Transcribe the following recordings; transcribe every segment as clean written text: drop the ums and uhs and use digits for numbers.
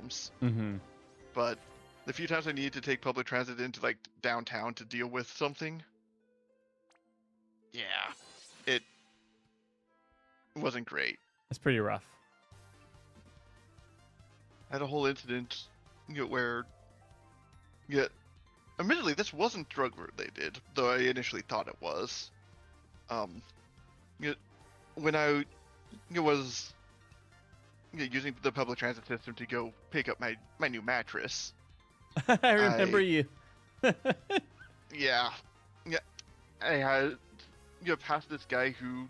times. Mm-hmm. But the few times I needed to take public transit into like downtown to deal with something, yeah, it wasn't great. That's pretty rough. I had a whole incident, where, yeah, admittedly this wasn't drug related, though I initially thought it was. You when I was using the public transit system to go pick up my new mattress, I remember you. yeah, yeah, I had passed this guy who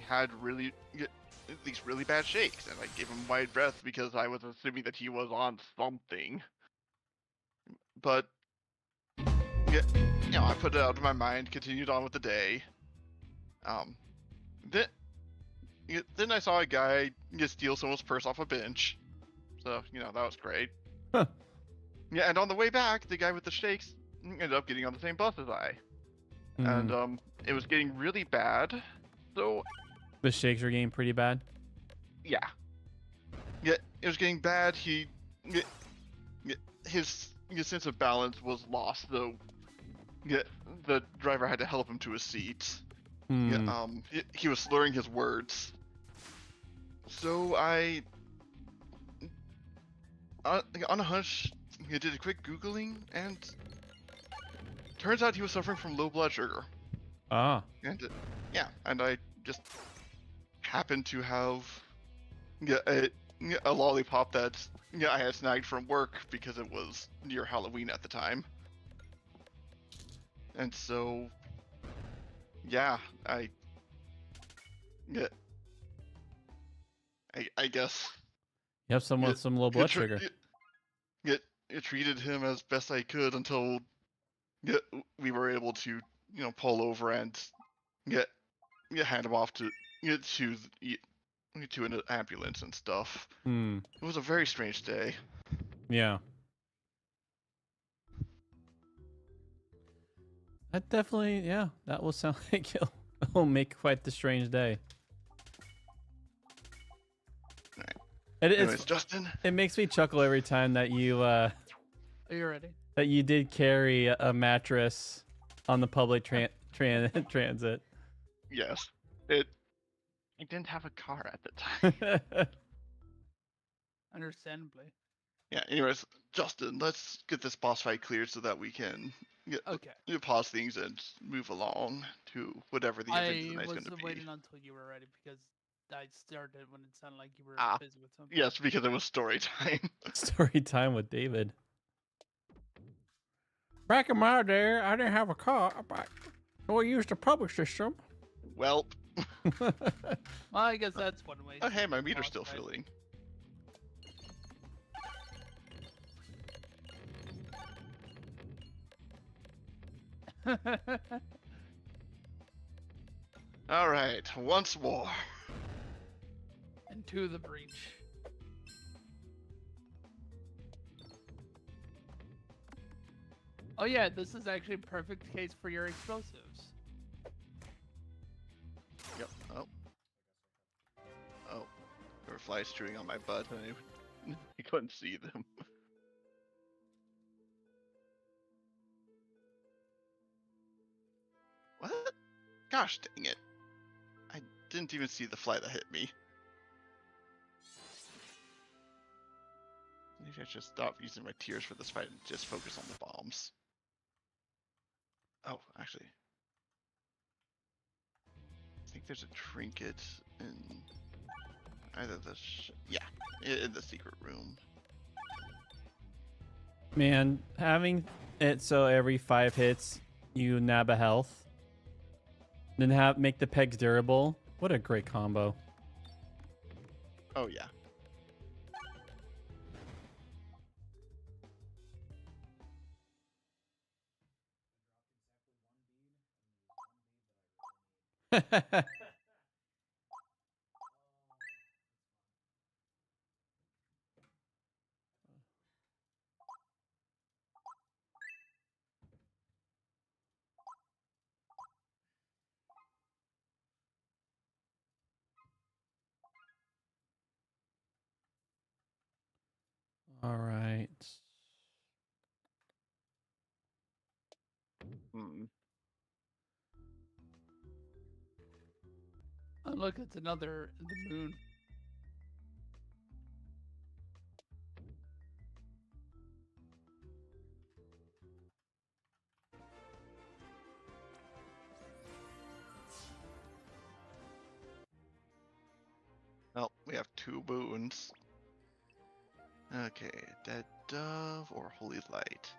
had really these really bad shakes, and I gave him wide breath because I was assuming that he was on something. But yeah, I put it out of my mind, continued on with the day. Then then I saw a guy steal someone's purse off a bench, so that was great. Huh. Yeah, and on the way back, the guy with the shakes ended up getting on the same bus as I, and it was getting really bad. So The shakes are getting pretty bad. yeah, it was getting bad. His sense of balance was lost, though. The driver had to help him to his seat. He was slurring his words. So I, on a hunch, did a quick Googling, and turns out he was suffering from low blood sugar. Ah. And and I just happened to have a lollipop that I had snagged from work because it was near Halloween at the time. And so I guess You have someone with some low blood sugar. Treated him as best I could until we were able to pull over and hand him off to to an ambulance and stuff. It was a very strange day. Yeah. That definitely, that will sound like it'll make quite the strange day. Right. Anyways, Justin, it makes me chuckle every time that you Are you ready? that you did carry a mattress on the public transit. Yes, I didn't have a car at the time. Understandably. Yeah. Anyways, Justin, let's get this boss fight cleared so that we can pause things and move along to whatever the event tonight is going to be. I was waiting until you were ready because I started when it sounded like you were busy with something. Yes, because it was story time. Story time with David. Back in my day, I didn't have a car, so I used the public system. Well. Well, I guess that's one way. Oh, hey, my meter's still filling. All right, once more. Into the breach. Oh yeah, this is actually a perfect case for your explosives. Yep. Oh. There were flies chewing on my butt, and I couldn't see them. What? Gosh dang it. I didn't even see the fly that hit me. Maybe I should stop using my tears for this fight and just focus on the bombs. Oh, actually. I think there's a trinket in either in the secret room. Man, having it so every 5 hits you nab a health, then make the pegs durable. What a great combo. Oh yeah. All right. Hmm. Oh, look, it's another the moon. Well, we have 2 boons. Okay, Dead Dove or Holy Light.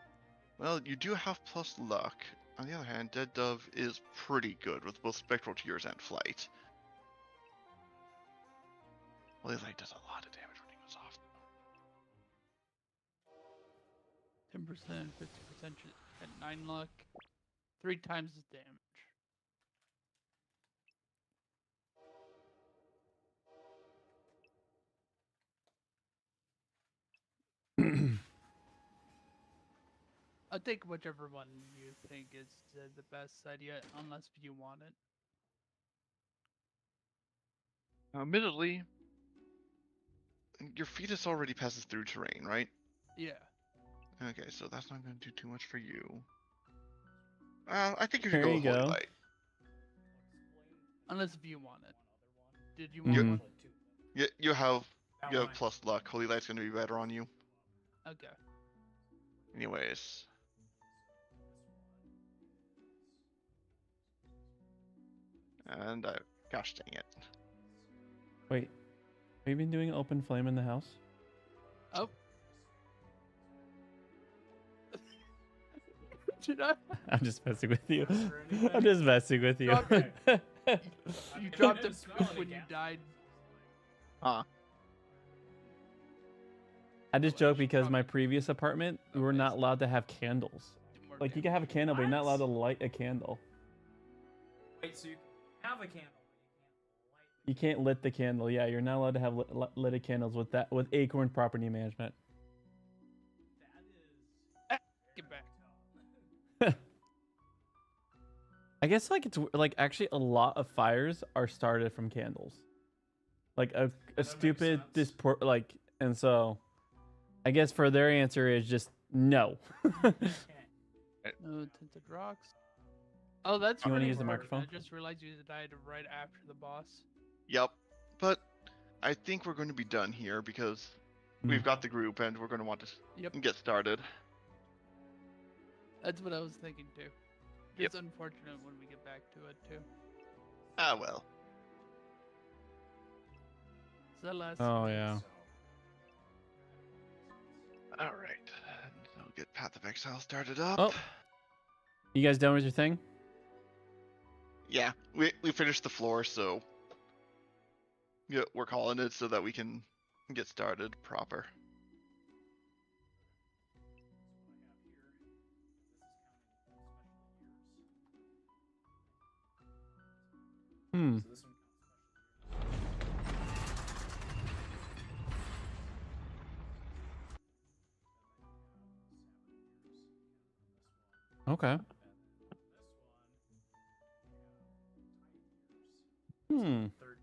Well, you do have plus luck. On the other hand, Dead Dove is pretty good with both Spectral Tears and Flight. Holy Light does a lot of damage when it goes off. 10%, 50% at 9 luck. 3 times the damage. I'll take whichever one you think is the best idea, unless you want it. Admittedly, your fetus already passes through terrain, right? Yeah. Okay, so that's not going to do too much for you. I think you should Here go you with Holy go. Light. Unless if you want it. Did you Mhm. want one? You have plus luck. Holy Light's going to be better on you. Okay. Anyways. And gosh dang it. Wait, have you been doing open flame in the house? Oh. Did I? I'm just messing with you. For anything? I'm just messing with you. Drop it. I You mean, dropped I a didn't smell poop it when you again. died. Huh. I just Oh, I joke should because my probably- previous apartment, we were not allowed to have candles. Do more Like, you damage. can have a candle, but you're not allowed to What? light a candle. Wait, so you can have a candle, but You can't lit the candle. Yeah, you're not allowed to have lit candles with that with Acorn Property Management. that is Get back. I guess like it's like actually a lot of fires are started from candles. Like a makes stupid sense. like, and so I guess for their answer is just no. Okay. No tinted rocks. Oh, that's You wanna really use the important. microphone? I just realized you died right after the boss. Yep. But I think we're going to be done here because we've got the group and we're going to want to Yep. get started. That's what I was thinking too. Yep. It's unfortunate when we get back to it too. Ah, well. It's the last. Oh yeah. Alright. So get Path of Exile started up. Oh. You guys done with your thing? Yeah, we finished the floor, so yeah, we're calling it so that we can get started proper. Hmm. So this one counts Okay. Hmm. third.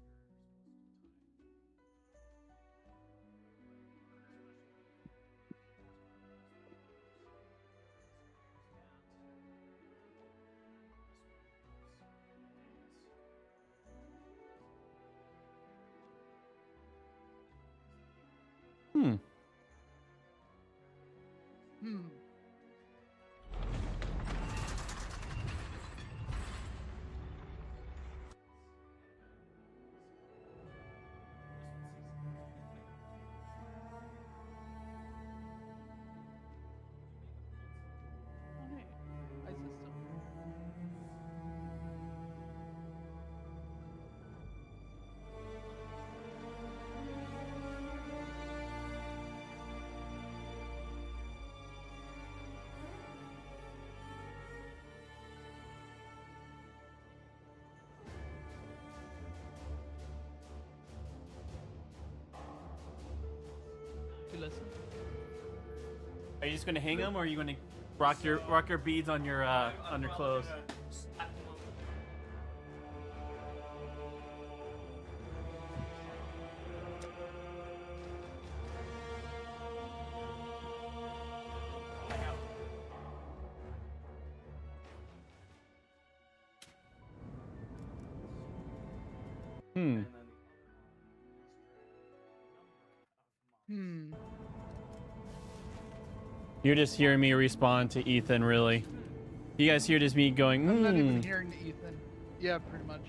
Hmm. Hmm. Oh, hey. Hi, system. You listen. Are you just gonna hang them, or are you gonna rock your beads on your clothes? Hmm. And then the Hmm. You're just hearing me respond to Ethan, really. You guys hear just me going, I'm not hmm. even hearing Ethan. Yeah, pretty much.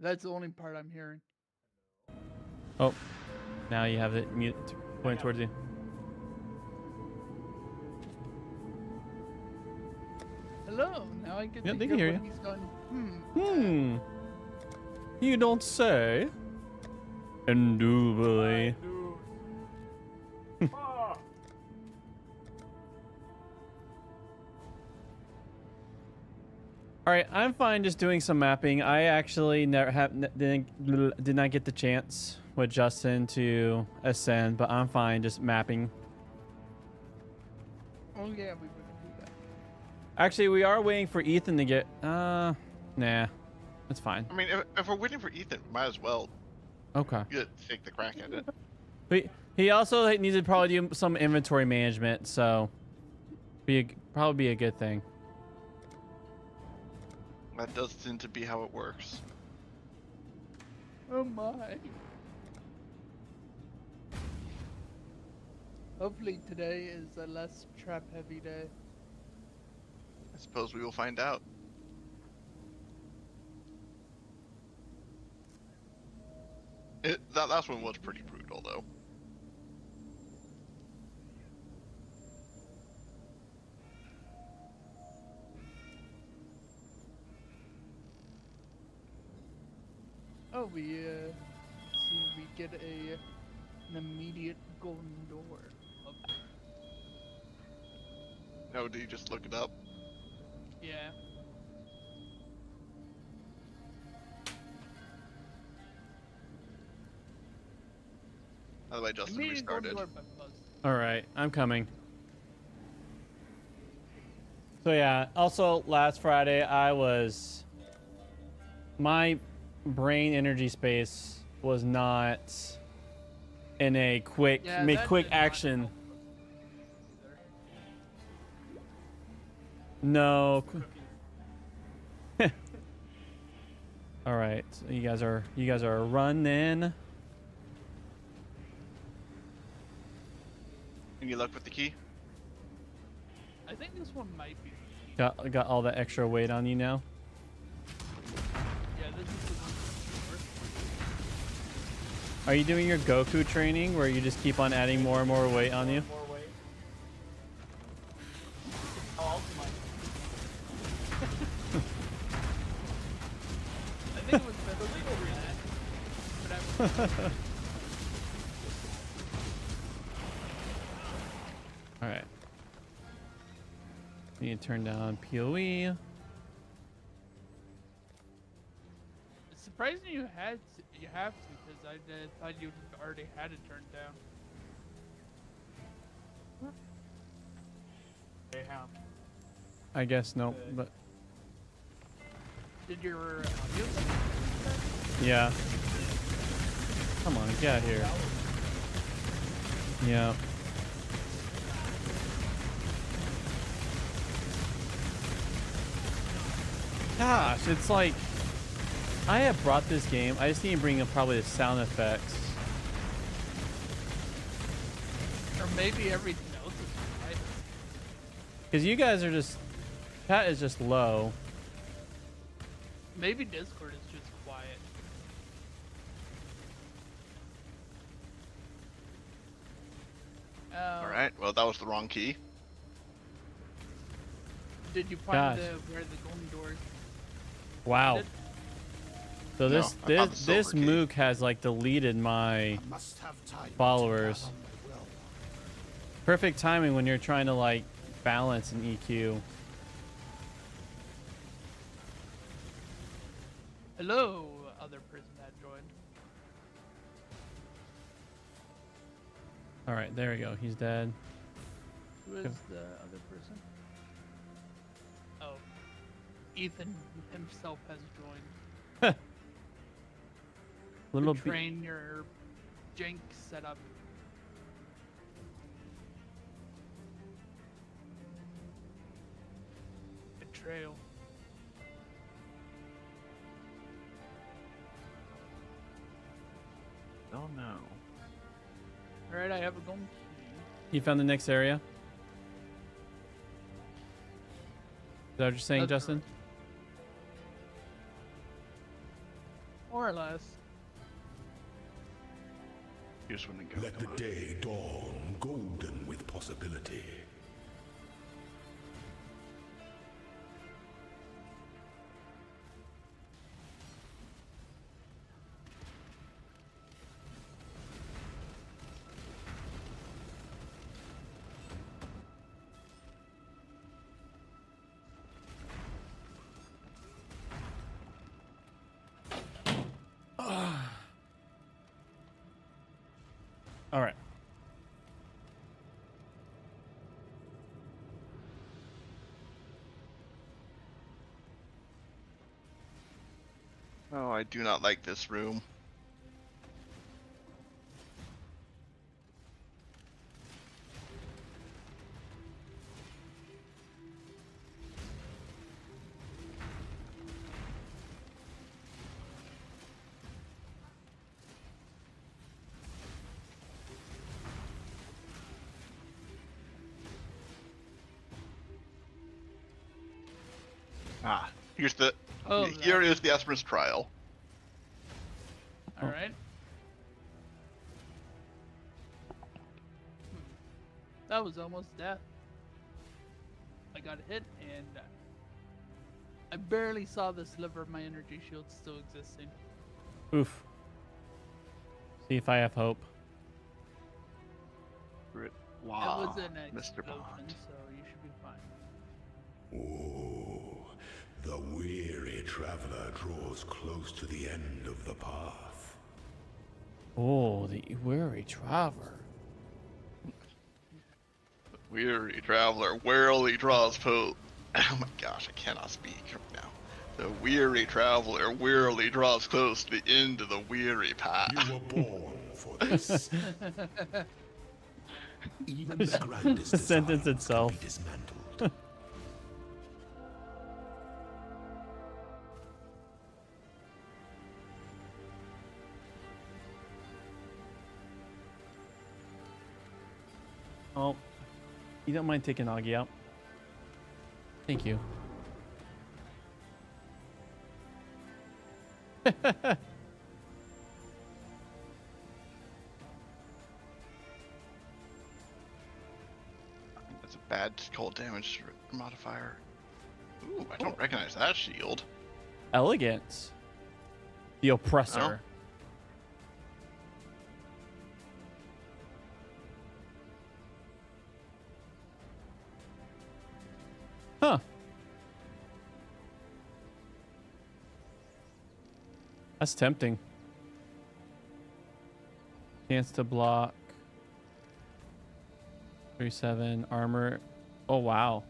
That's the only part I'm hearing. Oh, now you have it mute pointing towards you. Hello. Now I get Yeah, to they hear can hear what you. he's going. Hmm. You don't say. Indubitably. dude. Ah. All right, I'm fine just doing some mapping. I actually never did not get the chance with Justin to ascend, but I'm fine just mapping. Oh yeah, we would do that. Actually, we are waiting for Ethan to get. Nah, that's fine. I mean, if we're waiting for Ethan, we might as well Okay. take the crack at it. He also needs to probably do some inventory management, so probably be a good thing. That does tend to be how it works. Oh my. Hopefully today is a less trap heavy day. I suppose we will find out. That last one was pretty brutal, though. Oh, we see we get an immediate golden door. Up there. No, do you just look it up? Yeah. By the way, Justin Immediate golden restarted. door by Buzz. All right, I'm coming. So yeah, also last Friday my brain energy space was not in a quick Yeah, make that quick did not action. help either. No. All right, so you guys are running. Any luck with the key? I think this one might be. Got all that extra weight on you now. Yeah, this is the one. Are you doing your Goku training where you just keep on adding more and more weight on you? More weight. I'll optimize. I think it was better legal for that. But All right. Need to turn down PoE. it's surprising you have to because I thought you already had it turned down. They have. I guess no, but Did your audio? yeah. Come on, get out here. Yeah. Gosh, it's like I have brought this game. I just need to bring up probably the sound effects. Or maybe everything else is right. Because you guys are just chat is just low. Maybe Discord is just quiet. All right. Well, that was the wrong key. Did you find Gosh. where the golden doors? Wow. Did- So No, this I found the this silver this key. mook has like deleted my Must have time to followers. gather my will. Perfect timing when you're trying to like balance an EQ. Hello, other person that joined. All right, there we go. He's dead. Who is the other person? Oh, Ethan himself has joined. Little to bit. train your jank setup. Betrayal. Oh no. Alright, I have a golden key. You found the next area? Is that what you're saying, That's Justin? correct. More or less. Here's when we go. Let the day dawn, golden with possibility. All right. Oh, I do not like this room. Ah, here's the Oh, here is the Asper's trial. Alright. That was almost death. I got hit and I barely saw the sliver of my energy shield still existing. Oof. See if I have hope. Wow, It was an Mr. explosion, Bond. so you should be fine. Oh, the weary traveler draws close to the end of the path. Oh, the weary traveler. Weary traveler wearily draws po. Oh my gosh, I cannot speak right now. The weary traveler wearily draws close to the end of the weary path. You were born for this. Even the grandest The sentence designs itself. can be dismantled. Oh, you don't mind taking Augie out? Thank you. That's a bad cold damage modifier. Ooh, I don't recognize that shield. Elegance. The oppressor. Huh. That's tempting. Chance to block. 3/7 armor. Oh wow.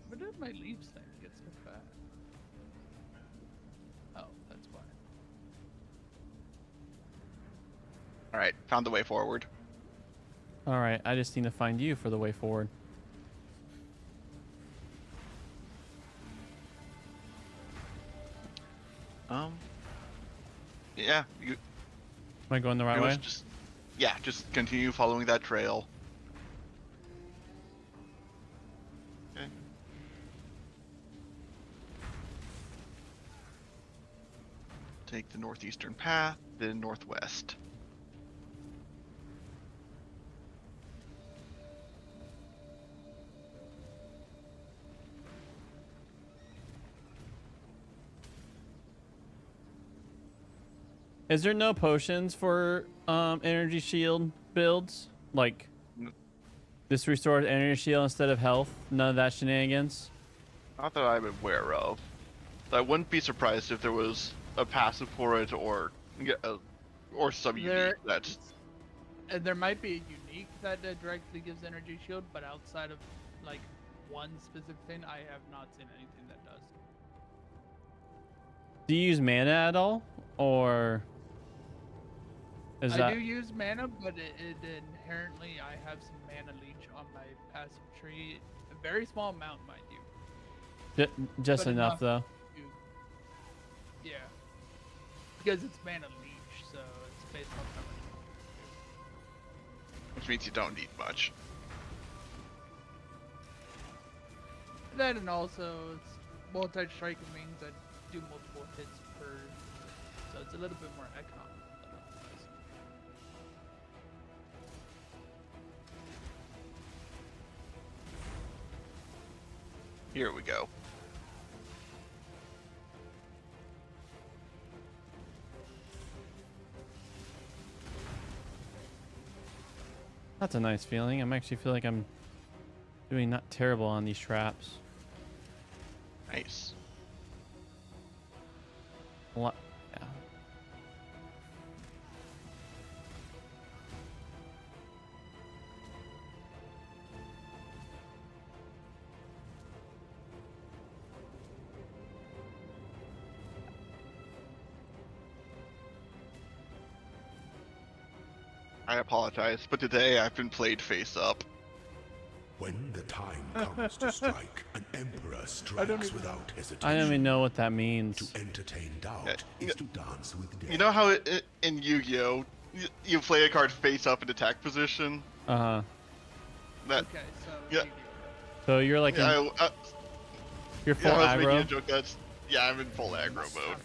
Where did my leaf snare get so fast? Oh, that's why. All right, found the way forward. All right, I just need to find you for the way forward. Yeah, you Am I going the right pretty way? much just continue following that trail. Okay. Take the northeastern path, then northwest. Is there no potions for energy shield builds? Like N- this restores energy shield instead of health? None of that shenanigans? Not that I'm aware of. I wouldn't be surprised if there was a passive for it or or some unique There, that's and there might be a unique that directly gives energy shield, but outside of like one specific thing, I have not seen anything that does. Do you use mana at all? Or is I that do use mana, but it inherently I have some mana leech on my passive tree. A very small amount, mind you. Just But enough though. Yeah. Because it's mana leech, so it's based on how much. Which means you don't need much. That and also it's multi-strike means I do multiple hits per, so it's a little bit more economical. Here we go. That's a nice feeling. I'm actually feel like I'm doing not terrible on these traps. Nice. Yeah. I apologize, but today I've been played face up. When the time comes to strike, an emperor strikes without hesitation. I don't even know what that means. To entertain doubt Yeah, is to dance with death. You know how in Yu-Gi-Oh, you play a card face up in attack position? Uh-huh. That Okay, so Yeah. So you're like yeah, in, you're full yeah, I was making a aggro. joke. I'm in full aggro mode.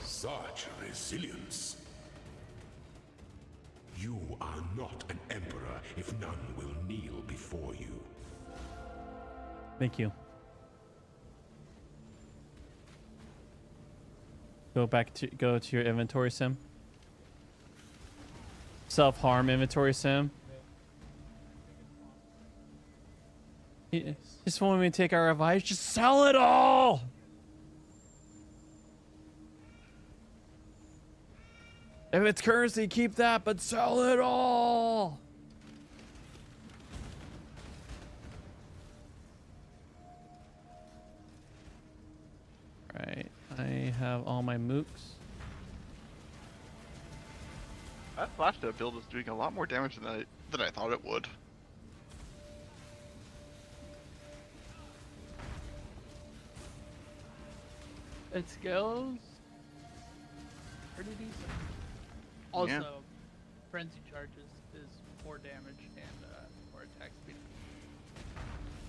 Such resilience. You are not an emperor if none will kneel before you. Thank you. Go to your inventory sim. Self-harm inventory sim. He just wanted me to take our advice. Just sell it all. If it's currency, keep that, but sell it all. Right, I have all my mooks. That flash dev build is doing a lot more damage than I thought it would. it scales pretty decent. Also, frenzy charges is more damage and more attack speed.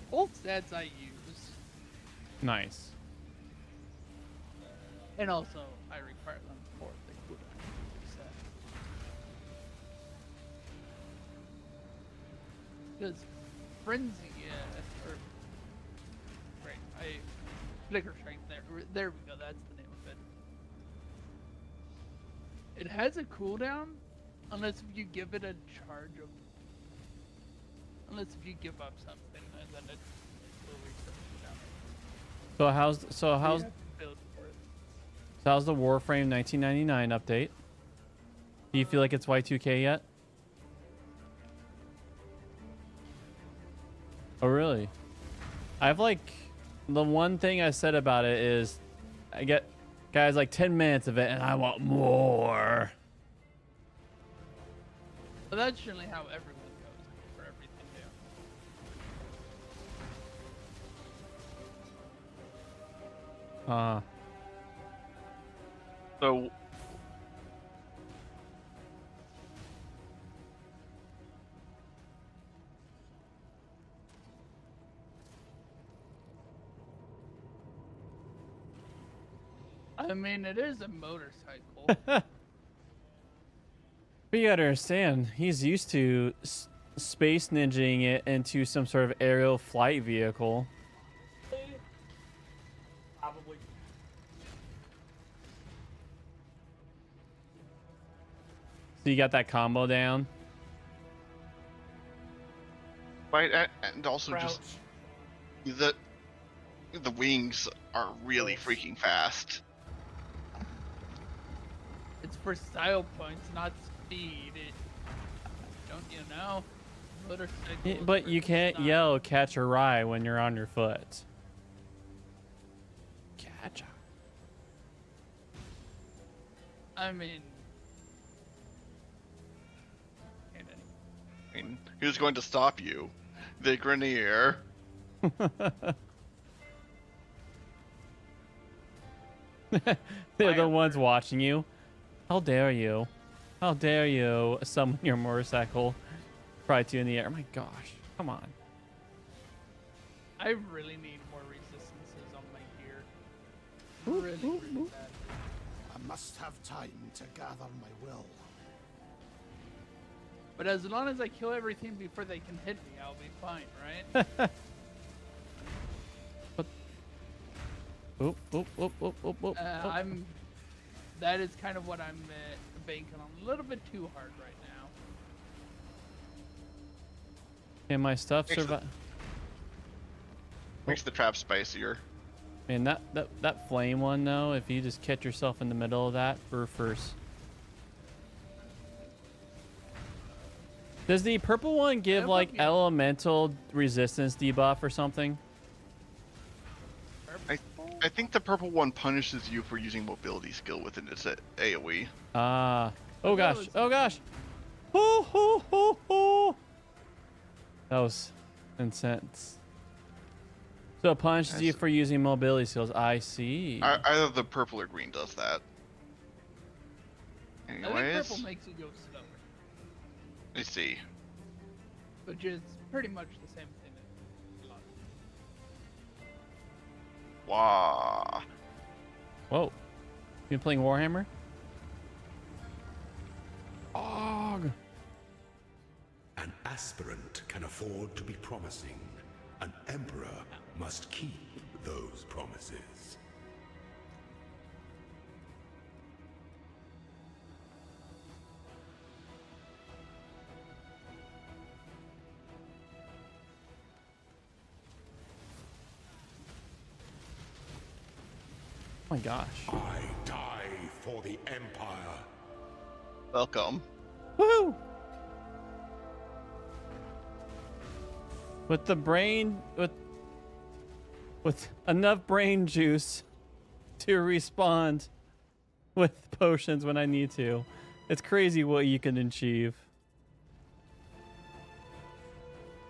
Both stats I use, Nice. and also I require them for the cooldown set. Because frenzy, or right, flicker strength. There we go. That's the name of it. It has a cooldown, unless if you give it a charge of, unless if you give up something, and then it will reset the cooldown. So how's You have to build for it. how's the Warframe 1999 update? Do you feel like it's Y2K yet? Oh really? I've like the one thing I said about it is I get guys like 10 minutes of it and I want more. But that's generally how everyone goes for everything new. So I mean, it is a motorcycle. But you gotta understand, he's used to space ninjaing it into some sort of aerial flight vehicle. Probably. So you got that combo down. right, and also Crouch. just the wings are really freaking fast. It's for style points, not speed. Don't you know? Motorcycle. But you can't yell catch a rye when you're on your foot. Catch a. I mean, I mean, who's going to stop you? The Grenier. They're the ones watching you. How dare you? How dare you summon your motorcycle right to you in the air? My gosh, come on. I really need more resistances on my gear. Really bad. I must have time to gather my will. But as long as I kill everything before they can hit me, I'll be fine, right? Oop, oop, oop, oop, oop, oop. That is kind of what I'm banking on. A little bit too hard right now. Can my stuff Makes survive? Makes the trap spicier. Man, that flame one though, if you just catch yourself in the middle of that, we're first. Does the purple one give like elemental resistance debuff or something? I think the purple one punishes you for using mobility skill within its AoE. Ah. Oh gosh. Oh gosh. Hoo, hoo, hoo, hoo. That was intense. So it punishes you for using mobility skills. I see. Either the purple or green does that. I think Anyways, purple makes you go slower, I see. which is pretty much the same thing. Wow. Whoa. You been playing Warhammer? Og. An aspirant can afford to be promising. An emperor must keep those promises. Oh my gosh. I die for the Empire. Welcome. Woohoo! With the brain, with enough brain juice to respond with potions when I need to. It's crazy what you can achieve.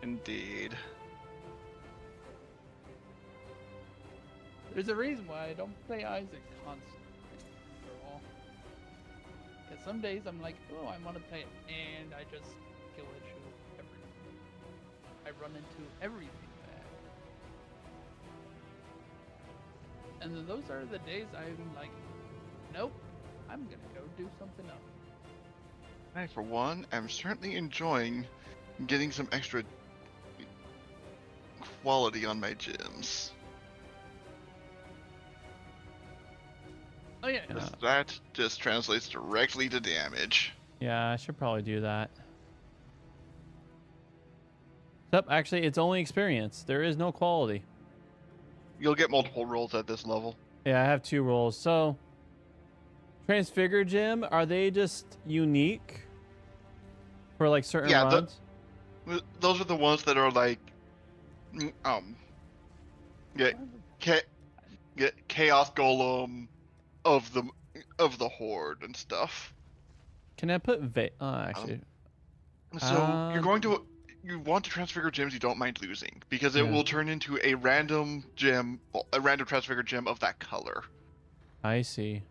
Indeed. There's a reason why I don't play Isaac constantly for all. Because some days I'm like, oh, I want to play it, and I just kill issue everything. I run into everything bad. And then those are the days I'm like, nope, I'm gonna go do something else. I, for one, am certainly enjoying getting some extra quality on my gems. Oh yeah, Yeah. That just translates directly to damage. Yeah, I should probably do that. Yep, actually, it's only experience. There is no quality. You'll get multiple rolls at this level. Yeah, I have 2 rolls. So, Transfigure Gem, are they just unique for like certain Yeah, runs? Those are the ones that are like, get Chaos Golem of the Horde and stuff. Can I put actually? So you want to transfigure gems you don't mind losing, because it Yeah. will turn into a random gem, a random transfigure gem of that color. I see.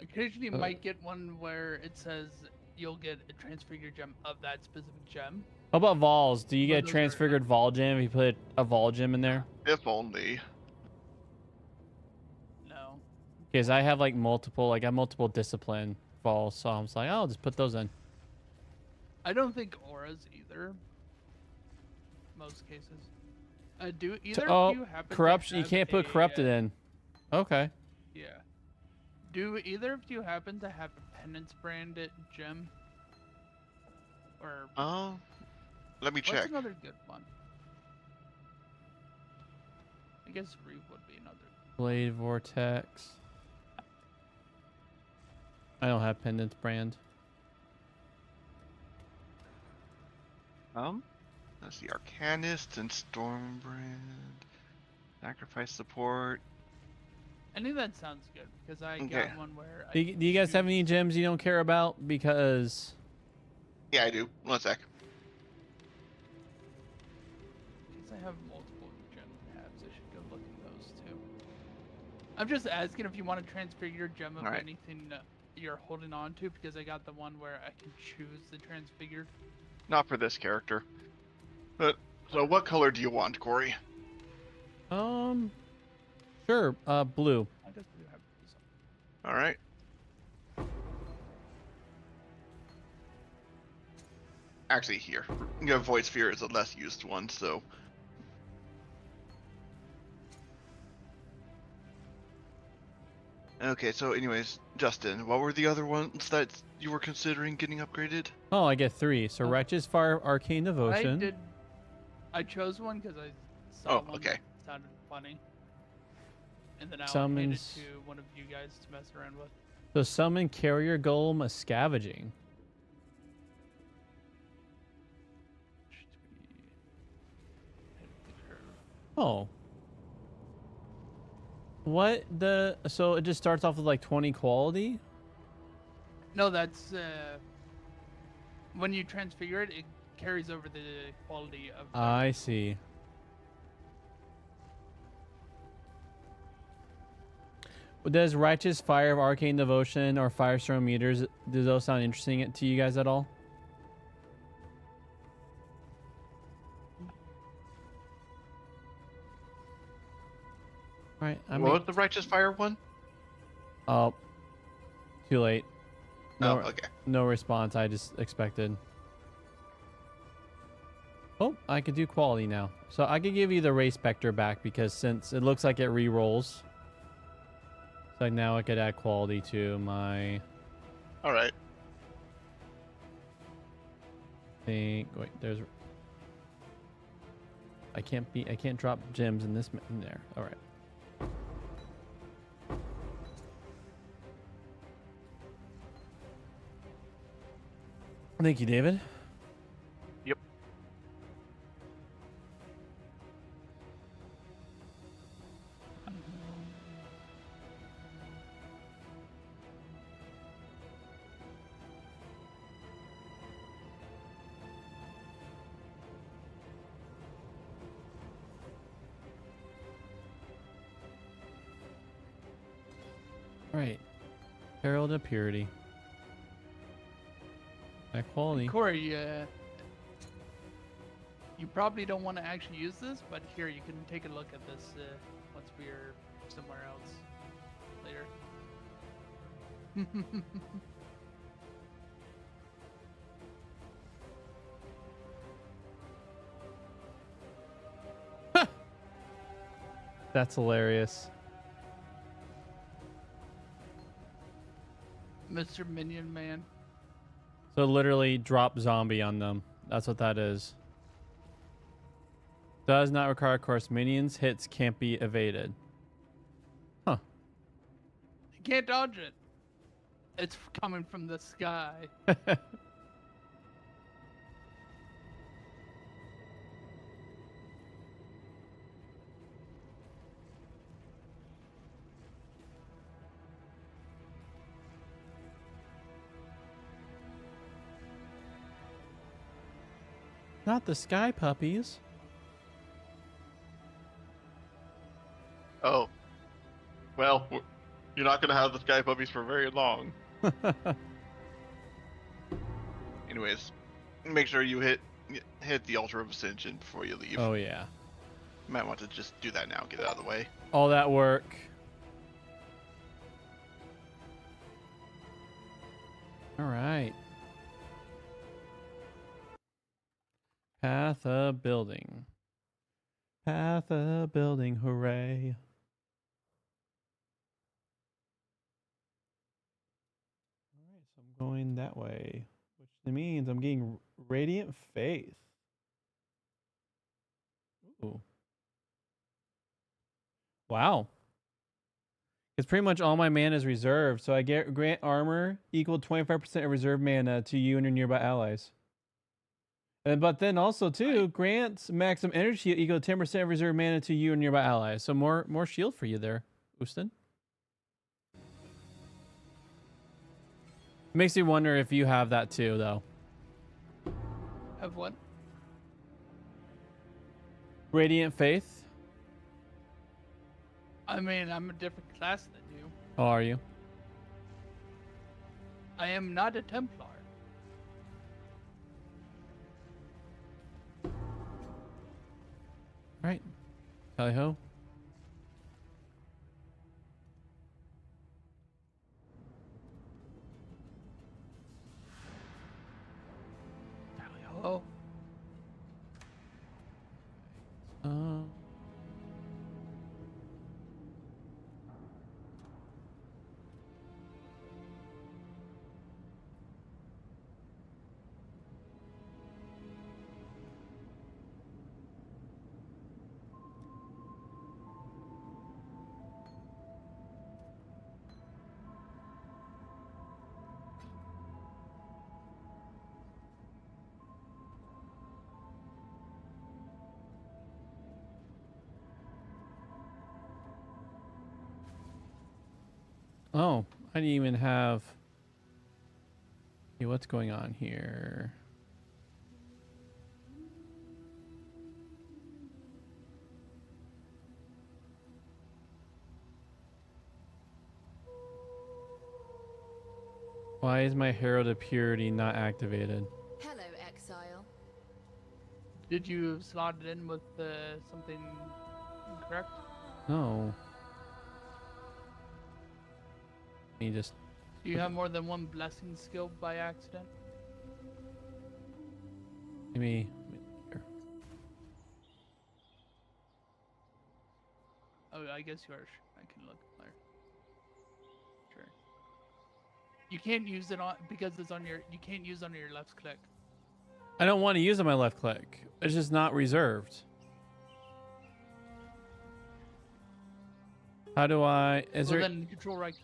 occasionally you might get one where it says you'll get a transfigure gem of that specific gem. How about Vols? Do you Well, get those are- transfigured Vol Gem if you put a Vol Gem in there? If only. No. Because I have like multiple discipline Vols, so I'm just like, I'll just put those in. I don't think auras either. Most cases. Do either of you happen corruption. to You have can't put corrupted in. Okay. Yeah. Do either of you happen to have a penance branded gem? Or Let me what's check. another good one? I guess Reeve would be another. Blade Vortex. I don't have Pendant's brand. That's the Arcanist and Stormbrand. Sacrifice support. Any of that sounds good because I Okay. got one where. Do you guys have any gems you don't care about? Because Yeah, I do. One sec. Since I have multiple gem tabs, I should go look at those too. I'm just asking if you want to transfigure your gem of Alright. anything you're holding on to, because I got the one where I can choose the transfigured. Not for this character. But so, what color do you want, Corey? Sure. Blue. I guess we do have some. All right. Actually, here. Void Sphere is a less used one, so. Okay, so anyways, Justin, what were the other ones that you were considering getting upgraded? Oh, I get 3. So Oh. Righteous Fire, Arcane Devotion. I chose one because I saw Oh, one okay. that sounded funny. And then I allocated it Summons- to one of you guys to mess around with. So summon Carrier Golem a Scavenging. Should be hit the curve. Oh. What the? So it just starts off with like 20 quality? No, that's when you transfigure it, it carries over the quality of. I see. Does Righteous Fire of Arcane Devotion or Firestone Meters, do those sound interesting to you guys at all? Right. I What mean, was the Righteous Fire one? oh, too late. No, Oh, okay. no response. I just expected. Oh, I could do quality now. So I could give you the Ray Spectre back because since it looks like it re-rolls. So now I could add quality to my All right. thing. Wait, there's. I can't drop gems in this in there. All right. Thank you, David. Yep. All right. Herald of Purity. That quality. Corey, you probably don't want to actually use this, but here you can take a look at this once we're somewhere else later. That's hilarious. Mr. Minion Man. So literally drop zombie on them. That's what that is. Does not require course minions. Hits can't be evaded. Huh. You can't dodge it. It's coming from the sky. Not the sky puppies. Oh. Well, you're not gonna have the Sky Puppies for very long. Anyways, make sure you hit the Altar of Ascension before you leave. Oh yeah. You might want to just do that now, get it out of the way. All that work. All right. Path of Building. Path of Building, hooray. All right, so I'm going that way, which means I'm getting Radiant Faith. Ooh. Wow. Because pretty much all my mana is reserved, so I get grant armor equal 25% of reserve mana to you and your nearby allies. But then also too, grants maximum energy equal to 10% of reserve mana to you and nearby allies. So more shield for you there, Ustin. Makes me wonder if you have that too, though. Have what? Radiant Faith. I mean, I'm a different class than you. How are you? I am not a Templar. Right. Tally ho. Oh, Uh, oh, I didn't even have. Hey, what's going on here? Why is my Herald of Purity not activated? Hello, Exile. did you slot it in with something incorrect? No. You just. Do you have more than one blessing skill by accident? Let me. Here. Oh, I guess you are. I can look there. Sure. You can't use it on because it's on your. You can't use it on your left click. I don't want to use it on my left click. It's just not reserved. How do I? Is Well, there then control right.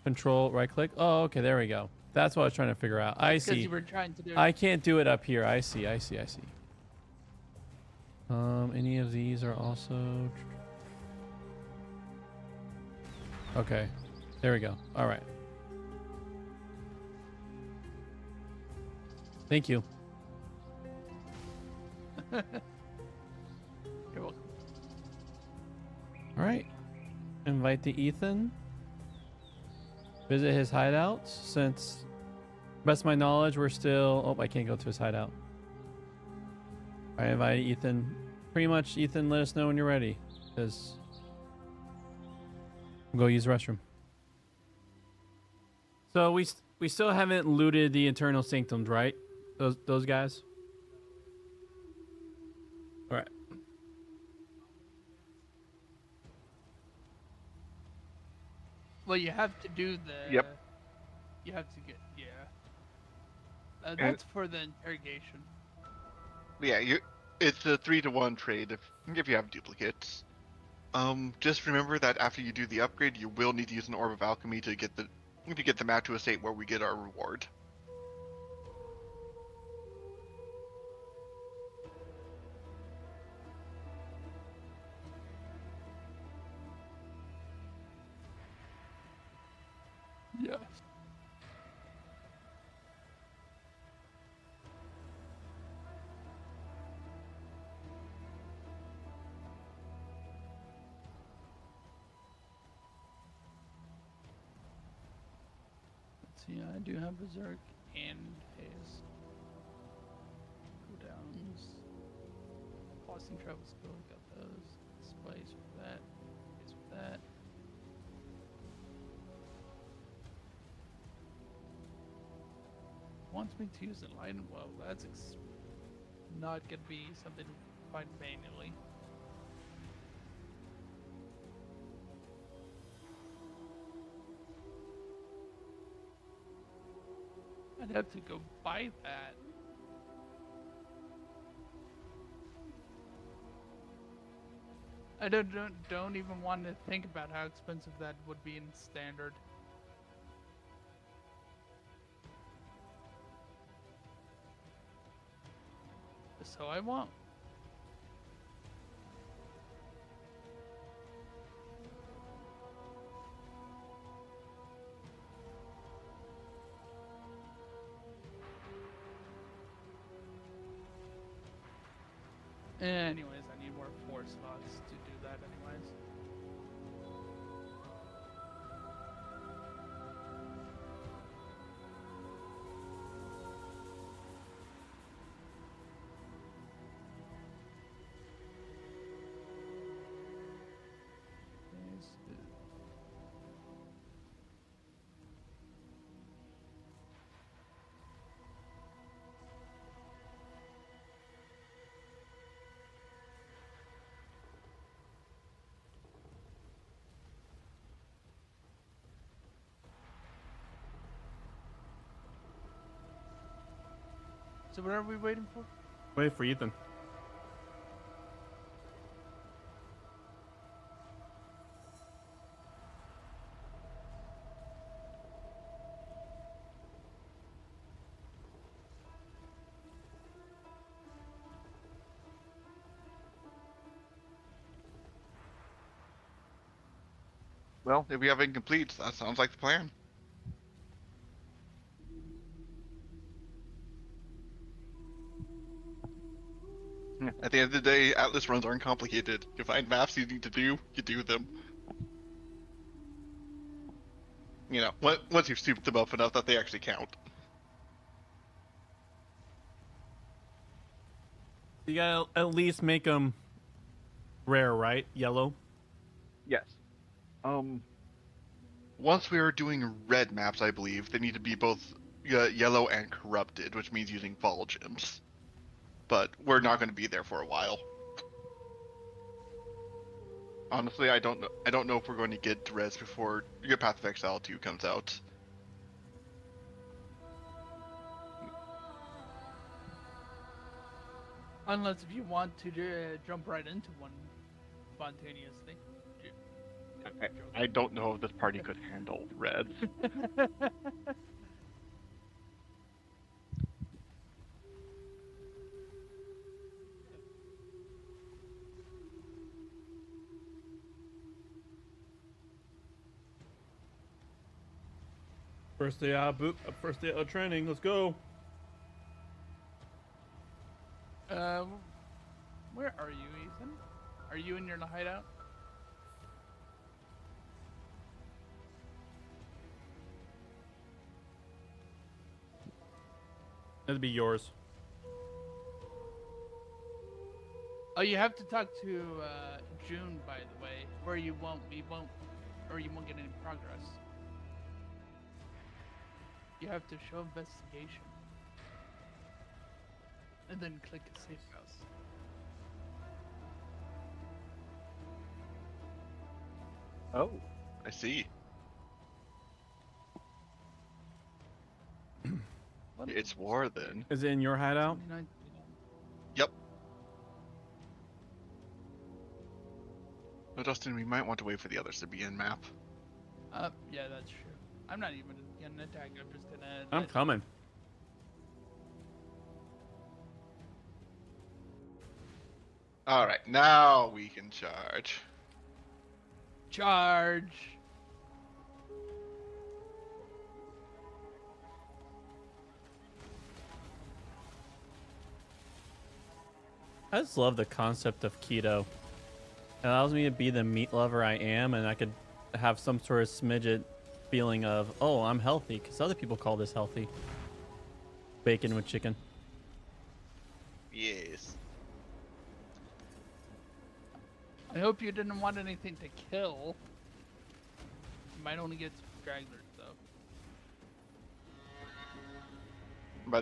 control right click? Oh, okay, there we go. That's what I was trying to figure out. I Because see. you were trying to do. I can't do it up here. I see. I see. I see. Any of these are also. Okay, there we go. All right. Thank you. You're welcome. All right. Invite the Ethan. Visit his hideouts. Since, best of my knowledge, we're still. Oh, I can't go to his hideout. I invite Ethan. Pretty much, Ethan, let us know when you're ready, because go use the restroom. So we still haven't looted the Eternal Sanctums, right? Those guys. All right. Well, you have to do the. Yep. You have to get. Yeah. That's for the interrogation. Yeah, it's a 3-to-1 trade if you have duplicates. Just remember that after you do the upgrade, you will need to use an Orb of Alchemy to get the map to a state where we get our reward. Yes. Let's see, I do have Berserk and Haze. Cooldowns. Pausing travel skill, got those. Spice for that. Haze for that. Wants me to use Enlighten. Well, that's not gonna be something to find manually. I'd have to go buy that. I don't even want to think about how expensive that would be in standard. So I won't. Anyways, I need more 4 slots to do that anyways. So what are we waiting for? Wait for Ethan. Well, if we have incompletes, that sounds like the plan. Yeah, at the end of the day, Atlas runs aren't complicated. You find maps you need to do, you do them. You know, once you've souped them up enough that they actually count. You gotta at least make them rare, right? Yellow. Yes. Once we are doing red maps, I believe, they need to be both yellow and corrupted, which means using fall gems. But we're not going to be there for a while. Honestly, I don't know if we're going to get to res before Path of Exile 2 comes out. Unless if you want to jump right into one spontaneously. I don't know if this party could handle red. First day out, first day of training. Let's go. Where are you, Ethan? Are you in your hideout? That'd be yours. Oh, you have to talk to June, by the way, or you won't get any progress. You have to show investigation, and then click a safe house. Oh, I see. It's war then. Is it in your hideout? 29. Yep. But Dustin, we might want to wait for the others to be in map. Yeah, that's true. I'm not even gonna attack. I'm just gonna. I'm coming. All right, now we can charge. Charge. I just love the concept of keto. It allows me to be the meat lover I am, and I could have some sort of smidget feeling of, oh, I'm healthy, because other people call this healthy. Bacon with chicken. Yes. I hope you didn't want anything to kill. You might only get stragglers though. By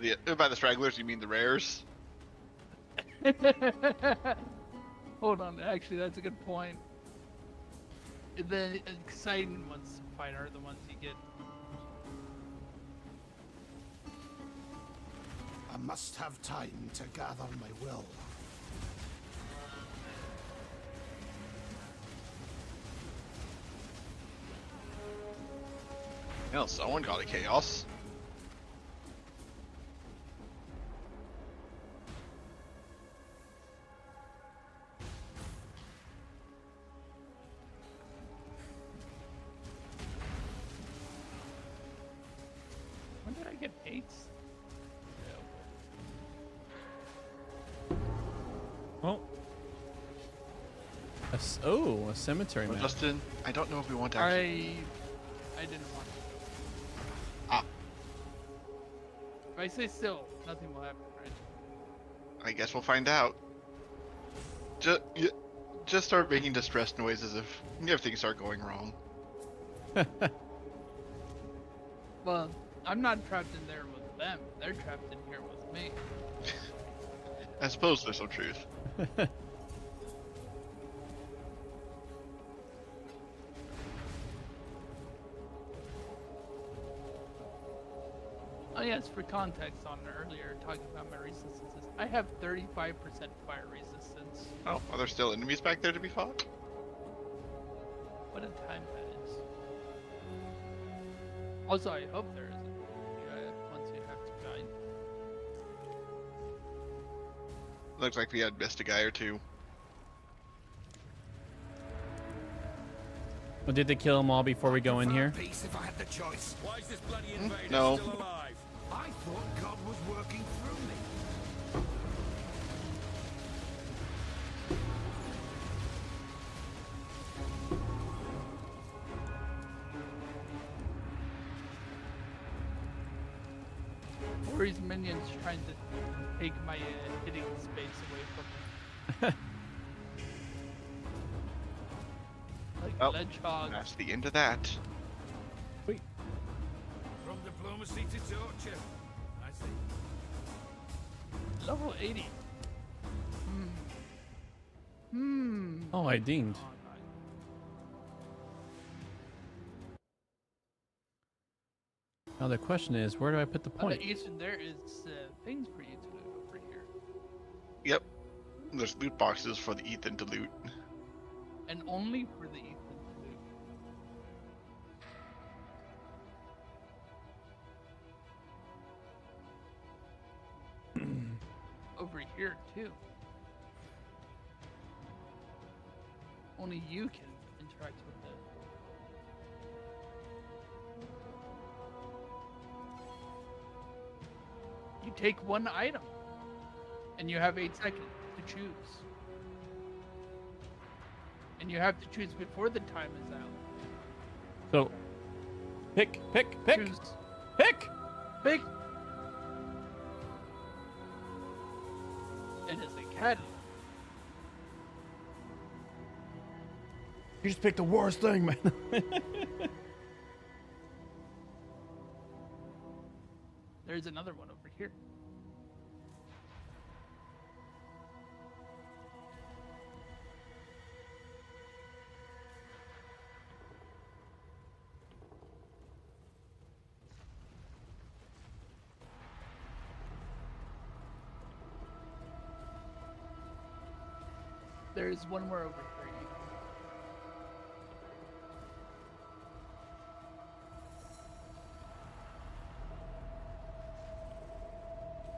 the stragglers, you mean the rares? Hold on, actually, that's a good point. The exciting ones to fight are the ones you get. I must have time to gather my will. Yeah, someone got a chaos. When did I get 8s? Oh, Oh, a cemetery map. Justin, I don't know if we want to actually. I didn't want to. Ah. If I say still, nothing will happen, right? I guess we'll find out. Just start making distress noises if things start going wrong. Well, I'm not trapped in there with them. They're trapped in here with me. I suppose there's some truth. Oh yes, for context on earlier talking about my resistances, I have 35% fire resistance. Oh, are there still enemies back there to be fought? What a time that is. Also, I hope there isn't. Once you have to die. Looks like we had missed a guy or two. Well, did they kill them all before we go in here? Peace if I had the choice. Why is this bloody invader No. still alive? I thought God was working through me. Or his minions trying to take my hitting space away from me. Like Oh, ledgehogs. That's the end of that. From diplomacy to torture. I see. Level 80. Hmm. Oh, I dinged. Oh, nice. Now the question is, where do I put the point? Ethan, there is things for you to do over here. Yep. There's loot boxes for the Ethan to loot. And only for the Ethan to loot. Over here, too. Only you can interact with it. You take one item, and you have 8 seconds to choose. And you have to choose before the time is out. So, pick. Choose. Pick. It is a cat. You just picked the worst thing, man. There's another one over here. There's one more over here.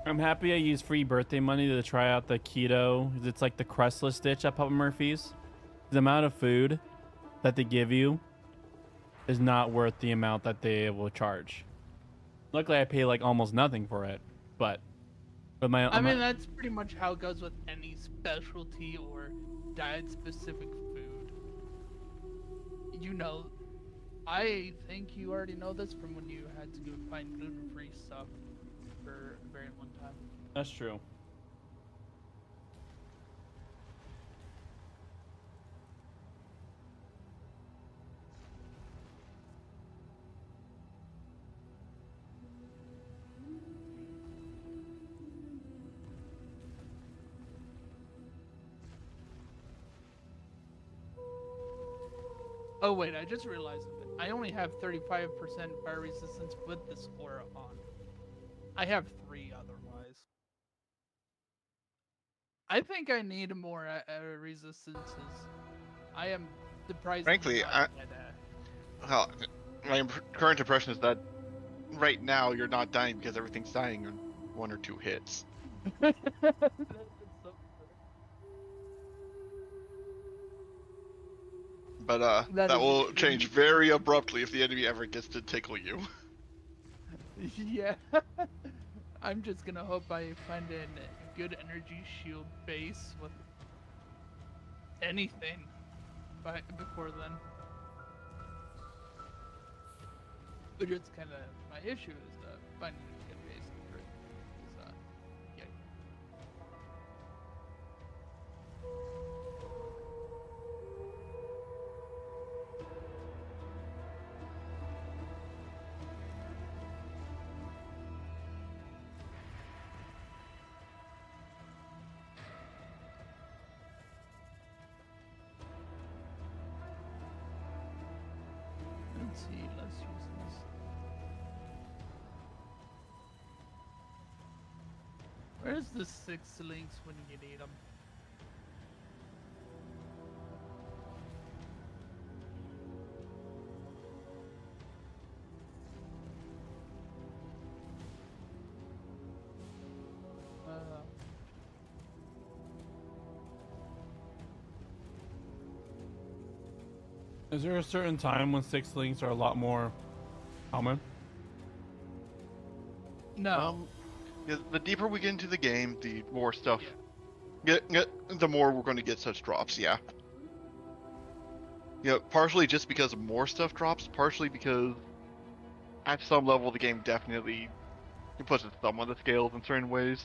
I'm happy I used free birthday money to try out the keto. It's like the crustless ditch at Papa Murphy's. The amount of food that they give you is not worth the amount that they will charge. Luckily, I pay like almost nothing for it, but with my I mean, that's pretty much how it goes with any specialty or diet-specific food. You know, I think you already know this from when you had to go find gluten-free stuff for a very long time. That's true. Oh wait, I just realized something. I only have 35% fire resistance with this aura on. I have 3 otherwise. I think I need more resistances. I am surprised. Frankly, well, my current impression is that right now you're not dying because everything's dying in 1 or 2 hits. But that will change very abruptly if the enemy ever gets to tickle you. Yeah. I'm just gonna hope I find a good energy shield base with anything. before then. Which is kind of my issue is finding a good base for it. Yeah. Let's see, let's use this. Where's the 6 links when you need them? Is there a certain time when 6 links are a lot more common? No. Yeah, the deeper we get into the game, the more stuff. The more we're going to get such drops. Yeah. Yeah, partially just because more stuff drops, partially because at some level the game definitely puts its thumb on the scales in certain ways.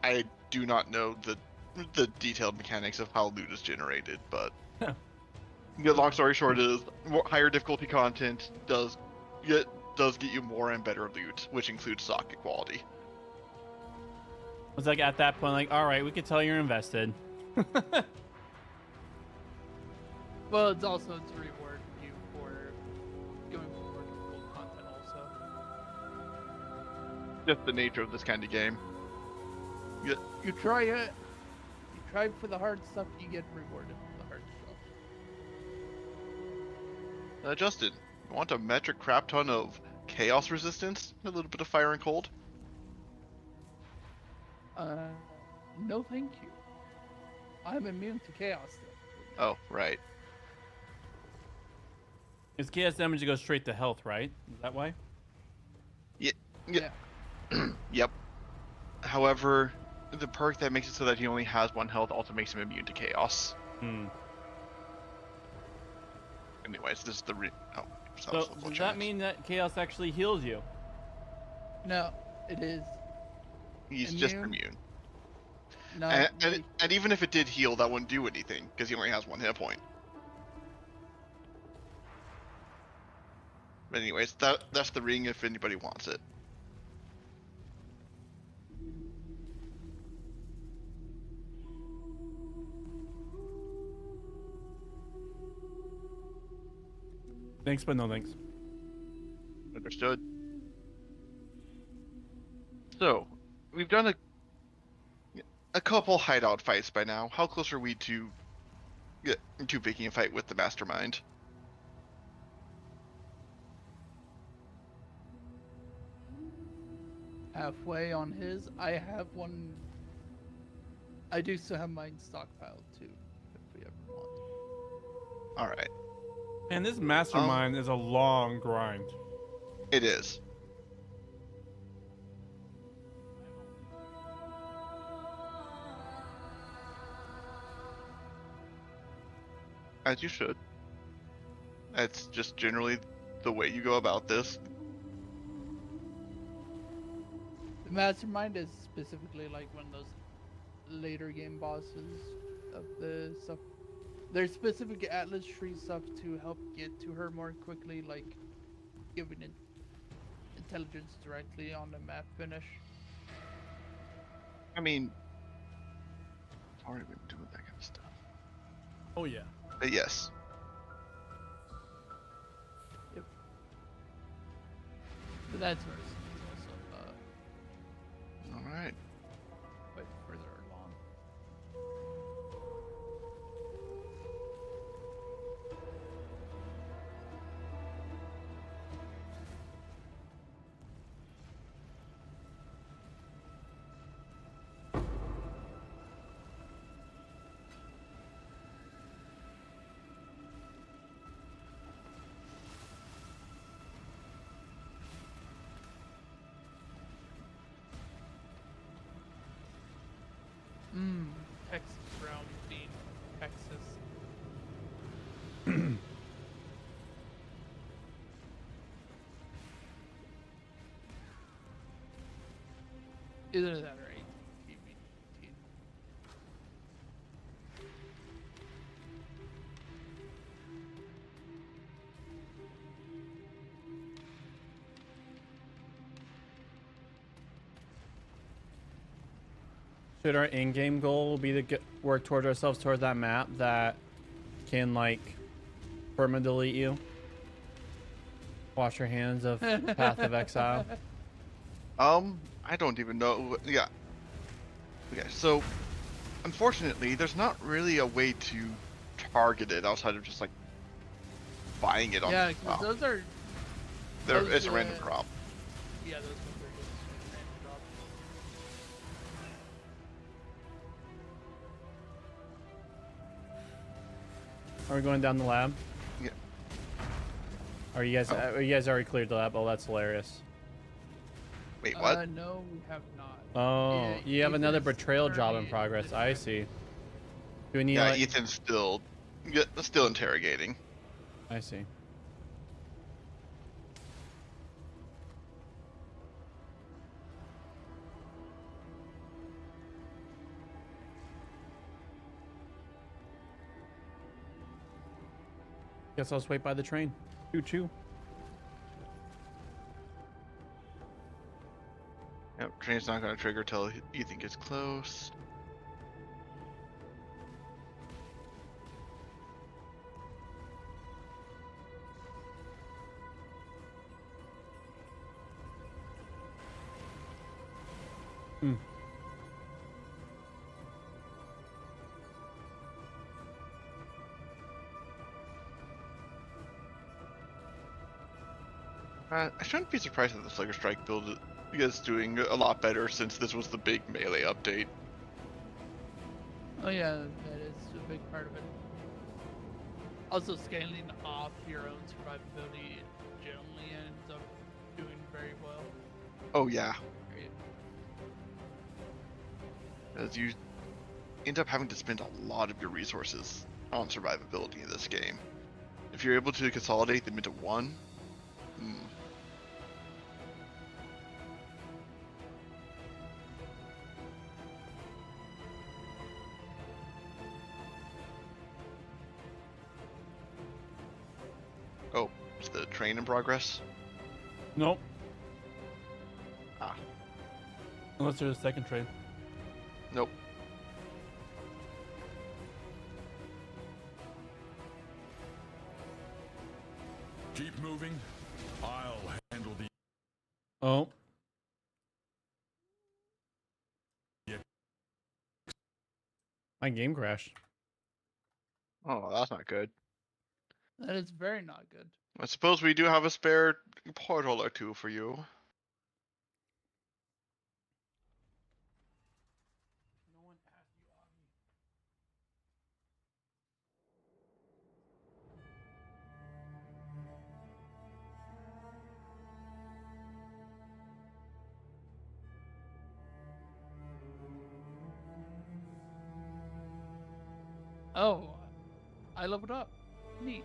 I do not know the detailed mechanics of how loot is generated, but long story short is higher difficulty content does get you more and better loot, which includes socket quality. It's like at that point, like, all right, we could tell you're invested. Well, it's also to reward you for going for more difficult content also. Just the nature of this kind of game. You try it. You try for the hard stuff, you get rewarded for the hard stuff. Justin, you want a metric crap ton of chaos resistance? A little bit of fire and cold? No thank you. I'm immune to chaos. Oh, right. It's chaos damage that goes straight to health, right? Is that why? Yeah. Yep. However, the perk that makes it so that he only has 1 health also makes him immune to chaos. Anyways, this is the So does that mean that chaos actually heals you? No, it is. He's just immune. No. And even if it did heal, that wouldn't do anything, because he only has 1 hit point. But anyways, that's the ring if anybody wants it. Thanks, but no thanks. Understood. So, we've done a couple hideout fights by now. How close are we to picking a fight with the mastermind? Halfway on his. I have one. I do still have mine stockpiled too, if we ever want. All right. And this mastermind is a long grind. It is. As you should. That's just generally the way you go about this. The mastermind is specifically like one of those later game bosses of the stuff. There's specific Atlas tree stuff to help get to her more quickly, like giving it intelligence directly on the map finish. I mean, I've already been doing that kind of stuff. Oh yeah. But yes. Yep. But that's where it's also All right. quite further along. Texas. Either that or 18 TV. Should our in-game goal be to work towards ourselves towards that map that can like perma delete you? Wash your hands of Path of Exile. I don't even know. Yeah. Okay, so unfortunately, there's not really a way to target it outside of just like buying it on. Yeah, because those are. It's a random drop. Yeah, those ones are just random drops. Are we going down the lab? Yeah. Are you guys already cleared the lab? Oh, that's hilarious. Wait, what? No, we have not. Oh, Yeah, you have another Ethan's betrayal job in already progress. I detected. see. Do we need Yeah, like... Ethan's still interrogating. I see. Guess I'll just wait by the train. Choo choo. Yep, train's not gonna trigger till Ethan gets close. Hmm. I shouldn't be surprised that the Slugger Strike build is doing a lot better since this was the big melee update. Oh yeah, that is a big part of it. Also, scaling off your own survivability generally ends up doing very well. Oh yeah, Right? as you end up having to spend a lot of your resources on survivability in this game. If you're able to consolidate them into one, Oh, is the train in progress? Nope. Ah. Unless there's a second train. Nope. Keep moving. I'll handle the... Oh. Yeah. My game crashed. Oh, that's not good. That is very not good. I suppose we do have a spare portal or two for you. Oh, I leveled up. Neat.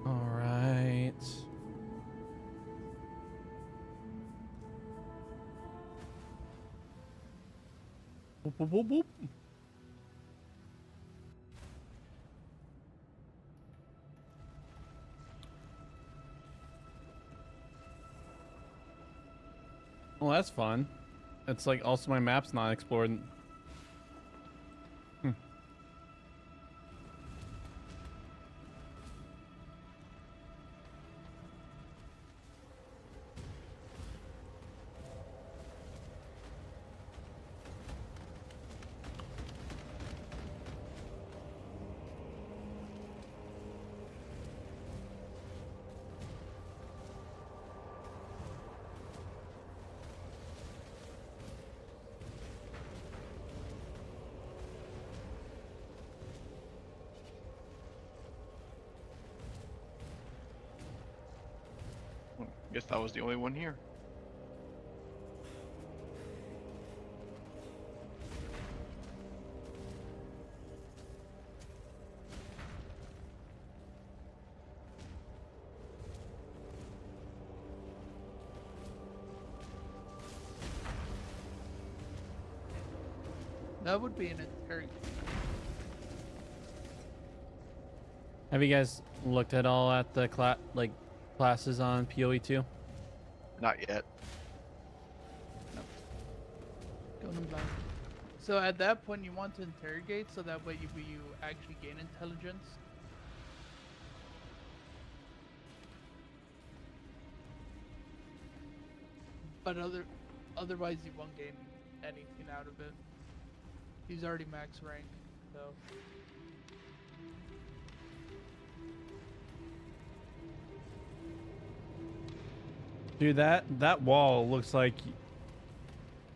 All right. Boop, boop, boop, boop. Well, that's fun. It's like also my map's not explored. Guess that was the only one here. That would be an interrogation. Have you guys looked at all at the classes on PoE2? Not yet. Going in blind. So at that point, you want to interrogate so that way you actually gain intelligence. But otherwise, you won't gain anything out of it. He's already max rank, so. Dude, that wall looks like,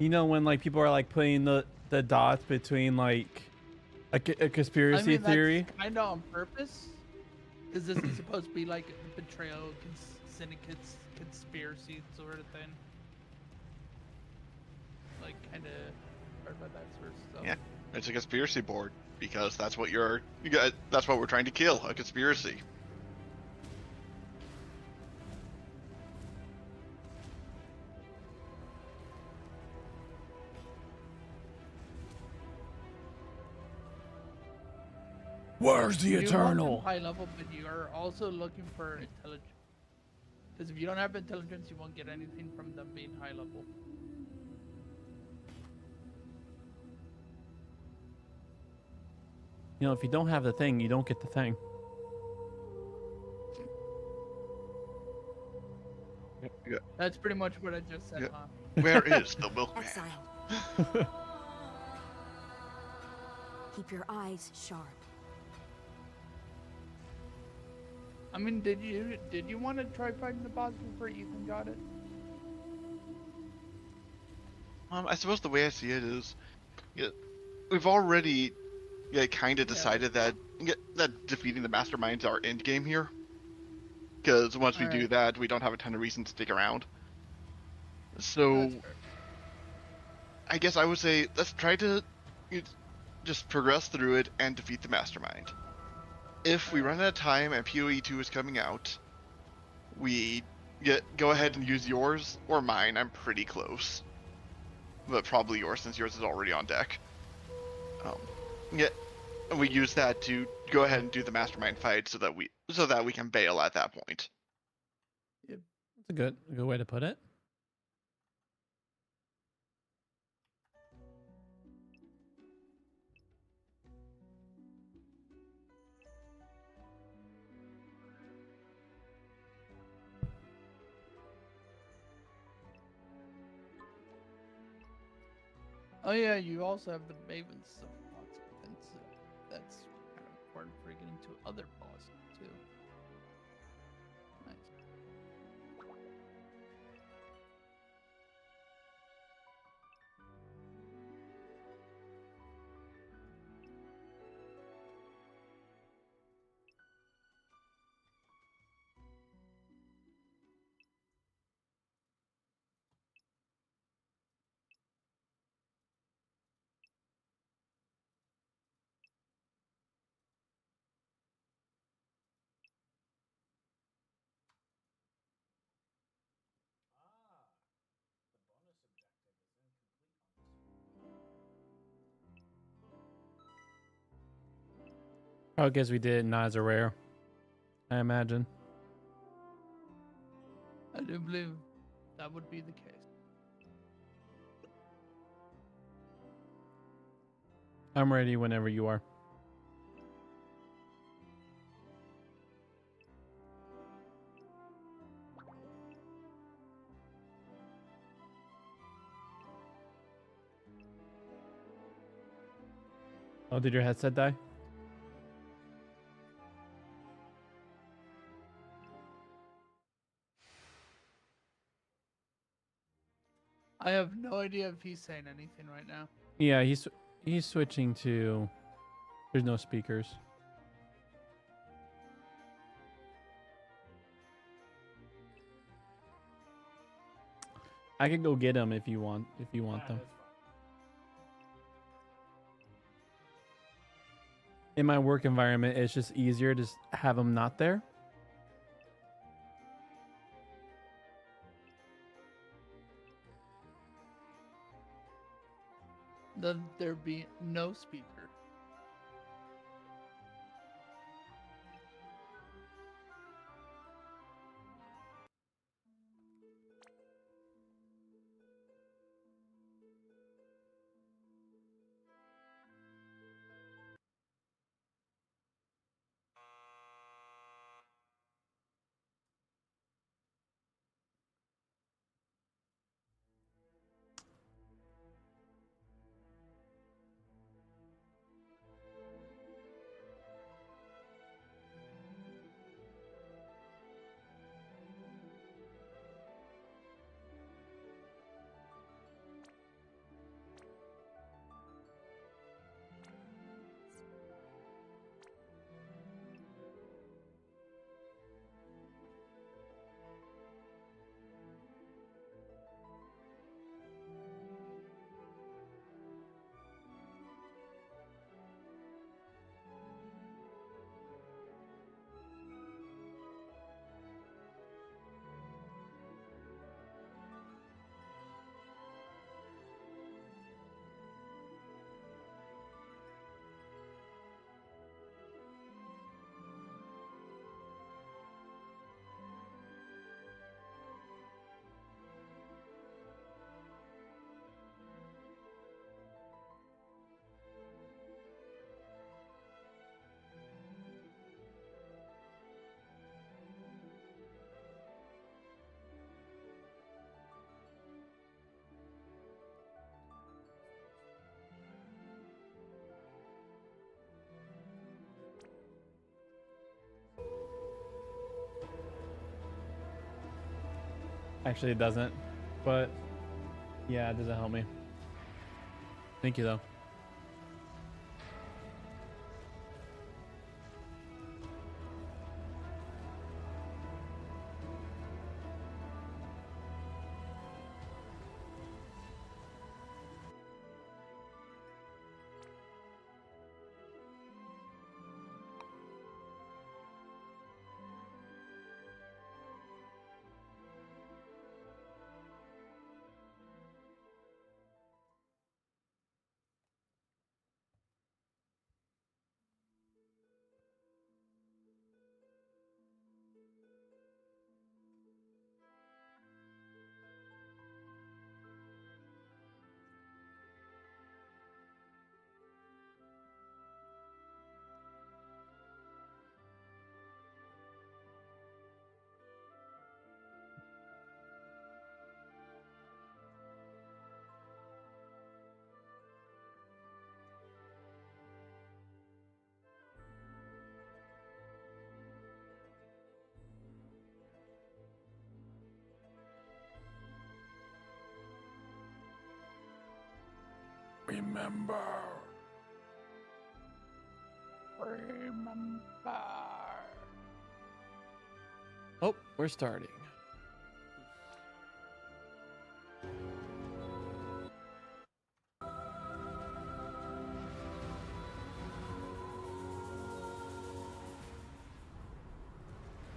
you know, when like people are like putting the dots between like a conspiracy theory. That's kind of on purpose, because this is supposed to be like a betrayal, syndicates, conspiracy sort of thing. Like kind of, or about that sort of stuff. Yeah, it's a conspiracy board because that's what that's what we're trying to kill, a conspiracy. Where's the You want them Eternal? high level, but you are also looking for intelligence. Because if you don't have intelligence, you won't get anything from them being high level. You know, if you don't have the thing, you don't get the thing. Yeah. That's pretty much what I just said, Yeah. huh? Where is the milkman? Exile. Keep your eyes sharp. I mean, did you want to try fighting the boss before Ethan got it? I suppose the way I see it is, we've already kind of decided that defeating the masterminds are end game here. Because once we do Alright. that, we don't have a ton of reason to stick around. So, That's fair. I guess I would say let's try to just progress through it and defeat the mastermind. If we run out of time and PoE 2 is coming out, we go ahead and use yours or mine. I'm pretty close, but probably yours since yours is already on deck. And we use that to go ahead and do the mastermind fight so that we can bail at that point. That's a good way to put it. Oh yeah, you also have the Maven stuff unlocked, and so that's kind of important for getting to other bosses too. Nice. Probably because we did it not as a rare, I imagine. I do believe that would be the case. I'm ready whenever you are. Oh, did your headset die? I have no idea if he's saying anything right now. Yeah, he's switching to. There's no speakers. I could go get them if you want them. That's fine. In my work environment, it's just easier to have them not there. Then there be no speaker. Actually, it doesn't. But yeah, it doesn't help me. Thank you, though. Remember. Remember. Oh, we're starting.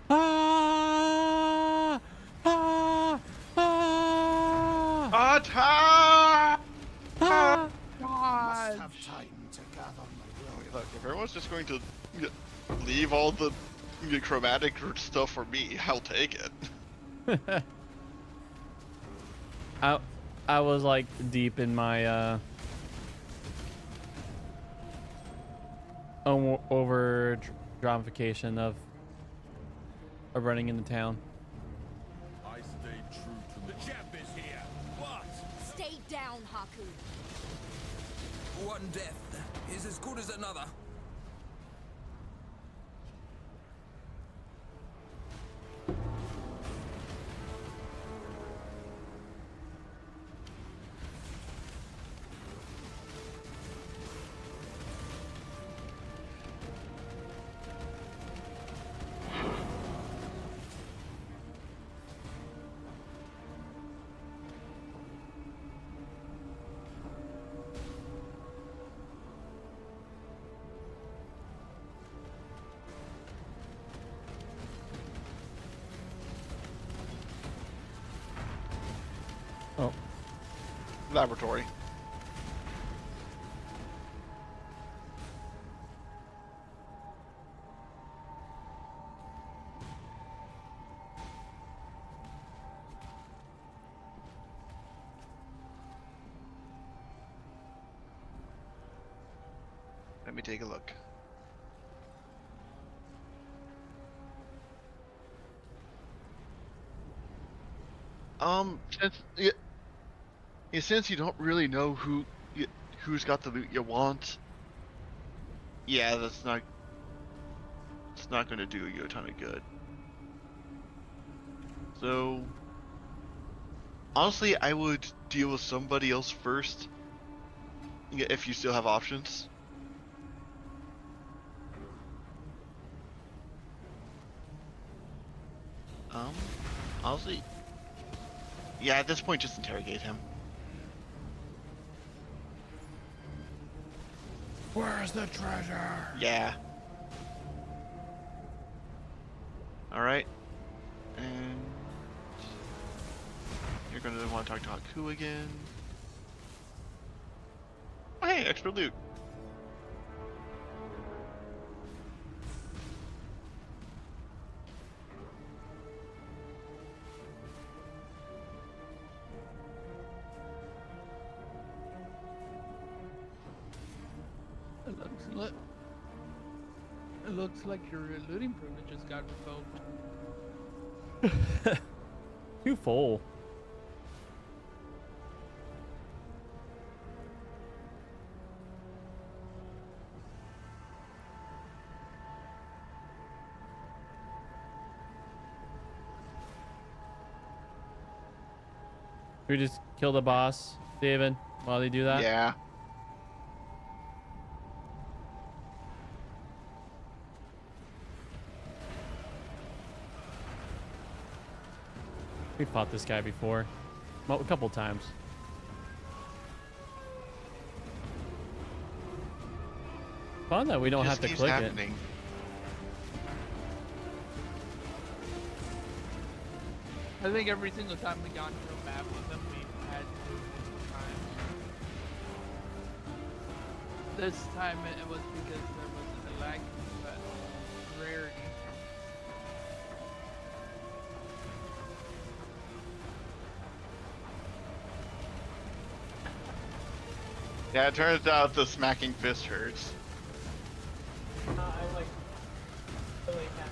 Ah! Ah! Ah! Attack! Ah! Must have time to gather my will. Look, if everyone's just going to leave all the chromatic stuff for me, I'll take it. I was like deep in my over dramatification of running into town. I stayed true to the champ is here. What? Stay down, Haku. One death is as good as another. laboratory. Let me take a look. Since you don't really know who's got the loot you want, yeah, it's not gonna do you a ton of good. So, honestly, I would deal with somebody else first, if you still have options. Honestly, yeah, at this point, just interrogate him. Where's the treasure? Yeah. Alright. And you're gonna want to talk to Haku again. Oh, hey, extra loot. It looks like your looting privileges got revoked. Too full. We just kill the boss, David, while they do that? Yeah. We fought this guy before. Well, a couple times. Fun that we don't have Just to keeps click happening. I think every single time we got into a map with them, we had to do it times. This time it was because there was a lag, but rarity. Yeah, it turns out the smacking fist hurts. I like really can't.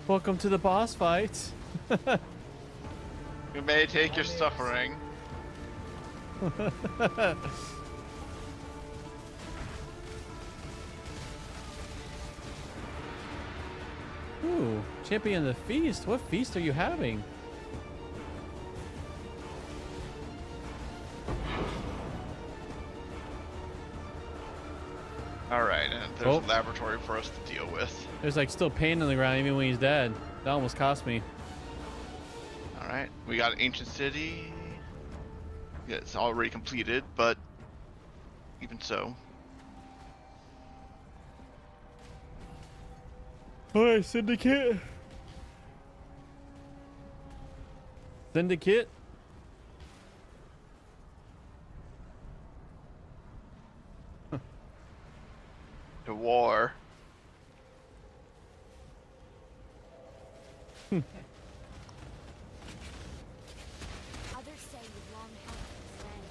Welcome to the boss fight. You may take your suffering. Ooh, champion the feast. What feast are you having? Alright, and there's Oh. a laboratory for us to deal with. There's like still pain on the ground even when he's dead. That almost cost me. Alright, we got Ancient City. Yeah, it's already completed, but even so. Alright, Syndicate. Syndicate? To war. Others say you've long held this land.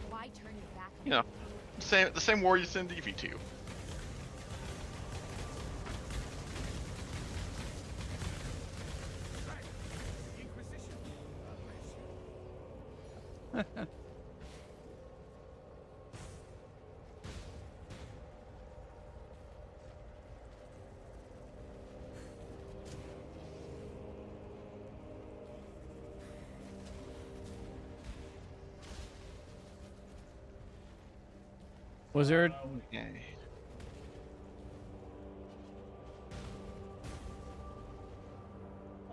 Why turn your back on You know, the same war you send Eevee to. Was there? Okay.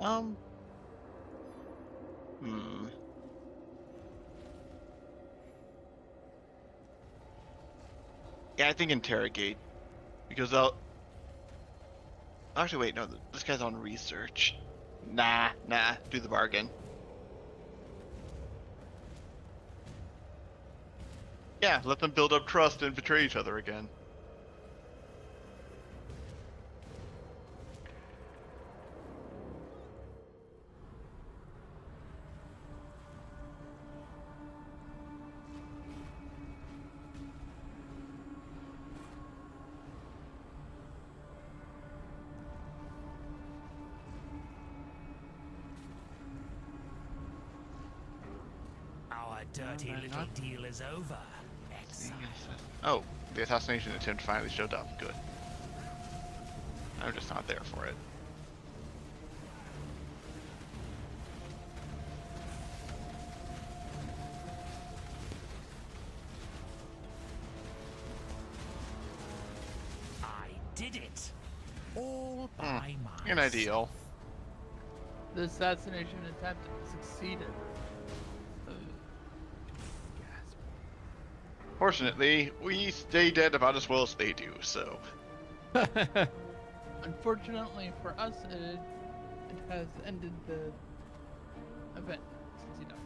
Um. Hmm. Yeah, I think interrogate. Because they'll... Actually, wait, no, this guy's on research. Nah, do the bargain. Yeah, let them build up trust and betray each other again. Our dirty little deal is over. Oh, the assassination attempt finally showed up. Good. I'm just not there for it. I did it. All by myself. An ideal. The assassination attempt succeeded. Fortunately, we stay dead about as well as they do, so... Unfortunately for us, it has ended the event. Since you know.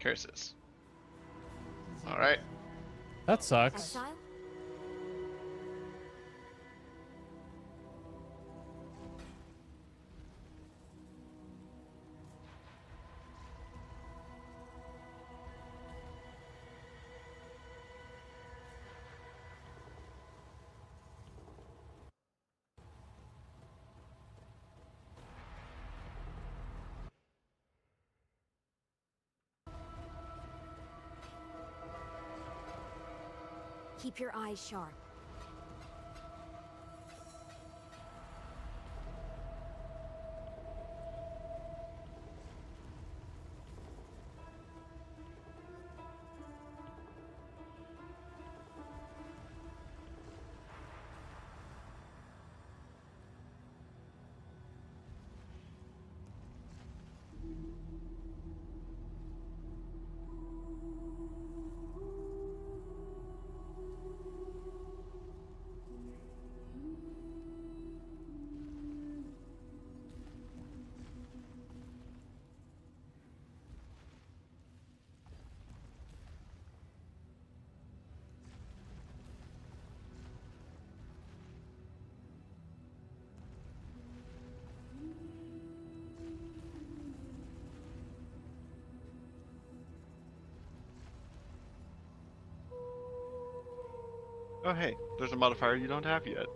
Curses. Alright. That sucks. Exile? Keep your eyes sharp. Oh hey, there's a modifier you don't have yet.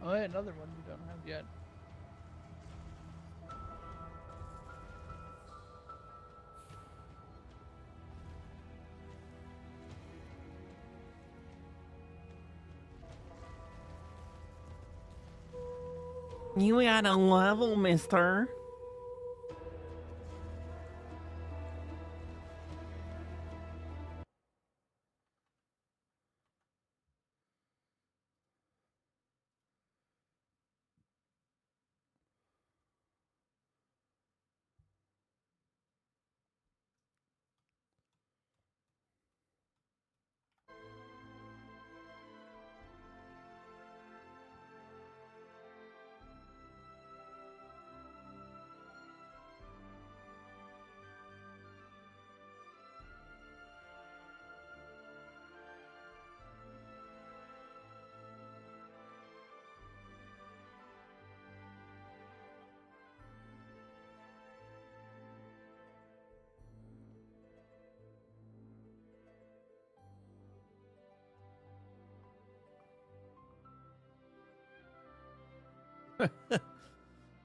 Oh, yeah, another one we don't have yet. You at a level, mister.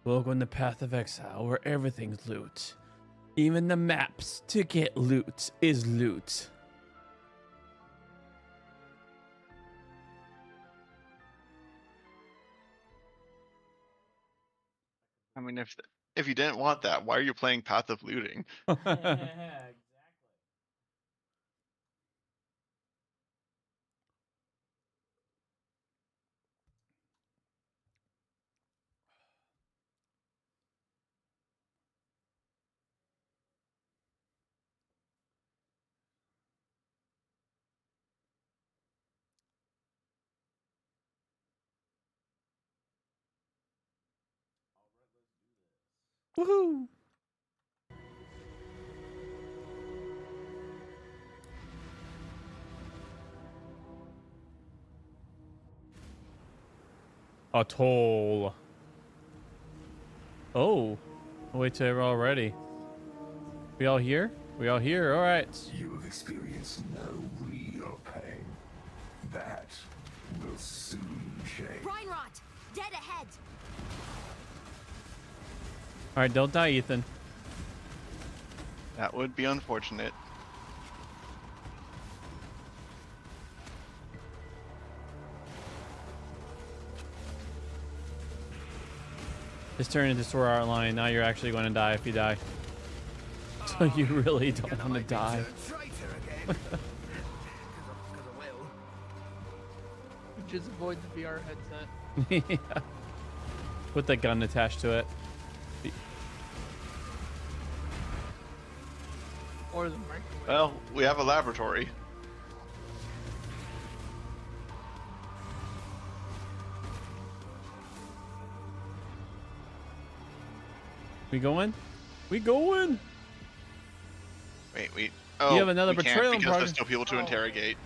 Welcome to Path of Exile, where everything's loot. Even the maps to get loot is loot. I mean, if you didn't want that, why are you playing Path of Looting? Exactly. Woohoo! Atoll. Oh, wait till we're all ready. We all here? We all here? All right. You have experienced no real pain. That will soon change. Reinrot! Dead ahead! All right, don't die, Ethan. That would be unfortunate. Just turn into Sword Art Online. Now you're actually going to die if you die. So you really don't want to die. Just avoid the VR headset. Yeah. With the gun attached to it. Or the microwave. Well, we have a laboratory. We going? We going? Wait. Oh, have another we can't betrayal because party? there's still people to interrogate.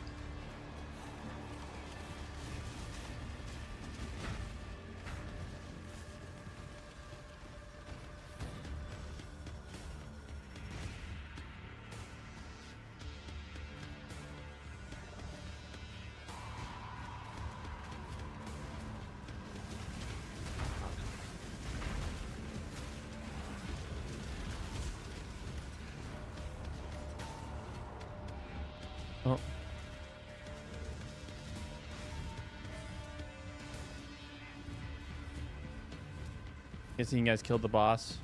Oh. Guessing you guys killed the boss.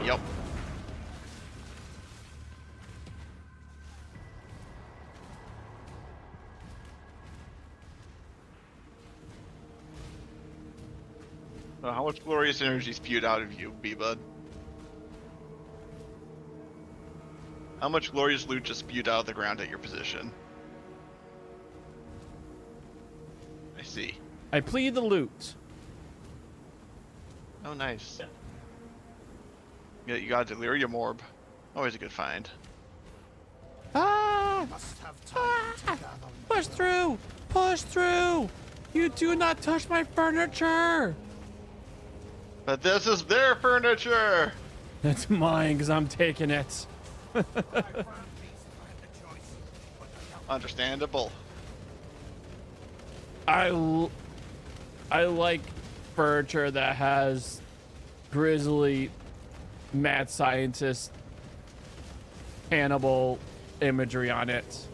Yep. How much glorious energy spewed out of you, B-Bud? How much glorious loot just spewed out of the ground at your position? I see. I plead the loot. Oh, nice. Yeah, you got a delirium orb. Always a good find. Ah! Must have time to gather my Push through! Push through! You do not touch my furniture! But this is their furniture! That's mine because I'm taking it. Understandable. I like furniture that has grizzly, mad scientist, cannibal imagery on it.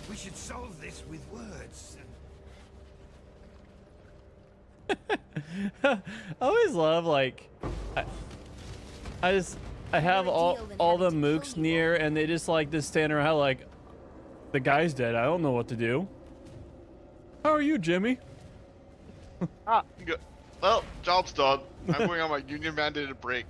We should solve this with words. I always love like I have all the mooks near and they just like just stand around like the guy's dead. I don't know what to do. How are you, Jimmy? Good. Well, job's done. I'm going on my union mandated break.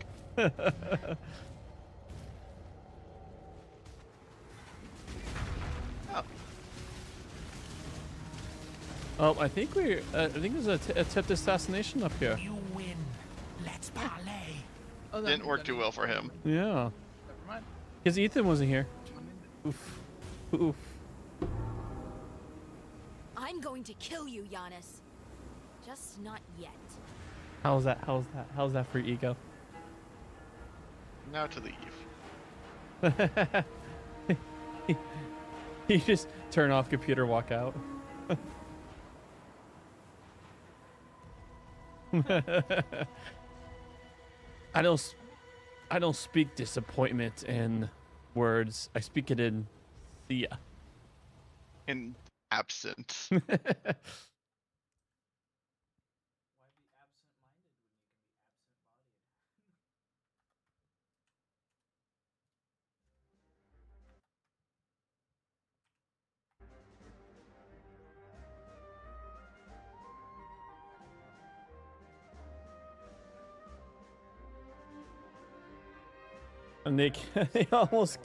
Oh, I think there's a tipped assassination up here. You win. Let's parlay. Oh, that Didn't means work I too need- well for him. Yeah, Never mind. because Ethan wasn't here. Oof. Oof. I'm going to kill you, Giannis. Just not yet. How's that? How's that for ego? Now to leave. You just turn off computer, walk out. I don't speak disappointment in words. I speak it in the In absence. and they almost.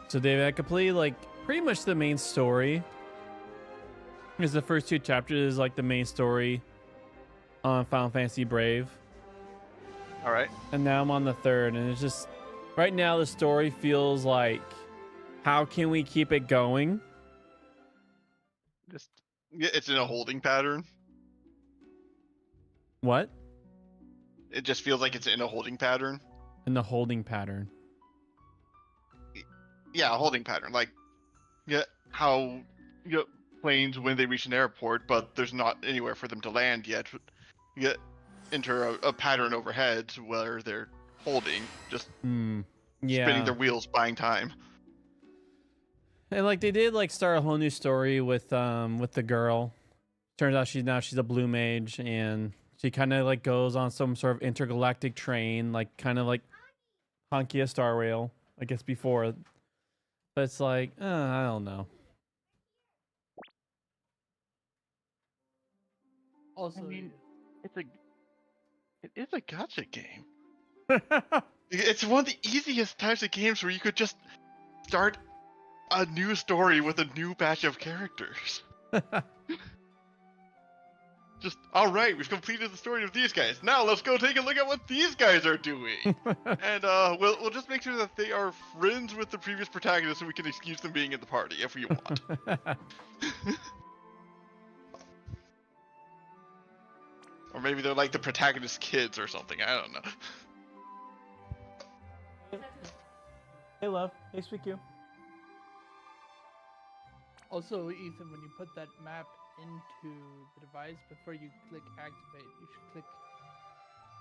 So David, I completely like pretty much the main story. Because the first 2 chapters is like the main story on Final Fantasy Brave. All right. And now I'm on the 3rd, and it's just right now the story feels like, how can we keep it going? Just yeah, it's in a holding pattern. What? It just feels like it's in a holding pattern. In the holding pattern. Yeah, a holding pattern. Like, yeah, how planes when they reach an airport, but there's not anywhere for them to land yet. You enter a pattern overhead where they're holding, just Yeah. spinning their wheels, buying time. And like they did like start a whole new story with the girl. Turns out she's a blue mage, and she kind of like goes on some sort of intergalactic train, like kind of like Hankia Star Rail, I guess before. But it's like, I don't know. Also, I mean, it is a gacha game. It's one of the easiest types of games where you could just start a new story with a new batch of characters. Just, all right, we've completed the story of these guys. Now let's go take a look at what these guys are doing. And we'll just make sure that they are friends with the previous protagonist so we can excuse them being in the party if we want. Or maybe they're like the protagonist's kids or something. I don't know. Hey, love. Hey, sweet you. also, Ethan, when you put that map into the device, before you click activate, you should click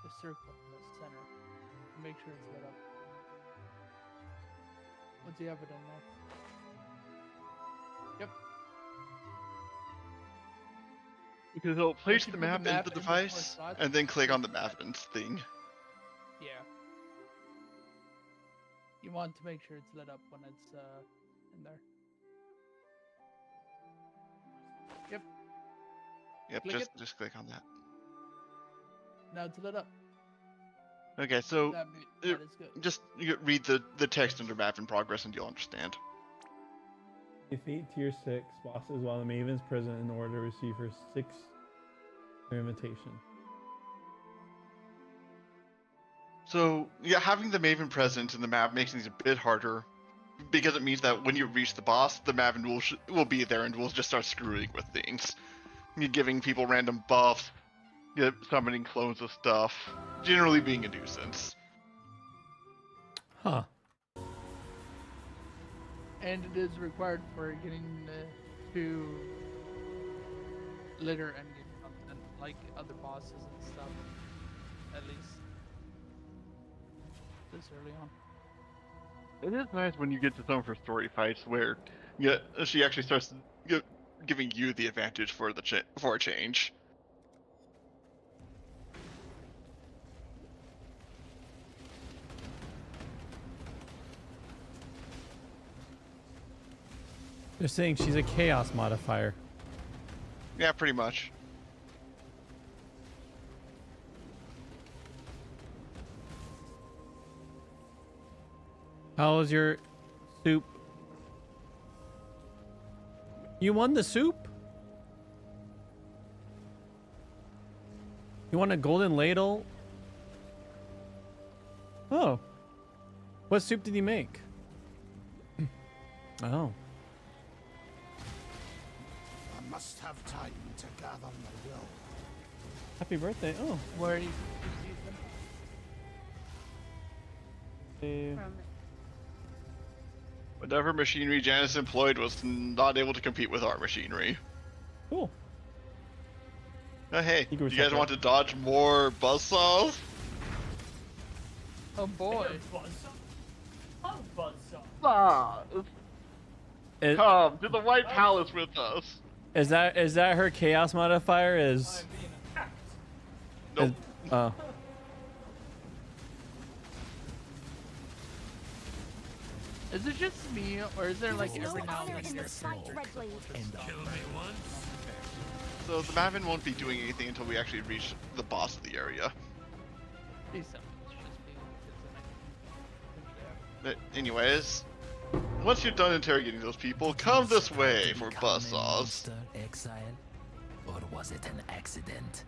the circle in the center to make sure it's lit up. Once you have it in there. Yep. Because it'll place you the put the map map into the in more device slots, and then click on the map and thing. Yeah. You want to make sure it's lit up when it's in there. Yep. Yep, Click just click on that. Now it's lit up. Okay, so That is good. just read the text under map in progress and you'll understand. Defeat tier 6 bosses while the Maven's present in order to receive her 6th invitation. So yeah, having the Maven present in the map makes things a bit harder, because it means that when you reach the boss, the Maven will be there and will just start screwing with things. You're giving people random buffs, summoning clones of stuff, generally being a nuisance. Huh. And it is required for getting to litter and get content, like other bosses and stuff. At least this early on. It is nice when you get to some of her story fights where she actually starts giving you the advantage for for a change. They're saying she's a chaos modifier. Yeah, pretty much. How was your soup? You won the soup? You want a golden ladle? Oh. What soup did he make? Oh. I must have time to gather my will. Happy birthday. Oh. Where are you? Whatever machinery Janice employed was not able to compete with our machinery. Cool. Oh, hey, You you go guys check want to dodge more buzzsaws? Oh boy. Oh, buzzsaw. Ah, Is, come to the White Palace with us. is that her chaos modifier? Is, I'm being attacked. Nope. oh. Is it just me, or is there like There's every no now honor and in then the sight, Redblade. Kill me once. So the Maven won't be doing anything until we actually reach the boss of the area. Decent. It's just me, because then I can But anyways, once you're done interrogating those people, come this way for buzzsaws. Monster exile, or was it an accident?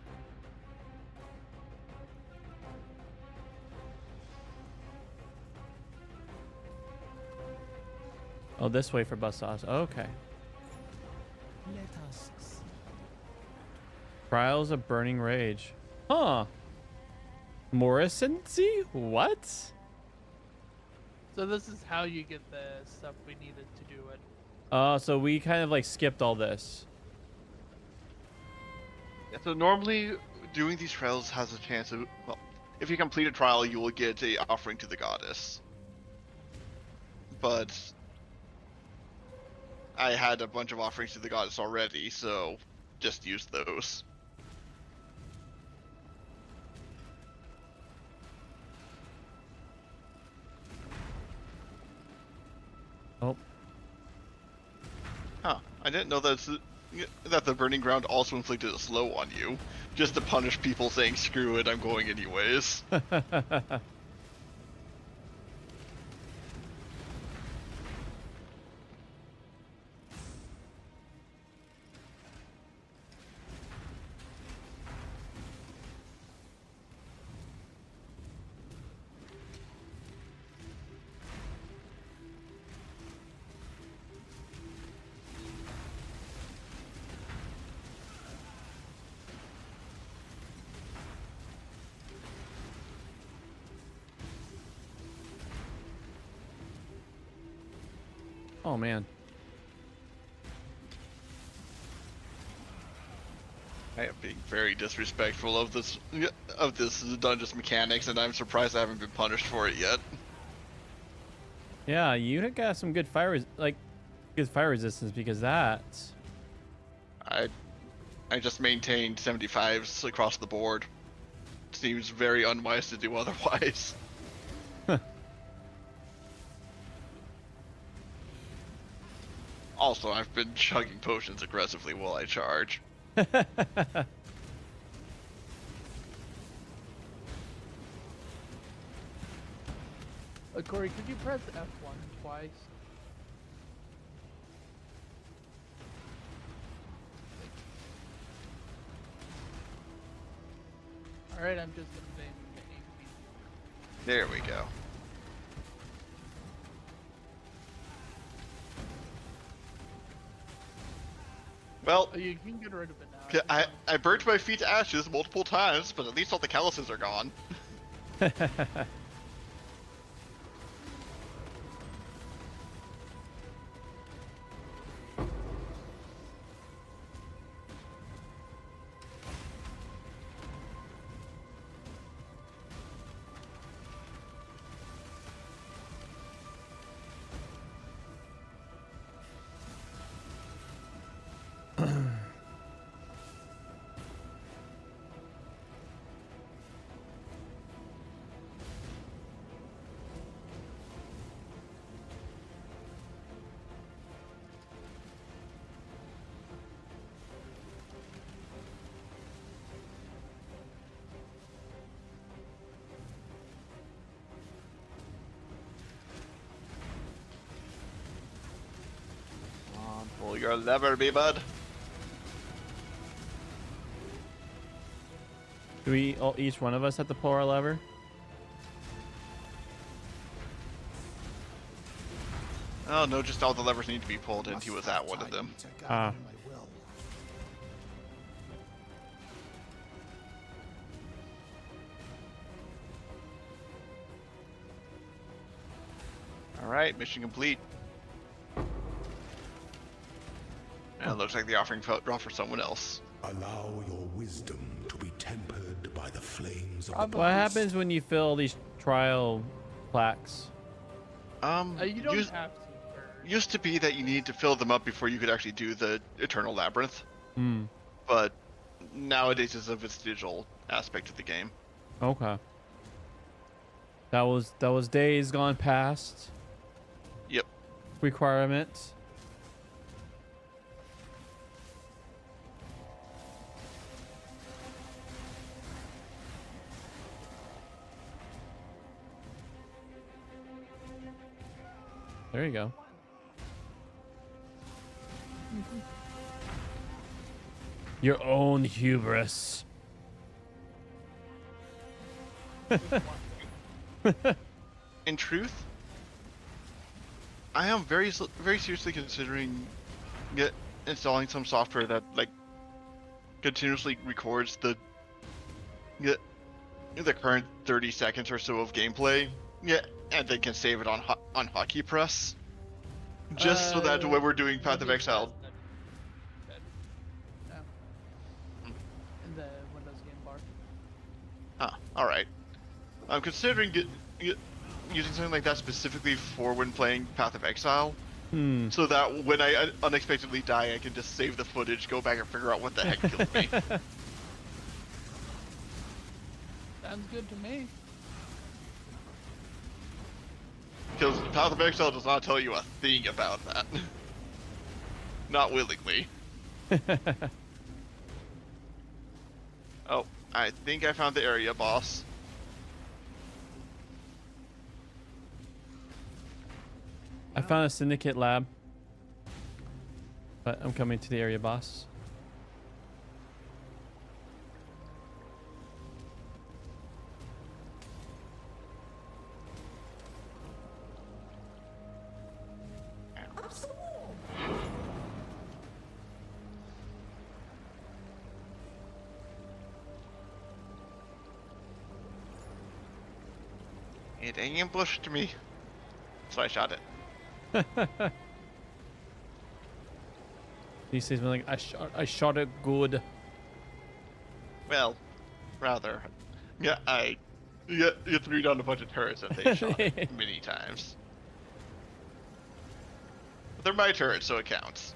Oh, this way for buzzsaws. Okay. Let us see. Trials of Burning Rage. Huh. Morrisoncy? What? So this is how you get the stuff we needed to do it. So we kind of like skipped all this. Yeah, so normally doing these trials has a chance of, well, if you complete a trial, you will get a offering to the goddess. But I had a bunch of offerings to the goddess already, so just use those. Oh. Huh. I didn't know that the burning ground also inflicted a slow on you, just to punish people saying screw it, I'm going anyways. Oh man. I am being very disrespectful of this dungeon's mechanics, and I'm surprised I haven't been punished for it yet. Yeah, you got some good good fire resistance because that. I just maintained 75s across the board. Seems very unwise to do otherwise. Also, I've been chugging potions aggressively while I charge. Corey, could you press F1 twice? Alright, I'm just gonna There we go. Well, Oh, you can get rid of it now. I burnt my feet to ashes multiple times, but at least all the calluses are gone. Pull your lever, me bud. Do we each one of us have to pull our lever? Oh no, just all the levers need to be pulled, and he was Must at have one of time them. to gather Ah. my will. All right, mission complete. And it looks like the offering felt draw for someone else. Allow your wisdom to be tempered by the flames of Probably. What happens when you fill these trial plaques? You don't Used, have to. Bird. used to be that you need to fill them up before you could actually do the Eternal Labyrinth, Hmm. but nowadays is of its digital aspect of the game. Okay. That was days gone past. Yep. Requirements. There you go. Your own hubris. In truth, I am very seriously considering installing some software that like continuously records the current 30 seconds or so of gameplay, and then can save it on Hockey Press, just so that when we're doing Path of Exile. No. In the Windows game bar. Ah, all right. I'm considering using something like that specifically for when playing Path of Exile, Hmm. so that when I unexpectedly die, I can just save the footage, go back and figure out what the heck killed me. Sounds good to me. Because Path of Exile does not tell you a thing about that. Not willingly. Oh, I think I found the area boss. I found a syndicate lab, but I'm coming to the area boss. It ambushed me, so I shot it. These days, like I shot it good. Well, rather, you threw down a bunch of turrets and they shot it many times. But they're my turrets, so it counts.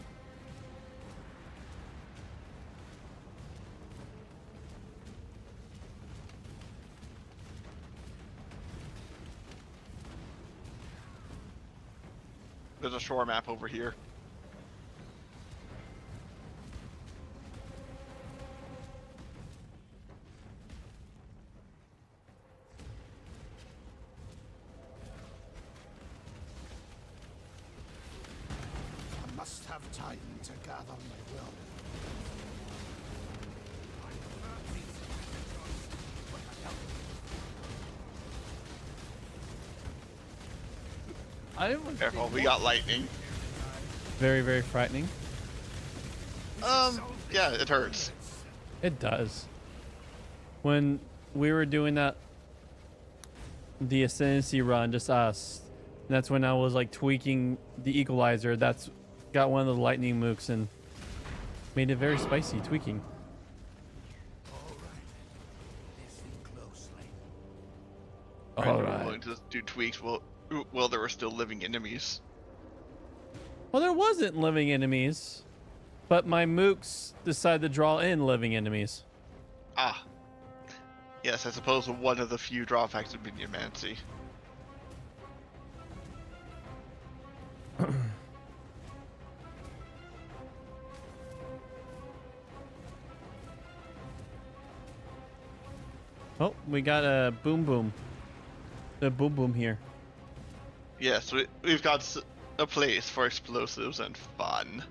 There's a shore map over here. I must have time to gather my will. I didn't Careful, we got lightning. Very, very frightening. Yeah, it hurts. It does. When we were doing the Ascendancy run, just us, that's when I was like tweaking the equalizer. That's got one of the lightning mooks and made it very spicy tweaking. We All were right. willing to do tweaks while there were still living enemies. Well, there wasn't living enemies, but my mooks decided to draw in living enemies. Ah. Yes, I suppose one of the few drawbacks of Minionmancy. Oh, we got a boom boom. The boom boom here. Yes, we've got a place for explosives and fun.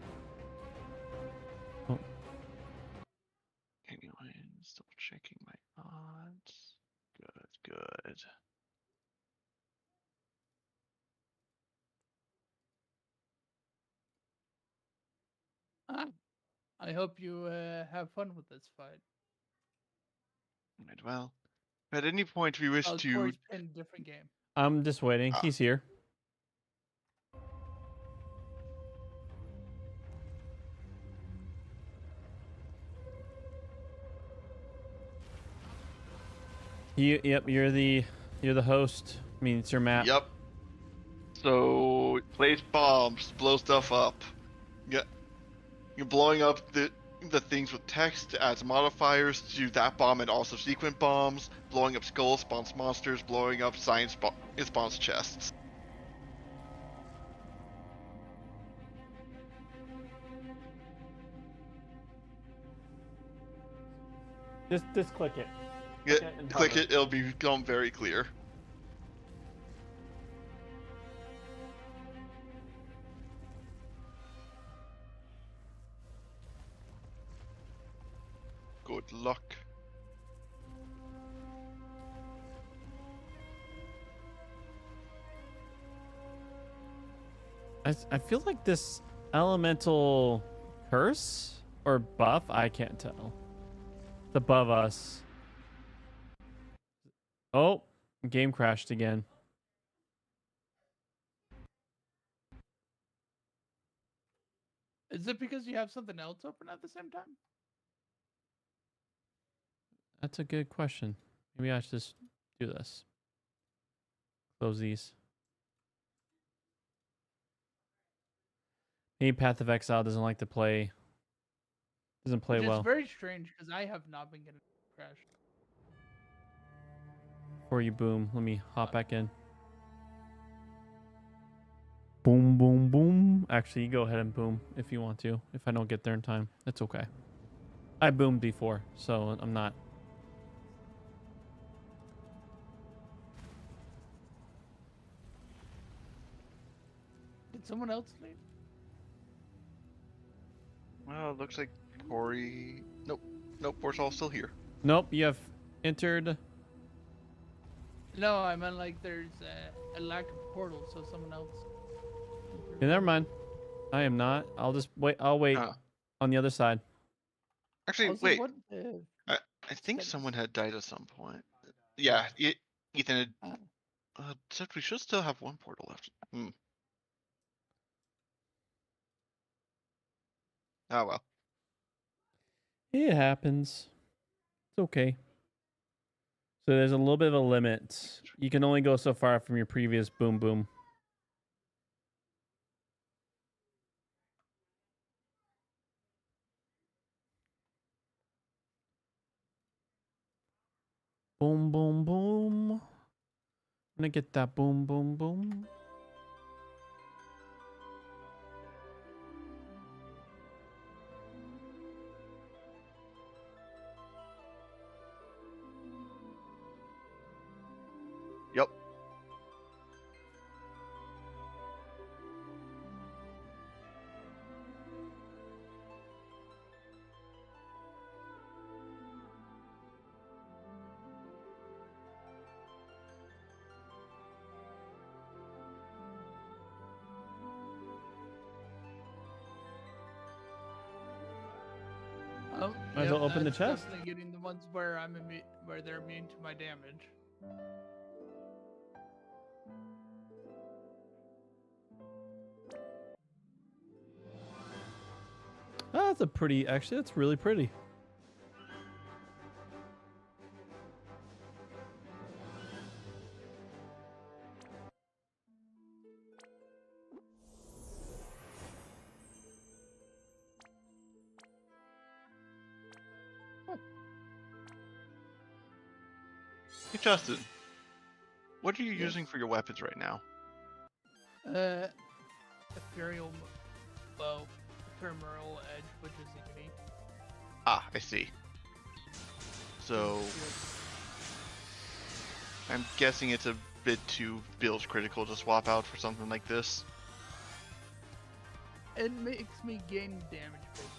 Oh. Anyways, double checking my odds. Good. Ah, I hope you have fun with this fight. Right, well, at any point we wish Oh, to. Corey's playing a different game. I'm just waiting. Ah. He's here. Yep, you're the host. I mean, it's your map. Yep. So place bombs, blow stuff up. You're blowing up the things with text adds modifiers to that bomb and also sequent bombs. Blowing up skulls spawns monsters. Blowing up science it spawns chests. Just click it. Yeah, and click hover. it, it'll become very clear. Good luck. I feel like this elemental curse or buff, I can't tell. It's above us. Oh, game crashed again. Is it because you have something else open at the same time? That's a good question. Maybe I should just do this. Close these. Maybe Path of Exile doesn't like to play. Doesn't play Which well. is very strange because I have not been getting crashed. Before you boom, let me hop back in. Boom, boom, boom. Actually, you go ahead and boom if you want to. If I don't get there in time, it's okay. I boomed before, so I'm not. Did someone else leave? Well, it looks like Corey. Nope, Portal's still here. Nope, you have entered. No, I meant like there's a lack of portals, so someone else. Yeah, never mind. I am not. I'll just wait. I'll wait Ah. on the other side. Actually, Also, wait. what, I think Settings. someone had died at some point. Yeah, Ethan had. Ah. Except we should still have one portal left. Hmm. Oh well. It happens. It's okay. So there's a little bit of a limit. You can only go so far from your previous boom boom. Boom, boom, boom. I'm gonna get that boom, boom, boom. Yep. Oh, Might as well open the that's chest. Definitely getting the ones where where they're immune to my damage. Oh, that's a pretty. Actually, that's really pretty. Hey Justin, what are you using for your weapons right now? Ethereal bow, ephemeral edge, which is unique. Ah, I see. So I'm guessing it's a bit too build critical to swap out for something like this. It makes me gain damage. Basically.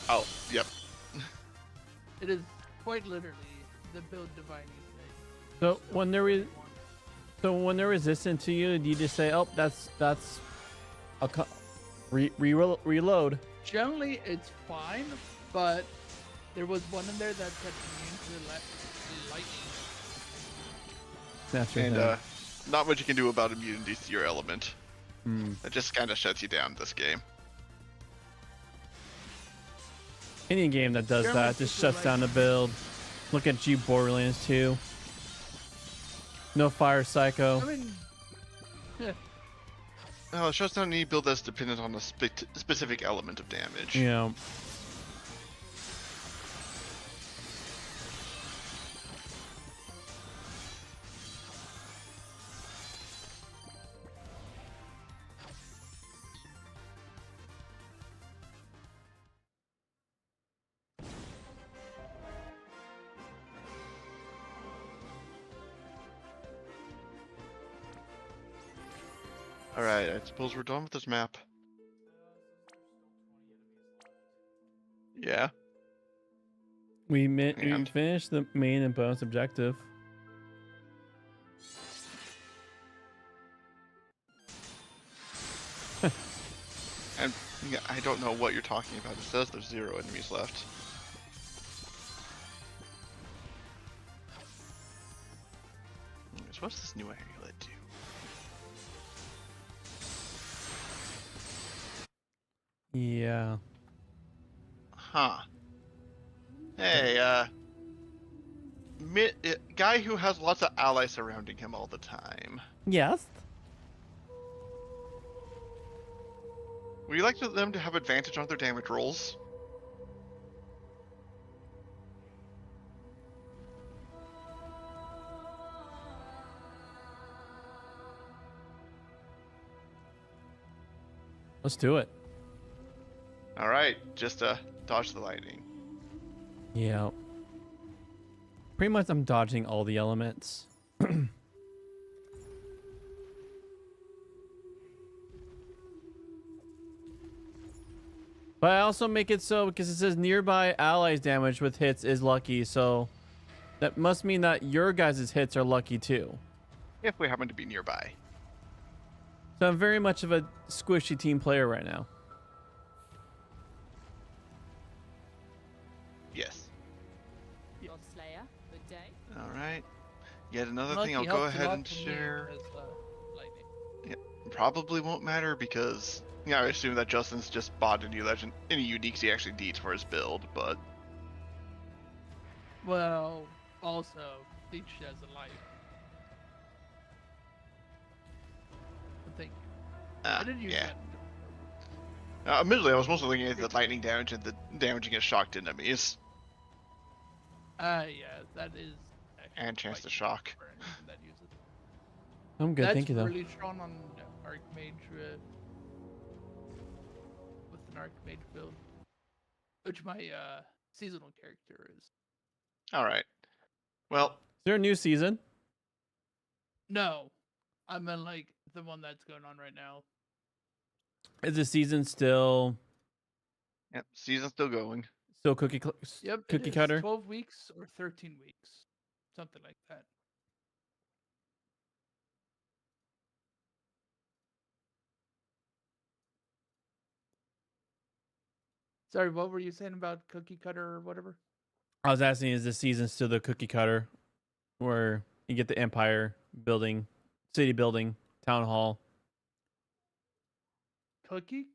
Oh, yep. It is quite literally the build dividing thing. So when there is, so when they're resistant to you, do you just say, "Oh, that's Reload. Generally, it's fine, but there was one in there that said immune to lightning. That's your And thing. not much you can do about immunity to your element. Hmm. It just kind of shuts you down this game. Any game that does Generally, that just people shuts down the build. Look at you, Borderlands 2. No Fire Psycho. I mean, No, it shuts down any build that's dependent on a specific element of damage. Yeah. Alright, I suppose we're done with this map. Yeah. We And? finished the main and bonus objective. And yeah, I don't know what you're talking about. It says there's 0 enemies left. So what's this new area led to? Yeah. Huh. Hey, guy who has lots of allies surrounding him all the time. Yes. Would you like them to have advantage on their damage rolls? Let's do it. Alright, just dodge the lightning. Yeah. Pretty much I'm dodging all the elements. But I also make it so because it says nearby allies damage with hits is lucky, so that must mean that your guys' hits are lucky too. If we happen to be nearby. So I'm very much of a squishy team player right now. Yes. Lord Slayer, good day. Alright. Yet another Lucky thing I'll helps go a ahead lot and for me share. as, lightning. Probably won't matter because I assume that Justin's just bought any uniques he actually needs for his build, but Well, also, Leech has a life. Thank you. I didn't use yeah. that. Admittedly, I was mostly looking at the lightning damage and the damage against shocked enemies. Yeah, that is. actually And chance quite to shock. useful for anything that uses it. I'm good, That's thank you though. really strong on Archmage with an Archmage build, which my seasonal character is. Alright. Well, Is there a new season? No, I mean like the one that's going on right now. Is the season still yep, season's still going. cookie Yep, it cookie is cutter? 12 weeks or 13 weeks, something like that. Sorry, what were you saying about cookie cutter or whatever? I was asking, is this season still the cookie cutter, where you get the empire building, city building, town hall? Cookie?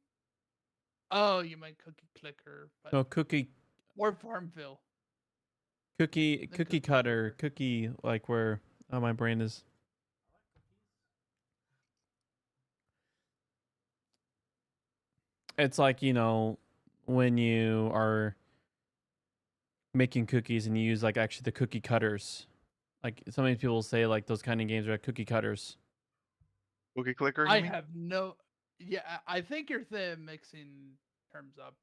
Oh, you meant Cookie Clicker, but No, cookie or Farmville. cookie Cookie cutter, cookie like where my brain is. It's like, when you are making cookies and you use like actually the cookie cutters. Like so many people say like those kind of games are like cookie cutters. Cookie clicker? you I mean? have no. Yeah, I think you're mixing terms up.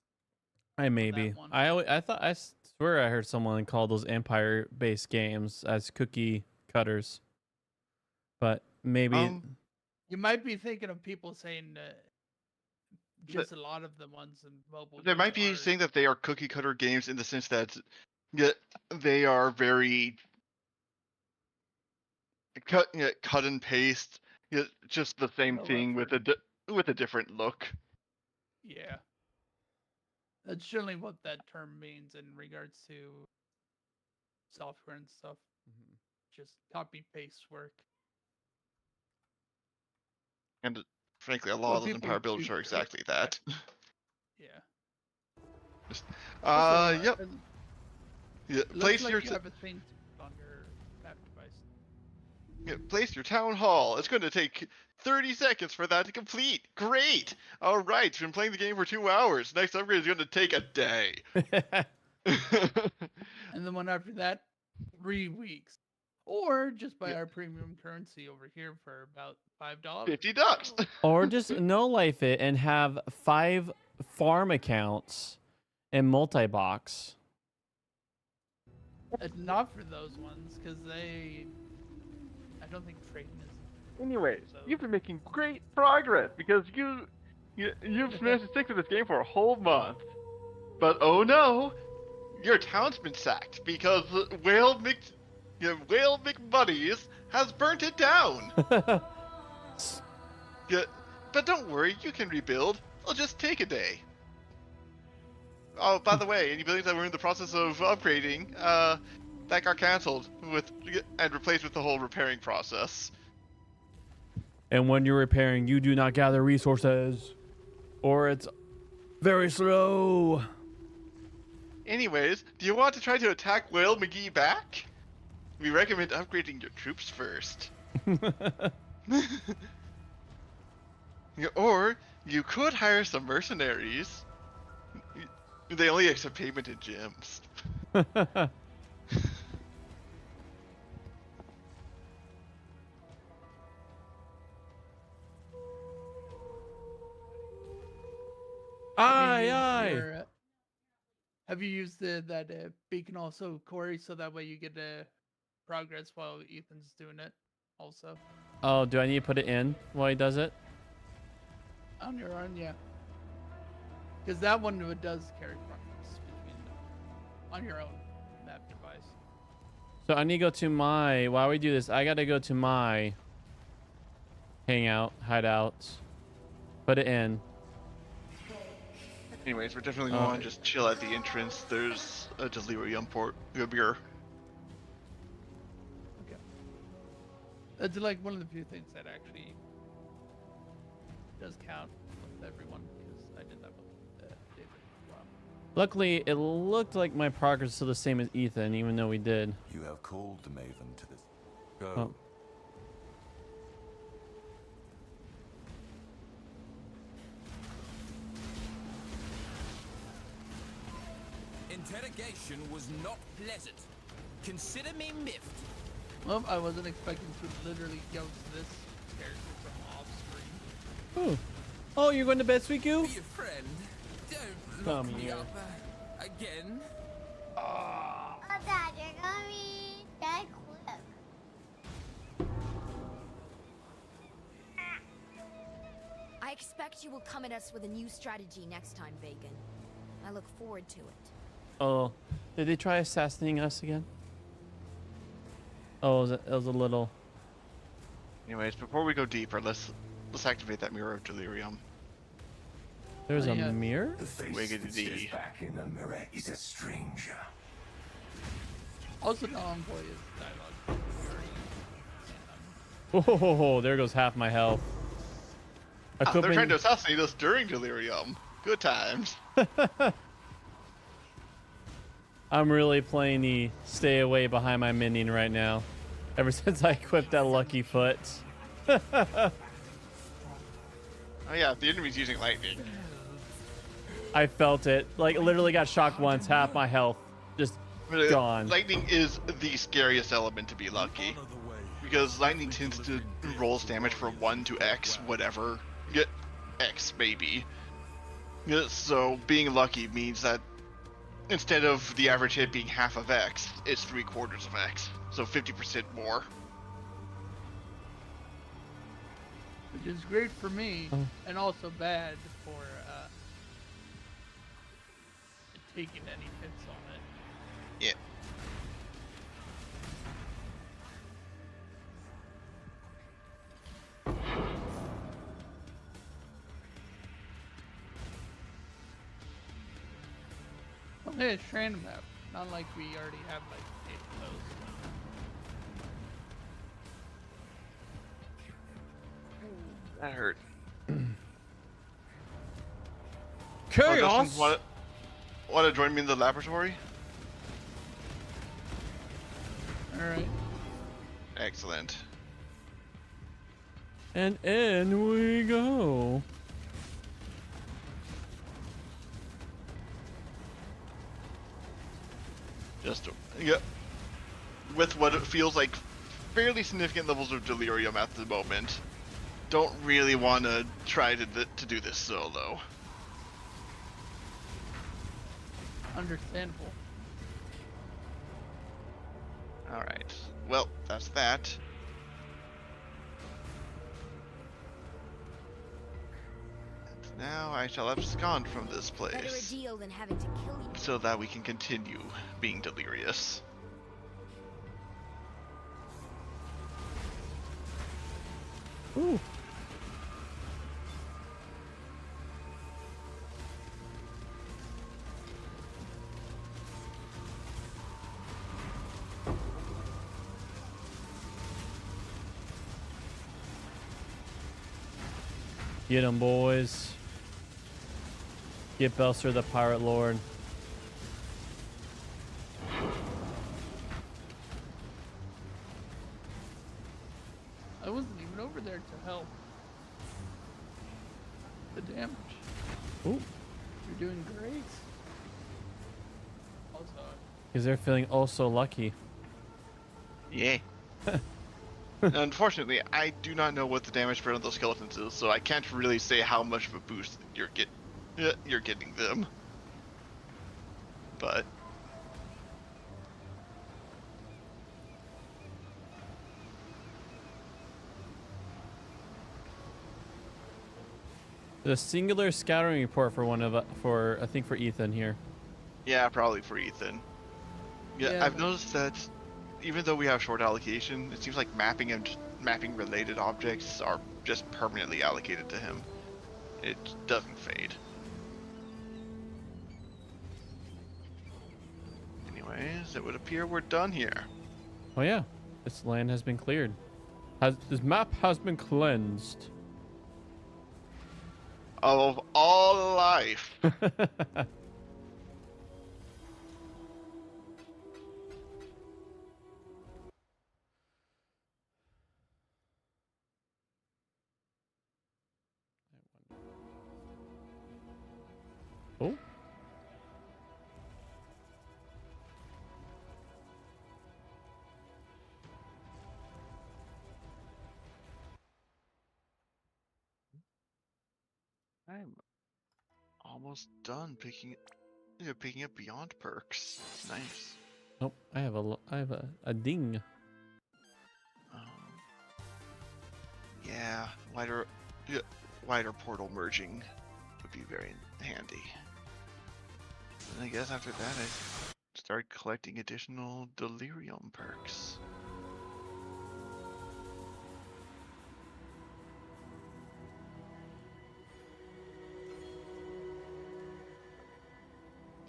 I maybe. one. I swear I heard someone call those empire based games as cookie cutters. But maybe You might be thinking of people saying just a lot of the ones in mobile. They might games be are- saying that they are cookie cutter games in the sense that they are very cut and paste, just the same Oh, thing with a different look. Yeah. That's generally what that term means in regards to software and stuff. Just copy paste work. And frankly, a lot Well, of those people Empower builders choose are to- exactly that. Yeah. Just, Also, yep. it Yeah, looks place like your you have a thing on your map device. place your town hall. It's going to take 30 seconds for that to complete. Great. All right, been playing the game for 2 hours. Next upgrade is going to take a day. And the one after that, 3 weeks. Or just buy our premium currency over here for about $5. $50. Or just no life it and have 5 farm accounts and multi-box. Not for those ones, because I don't think trading is. Anyways, So- you've been making great progress because you've managed to stick to this game for a whole month. But oh no, your town's been sacked because Whale McBuddies has burnt it down. Yeah, but don't worry, you can rebuild. It'll just take a day. Oh, by the way, any buildings that were in the process of upgrading, that got cancelled and replaced with the whole repairing process. And when you're repairing, you do not gather resources, or it's very slow. Anyways, do you want to try to attack Whale McGee back? We recommend upgrading your troops first. Or you could hire some mercenaries. They only accept payment in gems. Aye. Have you used that beacon also, Corey, so that way you get progress while Ethan's doing it also? Oh, do I need to put it in while he does it? On your own, yeah. Because that one does carry progress between on your own map device. So I need to go to my, while we do this, I gotta go to my hangout, hideout, put it in. Anyways, we're definitely going to just chill at the entrance. There's a delirium port. Beer. Okay. That's like one of the few things that actually does count with everyone, because I did that with David as well. Luckily, it looked like my progress is still the same as Ethan, even though we did. You have called the Maven to this. Go. Oh. Interrogation was not pleasant. Consider me miffed. Well, I wasn't expecting to literally go to this character from off screen. Ooh. Oh, you're going to bed, Sweet Goo? Be a friend. Don't Come lock me here. up again. Oh, Dad, you're gonna be dead quick. I expect you will come at us with a new strategy next time, Bacon. I look forward to it. Oh, did they try assassinating us again? Oh, it was a little. Anyways, before we go deeper, let's activate that mirror of delirium. There's a yeah. mirror? The face Wiggity that dee. stares back in the mirror is a stranger. Also, the envoy is dialogue. Oh, there goes half my health. They're trying to assassinate us during delirium. Good times. I'm really playing the stay away behind my minion right now. Ever since I equipped that lucky foot. Oh yeah, the enemy's using lightning. I felt it. Like, literally got shocked once, half my health just gone. Lightning is the scariest element to be lucky. Because lightning tends to rolls damage from 1 to X, whatever. Get X, maybe. Yeah, so being lucky means that instead of the average hit being half of X, it's 3/4 of X. So 50% more. Which is great for me, and also bad for taking any hits on it. Yeah. Yeah, it's random map. Not like we already have like 8 of those. That hurt. Chaos. Want to join me in the laboratory? All right. Excellent. And in we go. Just yeah, with what it feels like fairly significant levels of delirium at the moment. Don't really want to try to do this solo. Understandable. All right. Well, that's that. And now I shall abscond from this Better a place, deal than having to kill you. so that we can continue being delirious. Ooh. Get 'em, boys. Get Belser the Pirate Lord. I wasn't even over there to help. The damage. Ooh. You're doing great. Also, Because they're feeling oh so lucky. Yeah. Unfortunately, I do not know what the damage spread on those skeletons is, so I can't really say how much of a boost you're getting them. But The singular scattering report for I think for Ethan here. yeah, probably for Ethan. Yeah, Yeah, I've but- noticed that even though we have short allocation, it seems like mapping and mapping related objects are just permanently allocated to him. It doesn't fade. Anyways, it would appear we're done here. Oh yeah, this land has been cleared. This map has been cleansed. Of all life. Oh. I'm almost done picking up beyond perks. Nice. Nope. I have a ding. Yeah, wider portal merging would be very handy. And I guess after that, I start collecting additional delirium perks.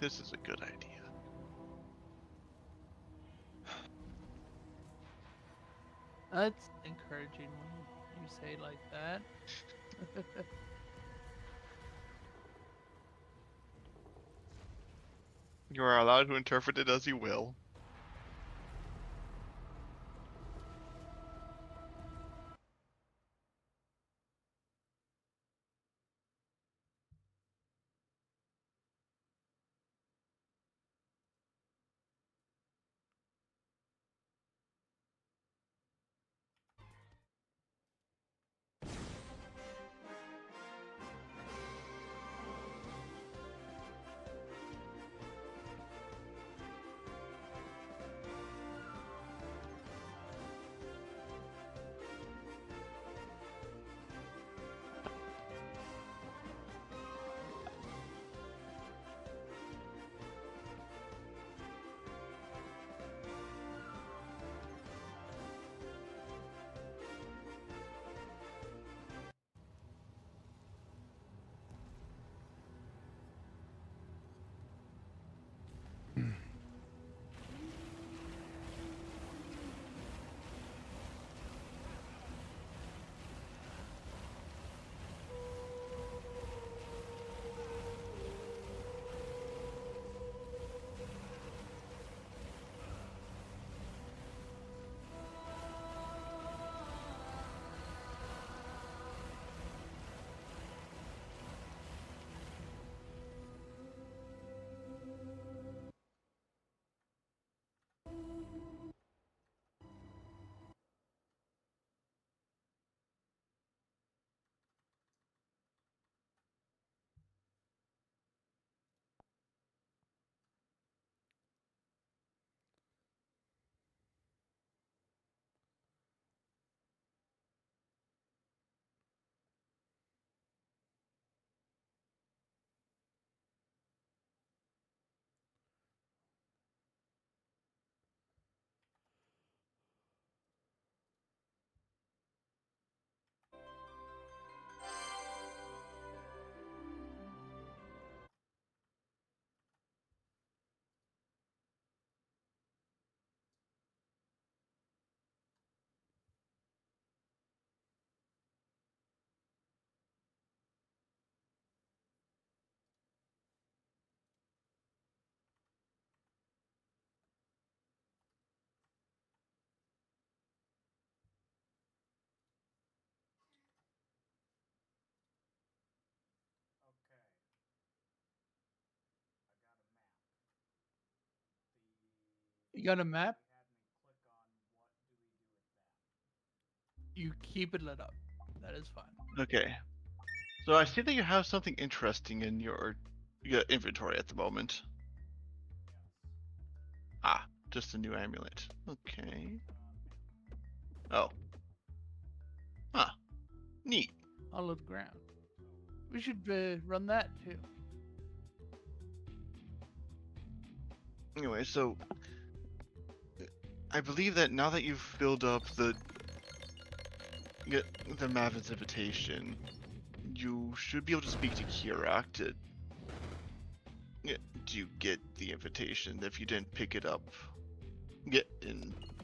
This is a good idea. That's encouraging when you say it like that. You are allowed to interpret it as you will. You got a map? You keep it lit up. That is fine. Okay. So I see that you have something interesting in your inventory at the moment. Ah, just a new amulet. Okay. Oh. Huh. Neat. Hollowed ground. We should run that too. Anyway, so I believe that now that you've filled up the Mavin's invitation, you should be able to speak to Kirak to get the invitation if you didn't pick it up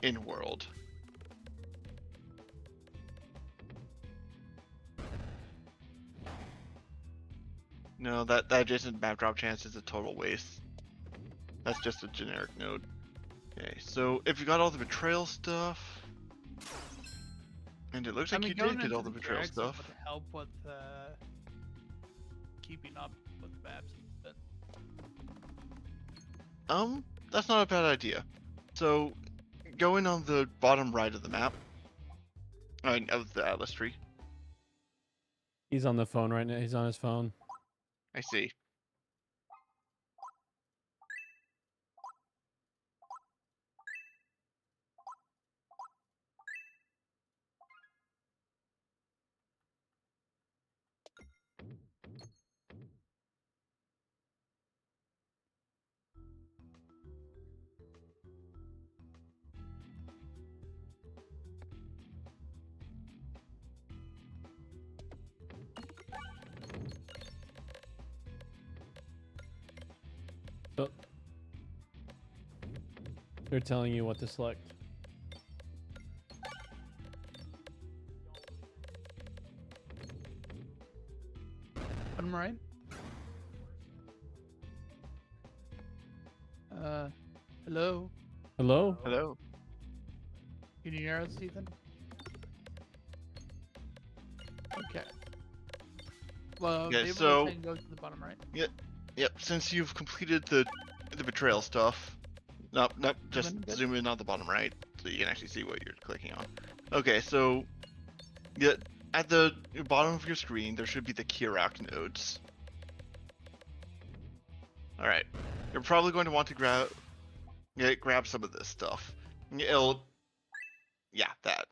in world. No, that adjacent map drop chance is a total waste. That's just a generic node. Okay, so if you got all the betrayal stuff, and it looks like you did get all the betrayal stuff. Would help with keeping up with the maps. That's not a bad idea. So, going on the bottom right of the map, of the Atlas tree. He's on the phone right now. He's on his phone. I see. So they're telling you what to select. I'm right. Hello. Hello? Hello. Can you hear us, Ethan? Okay. Well, Okay, David so was saying go to the bottom right. Yep. Since you've completed the betrayal stuff, no, just zoom in on the bottom right so you can actually see what you're clicking on. Okay, so at the bottom of your screen there should be the Kirak nodes. All right, you're probably going to want to grab some of this stuff. That.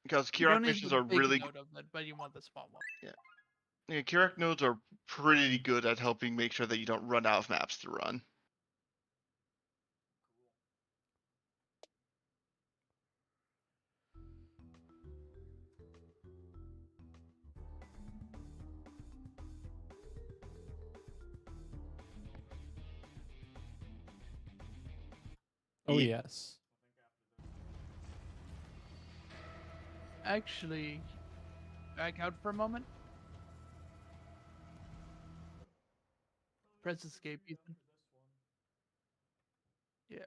Because Kirak missions are really note of it, but you want the small one. Yeah, Kirak nodes are pretty good at helping make sure that you don't run out of maps to run. Oh, yes. Actually, back out for a moment. Press escape, Ethan. Yeah.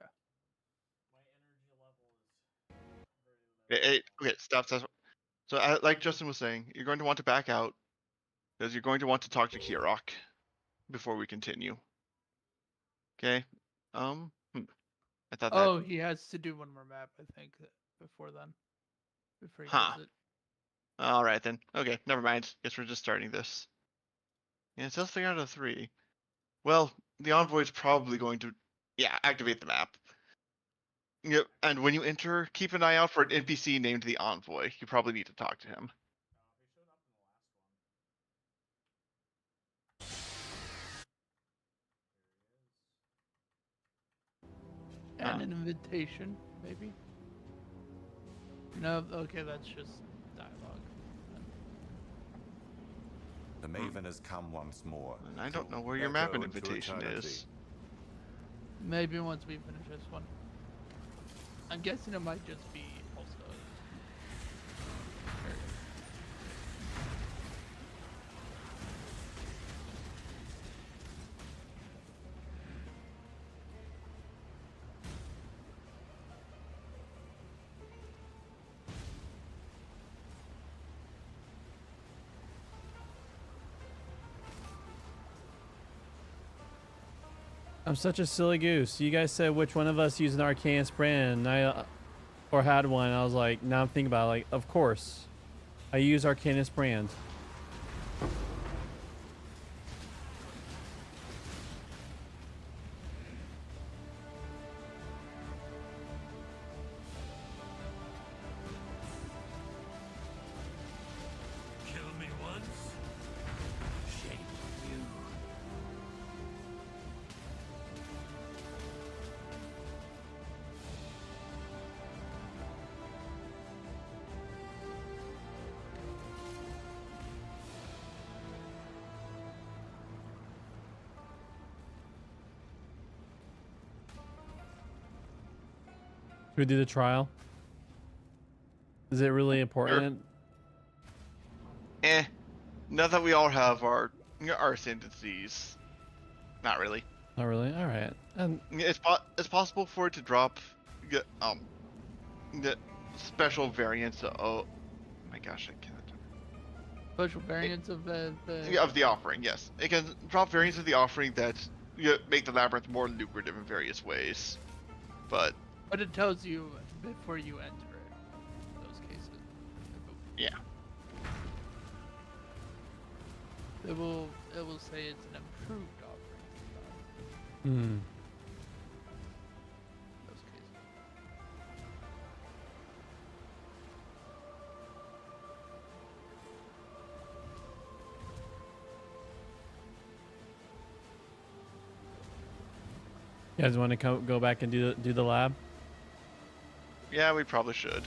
Okay, stop. So, like Justin was saying, you're going to want to back out because you're going to want to talk to Kirak before we continue. Okay. I thought that. Oh, he has to do one more map, I think, before then. Before he does it. All right then. Okay, never mind. Guess we're just starting this. Yeah, it says 3 out of 3. Well, the envoy is probably going to, activate the map. Yep. And when you enter, keep an eye out for an NPC named the envoy. You probably need to talk to him. And an invitation, maybe? No, okay, that's just dialogue. The Maven has come once more. And I don't know where your map and invitation is. Maybe once we finish this one. I'm guessing it might just be also. I'm such a silly goose. You guys said which one of us used an Arcanus brand, and or had one. I was like, now I'm thinking about it, like, of course, I use Arcanus brand. Kill me once, shame you. Should we do the trial? Is it really important? Now that we all have our ascendancies, not really. Not really. All right. And It's possible for it to drop the special variants. Oh my gosh, I can't. Special variants of the Yeah, of the offering, yes. It can drop variants of the offering that make the labyrinth more lucrative in various ways. But it tells you before you enter it. In those cases. yeah. It will say it's an improved offering. hmm. In those cases. You guys want to go back and do the lab? Yeah, we probably should.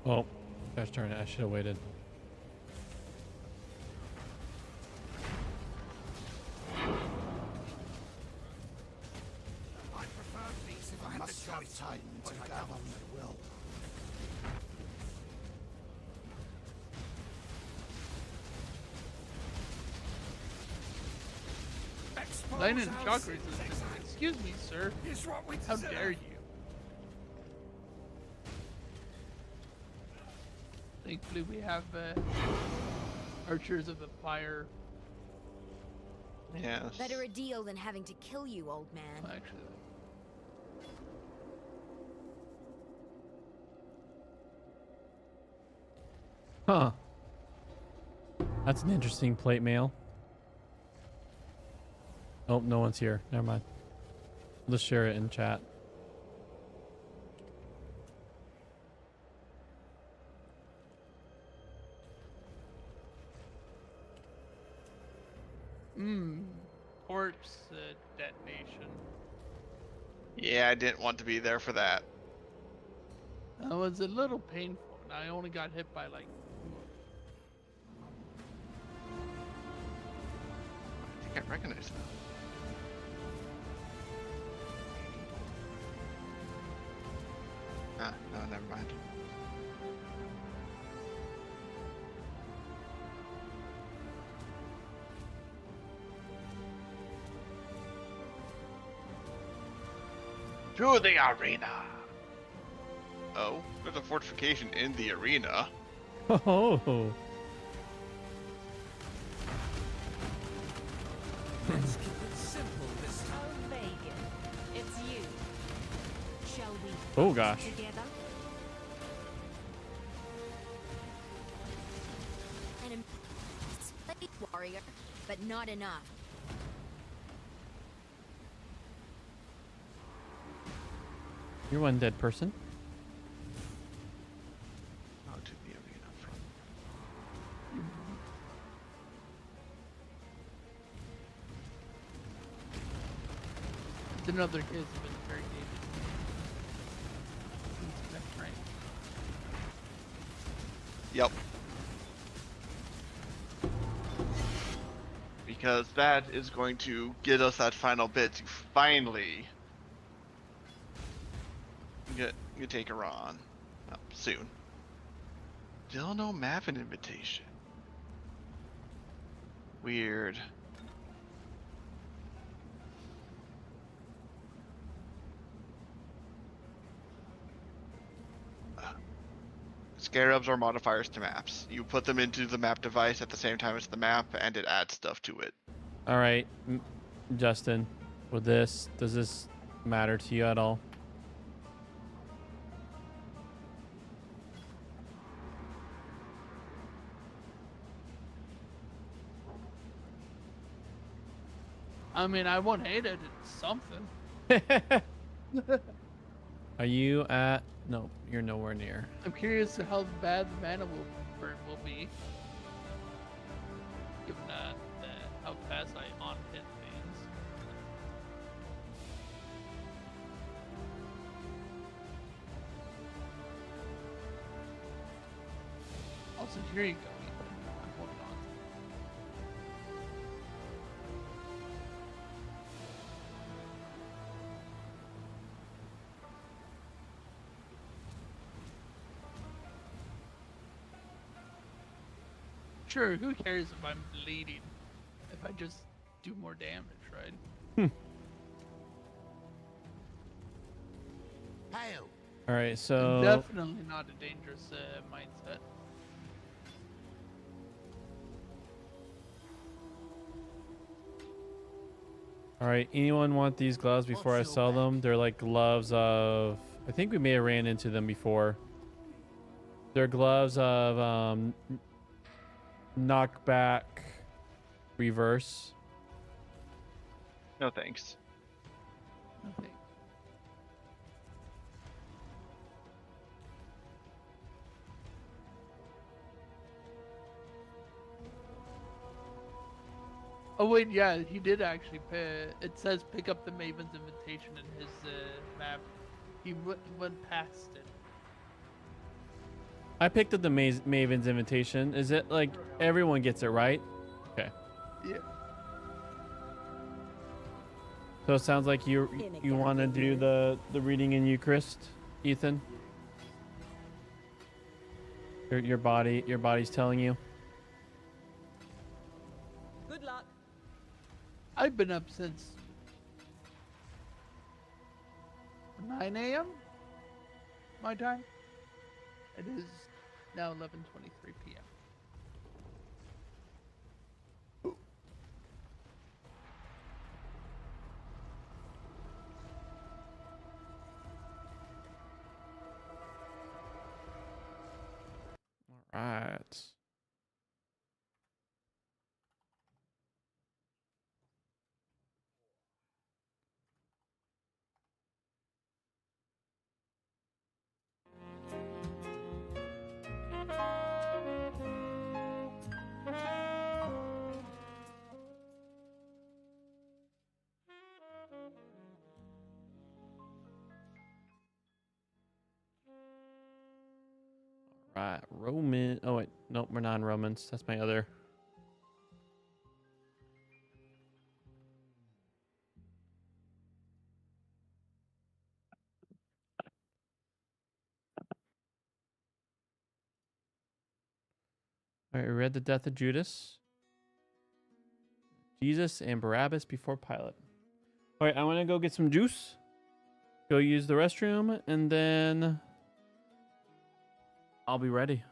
Oh, gosh darn it! I should have waited. I prefer peace if I must have time to gather my will. Lightning and shock resistance. Excuse me, sir. How dare you? Thankfully, we have archers of the fire. Yes. Better a deal than having to kill you, old man. Actually, Huh. That's an interesting plate mail. Oh, no one's here. Never mind. Let's share it in chat. corpse detonation. Yeah, I didn't want to be there for that. That was a little painful. And I only got hit by like. I think I recognize that. Ah, no, never mind. To the arena! Oh, there's a fortification in the arena. Oh. Let's keep it simple this time. Oh, Vegan, it's you. Shall we Oh gosh. together? An space warrior, but not enough. You're one dead person. Oh, to the arena from. It's another case of interrogation. Next rank. Yep. Because that is going to get us that final bit to finally get Taker on soon. Still no Mavin invitation. Weird. Scarabs are modifiers to maps. You put them into the map device at the same time as the map, and it adds stuff to it. All right, Justin, with this, does this matter to you at all? I mean, I won't hate it. It's something. Are you at? No, you're nowhere near. I'm curious to how bad the mana burn will be. Given how fast I on-hit things. Also, here you go, Ethan. I'm holding on. Sure, who cares if I'm bleeding? If I just do more damage, right? Hail! All right, so Definitely not a dangerous mindset. all right. Anyone want these gloves before I sell them? They're like gloves of. I think we may have ran into them before. They're gloves of knockback reverse. No thanks. Nothing. Oh wait, yeah, he did actually it says pick up the Maven's invitation in his map. He went past it. I picked up the Maven's invitation. Is it like everyone gets it right? Okay. Yeah. So it sounds like you want to do the reading in Eucharist, Ethan. Your body's telling you. Good luck. I've been up since 9 a.m. my time. It is now 11:23 p.m. All right. Right, Roman. Oh wait, nope, we're non-Romans. That's my other. All right, we read the death of Judas, Jesus, and Barabbas before Pilate. All right, I want to go get some juice, go use the restroom, and then I'll be ready.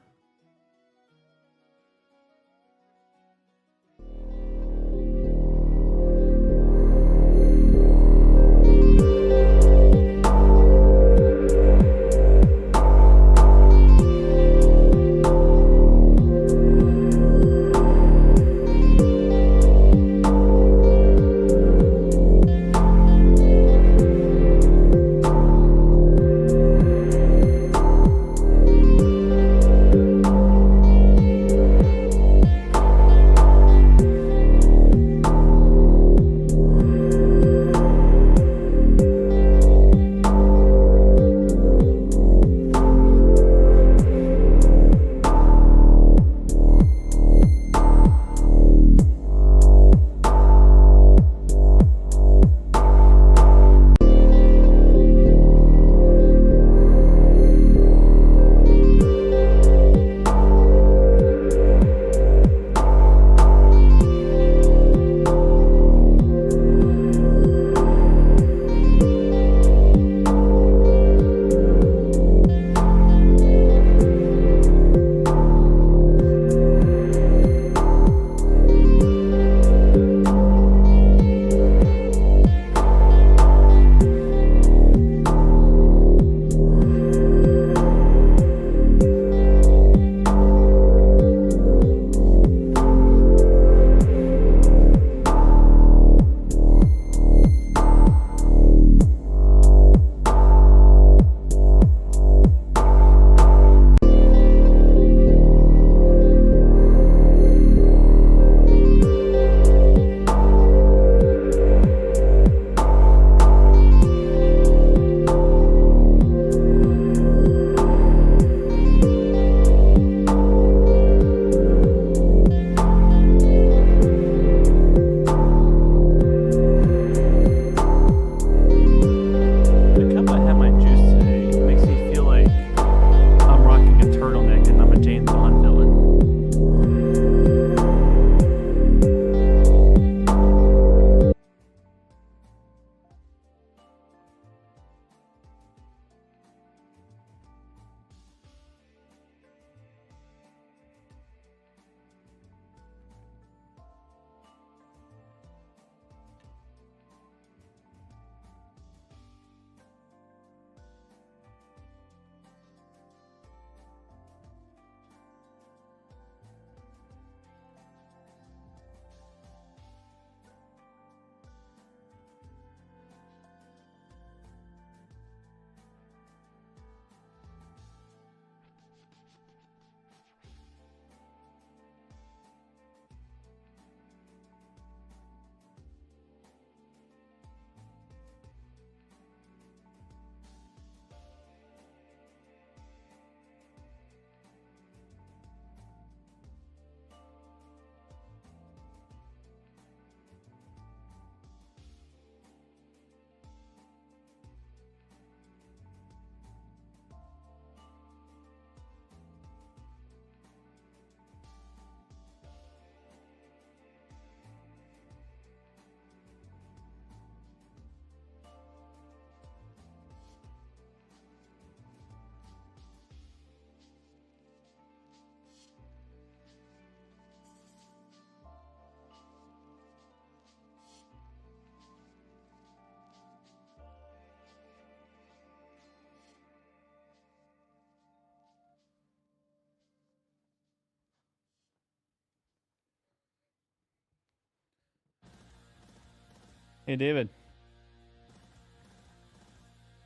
Hey, David.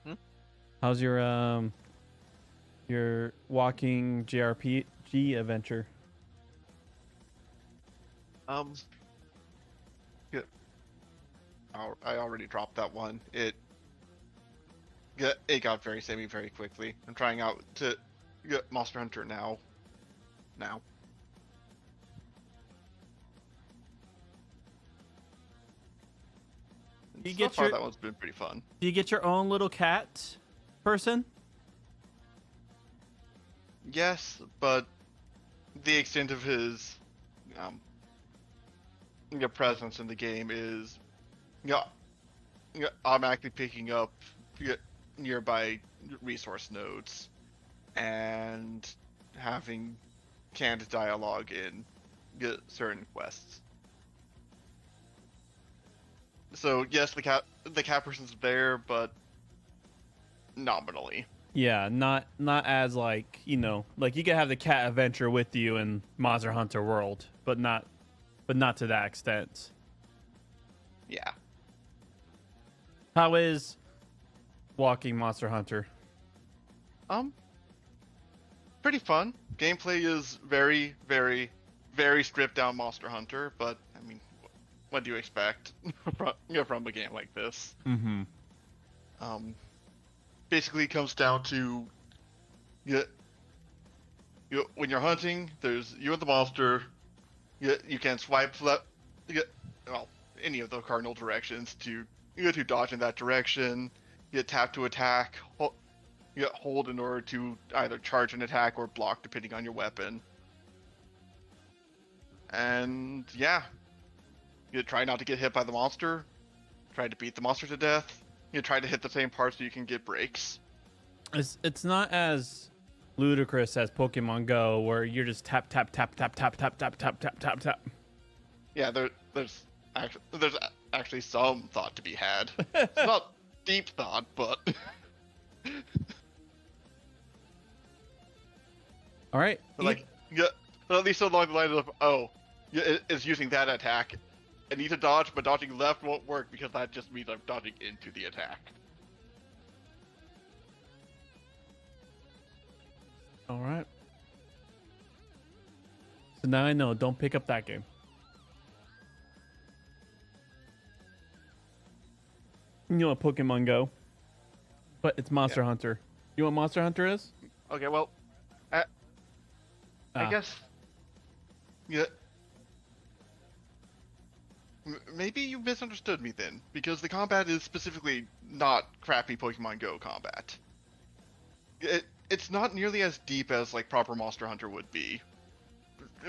Hmm? How's your walking JRPG adventure? Yeah, I already dropped that one. It got very samey very quickly. I'm trying out to get Monster Hunter now. You So get far, your- that one's been pretty fun. Do you get your own little cat person? Yes, but the extent of his presence in the game is automatically picking up nearby resource nodes and having canned dialogue in certain quests. So yes, the cat person's there, but nominally. Yeah, not as like, you know, like you can have the cat adventure with you in Monster Hunter World, but not to that extent. Yeah. How is walking Monster Hunter? Pretty fun. Gameplay is very, very, very stripped down Monster Hunter, but I mean, what do you expect from a game like this? Mm-hmm. Basically comes down to when you're hunting, there's you and the monster. You can swipe left, well, any of the cardinal directions to dodge in that direction. You tap to attack. Hold in order to either charge an attack or block, depending on your weapon. And yeah, you try not to get hit by the monster. Try to beat the monster to death. You try to hit the same parts so you can get breaks. It's not as ludicrous as Pokemon Go, where you're just tap tap tap tap tap tap tap tap tap tap tap. Yeah, there's actually some thought to be had. It's not deep thought, but all right. Like but at least along the lines of it's using that attack. I need to dodge, but dodging left won't work because that just means I'm dodging into the attack. All right. So now I know. Don't pick up that game. You know what Pokemon Go, but it's Monster Hunter. You know what Monster Hunter is? Okay, well, I guess. Yeah. Maybe you misunderstood me then, because the combat is specifically not crappy Pokemon Go combat. It's not nearly as deep as like proper Monster Hunter would be,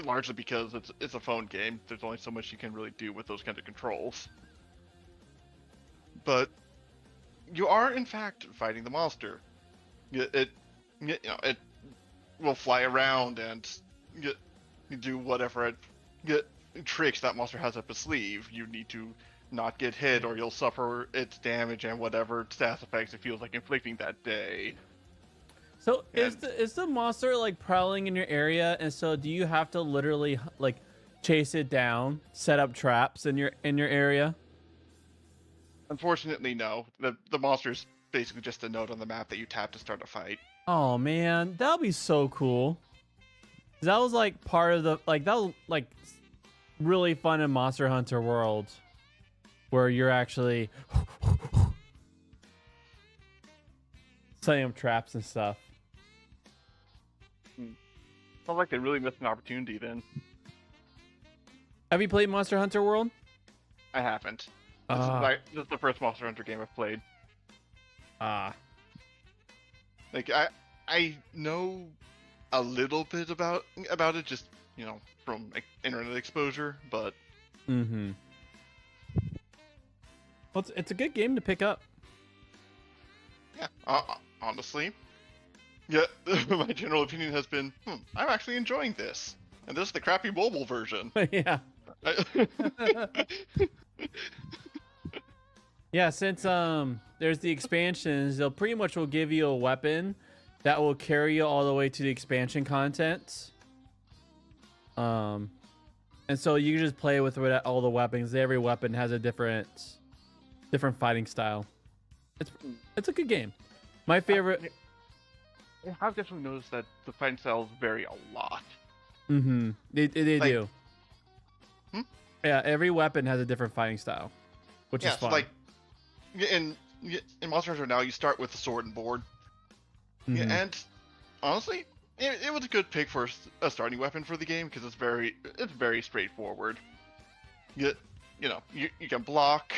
largely because it's a phone game. There's only so much you can really do with those kind of controls. But you are in fact fighting the monster. It will fly around and do whatever tricks that monster has up its sleeve. You need to not get hit or you'll suffer its damage and whatever stats effects it feels like inflicting that day. So is the monster like prowling in your area, and so do you have to literally like chase it down, set up traps in your area? Unfortunately, no. The monster's basically just a node on the map that you tap to start a fight. Oh man, that'll be so cool. That was like part of the that was like really fun in Monster Hunter World, where you're actually setting up traps and stuff. Sounds like they really missed an opportunity then. Have you played Monster Hunter World? I haven't. This is the first Monster Hunter game I've played. Like I know a little bit about it, just from like, internet exposure, but well, it's a good game to pick up. yeah, honestly, yeah. My general opinion has been, I'm actually enjoying this, and this is the crappy mobile version. Yeah. Yeah, since there's the expansions, they'll pretty much will give you a weapon that will carry you all the way to the expansion content. And so you can just play with all the weapons. Every weapon has a different different fighting style. It's a good game. My favorite. I have definitely noticed that the fighting styles vary a lot. Mm-hmm. They Like- do. Hmm? Yeah, every weapon has a different fighting style, which is So fun. like in Monster Hunter now, you start with the sword and board. Yeah, Mhm. and honestly, it was a good pick for a starting weapon for the game because it's very straightforward. You know, you can block,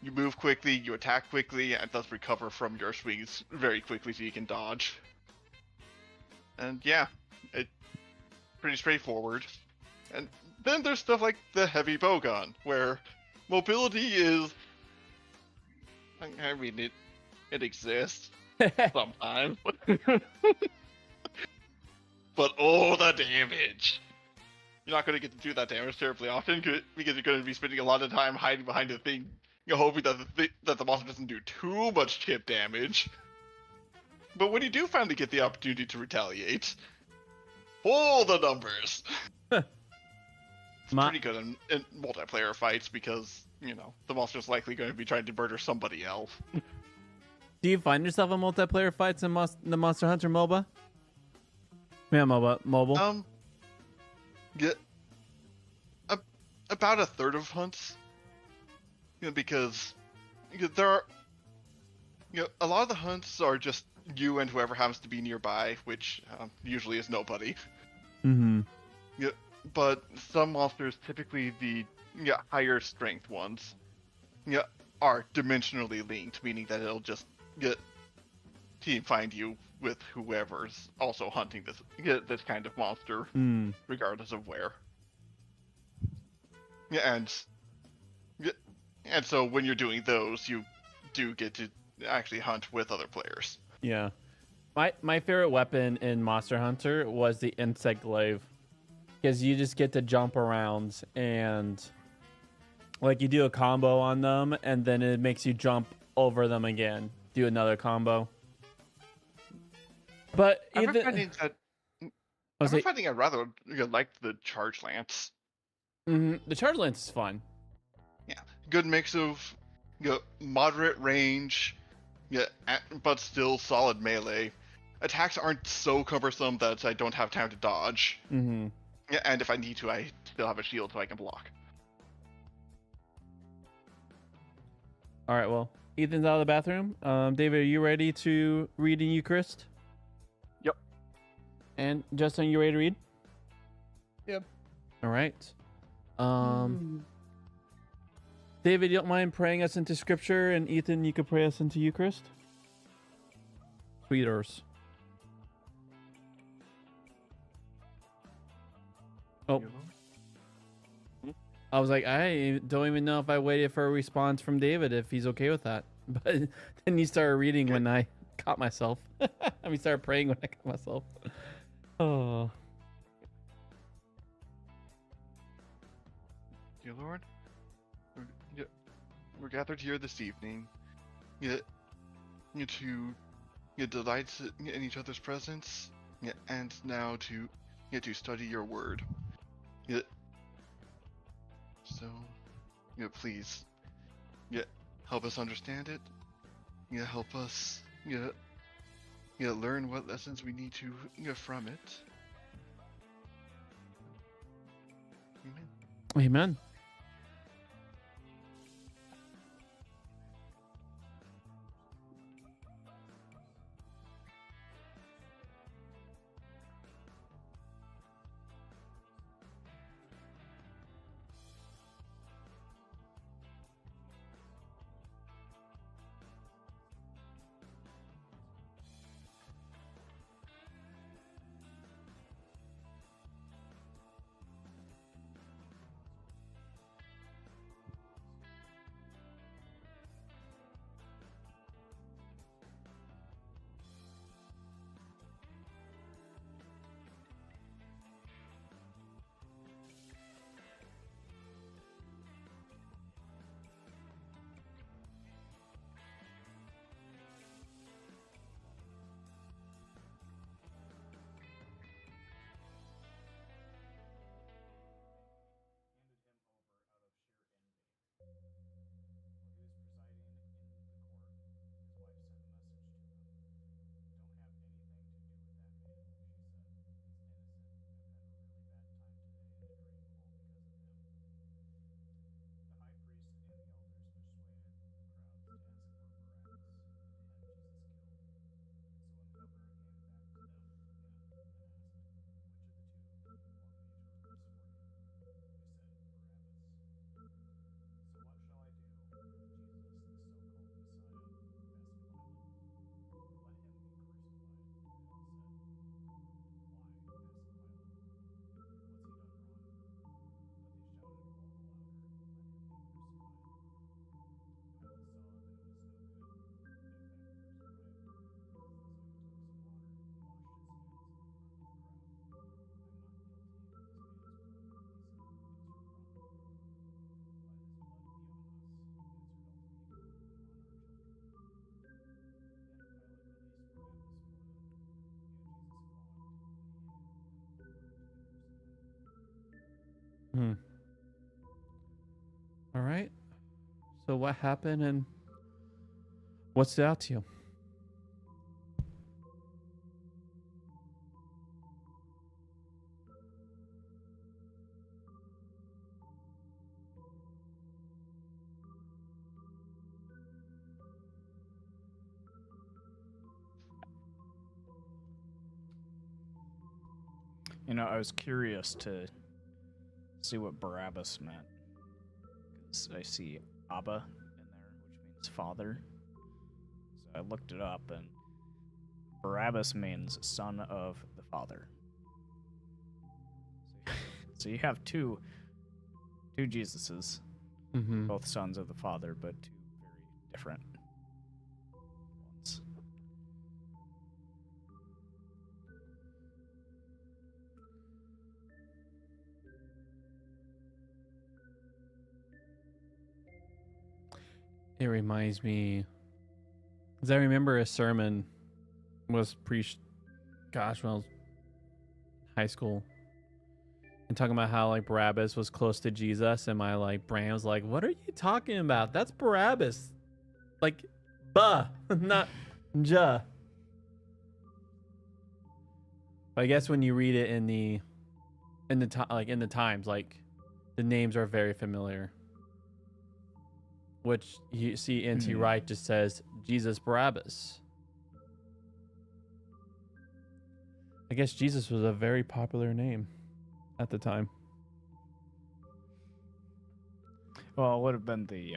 you move quickly, you attack quickly, and thus recover from your swings very quickly so you can dodge. And yeah, it's pretty straightforward. And then there's stuff like the heavy bowgun, where mobility is, I mean, it exists sometimes. But oh, the damage! You're not going to get to do that damage terribly often because you're going to be spending a lot of time hiding behind the thing, hoping that the monster doesn't do too much chip damage. But when you do finally get the opportunity to retaliate, oh, the numbers! It's pretty good in multiplayer fights because, the monster's likely going to be trying to murder somebody else. Do you find yourself in multiplayer fights in the Monster Hunter MOBA? Yeah, mobile. Yeah, about a third of hunts. Because there are, a lot of the hunts are just you and whoever happens to be nearby, which usually is nobody. Mm-hmm. Yeah, but some monsters, typically the higher strength ones, are dimensionally linked, meaning that it'll just team find you with whoever's also hunting this kind of monster, regardless of where. Yeah, and so when you're doing those, you do get to actually hunt with other players. Yeah. My favorite weapon in Monster Hunter was the insect glaive, because you just get to jump around and like you do a combo on them and then it makes you jump over them again, do another combo. But I'm finding I rather like the charge lance. The charge lance is fun. Yeah, good mix of moderate range, but still solid melee. Attacks aren't so cumbersome that I don't have time to dodge. Mm-hmm. Yeah, and if I need to, I still have a shield so I can block. All right, well, Ethan's out of the bathroom. David, are you ready to read in Eucharist? Yep. And Justin, you ready to read? Yep. All right. David, you don't mind praying us into Scripture, and Ethan, you could pray us into Eucharist? Tweeters. Oh. I was like, I don't even know if I waited for a response from David if he's okay with that. But then you started reading when I caught myself. I mean, started praying when I caught myself. Oh. Dear Lord, we're gathered here this evening, to delight in each other's presence, and now to study your word. So, please, help us understand it. Help us, learn what lessons we need to from it. Amen. Amen. Hmm. All right. So what happened and what stood out to you? You know, I was curious to see what Barabbas meant. Because I see Abba in there, which means father. So I looked it up, and Barabbas means son of the father. So you have two Jesuses, Mm-hmm. both sons of the father, but two very different ones. It reminds me, because I remember a sermon was preached, gosh, when I was in high school, and talking about how like Barabbas was close to Jesus, and my like brain was like, "What are you talking about? That's Barabbas, like, not ja." But I guess when you read it in the times, like the names are very familiar. Which you see N.T. Wright just says Jesus Barabbas. I guess Jesus was a very popular name at the time. Well, it would have been the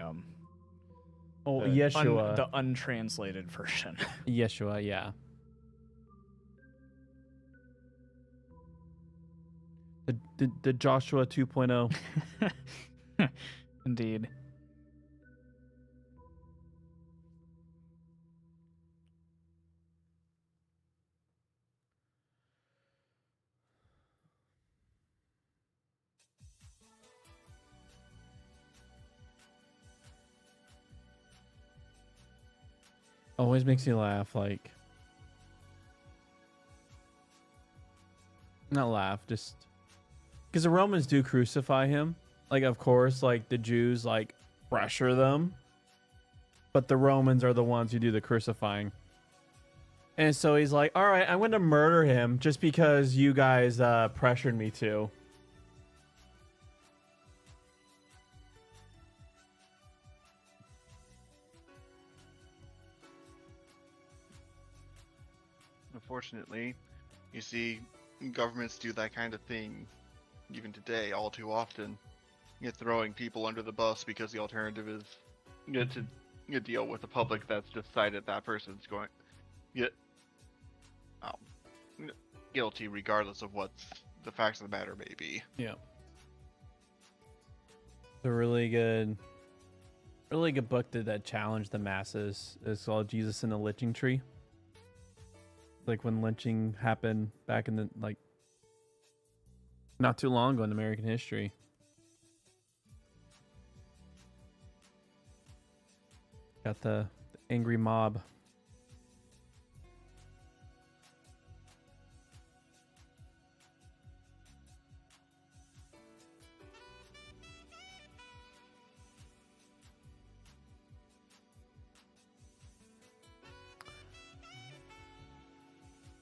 Yeshua. the untranslated version. Yeshua, yeah. The Joshua 2.0. Indeed. Always makes me laugh, like, not laugh, just because the Romans do crucify him. Like, of course, like the Jews like pressure them, but the Romans are the ones who do the crucifying. And so he's like, all right, I'm going to murder him just because you guys pressured me to. Unfortunately, you see governments do that kind of thing even today all too often. You're throwing people under the bus because the alternative is to deal with the public that's decided that person's going get guilty regardless of what the facts of the matter may be. Yeah. It's a really good book that challenged the masses. It's called Jesus and the Lynching Tree. Like when lynching happened back in the not too long ago in American history. Got the angry mob.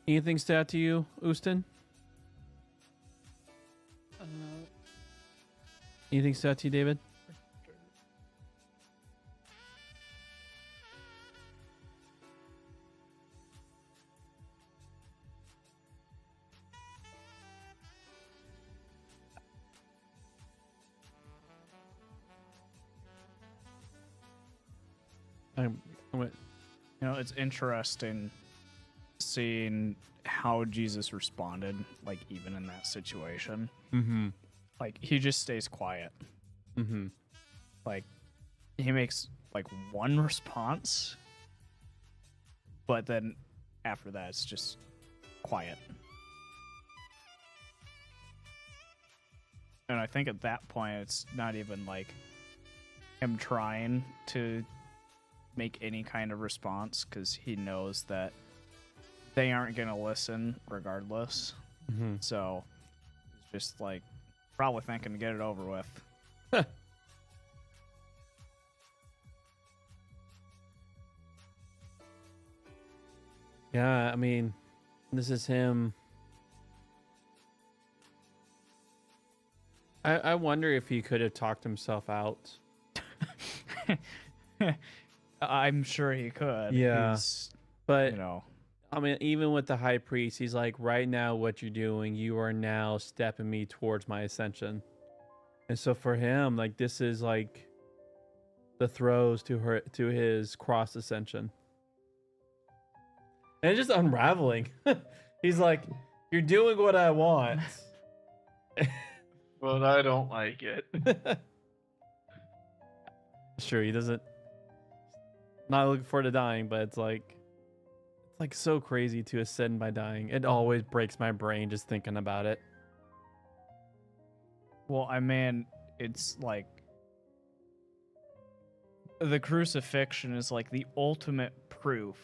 Anything stood out to you, Ustin? Anything stood out to you, David? You know, it's interesting seeing how Jesus responded, like even in that situation. Mm-hmm. Like he just stays quiet. Mm-hmm. Like he makes like one response, but then after that it's just quiet. And I think at that point it's not even like him trying to make any kind of response, because he knows that they aren't going to listen regardless. Mm-hmm. So it's just like Probably thinking to get it over with. Yeah, I mean, this is him. I wonder if he could have talked himself out. I'm sure he could. Yeah. He's, But you know, I mean, even with the high priest, he's like, right now, what you're doing, you are now stepping me towards my ascension. And so for him, like, this is like the throws to his cross ascension. And it's just unraveling. He's like, you're doing what I want. But I don't like it. Sure, he doesn't. Not looking forward to dying, but it's like so crazy to ascend by dying. It always breaks my brain just thinking about it. well, I mean, it's like the crucifixion is like the ultimate proof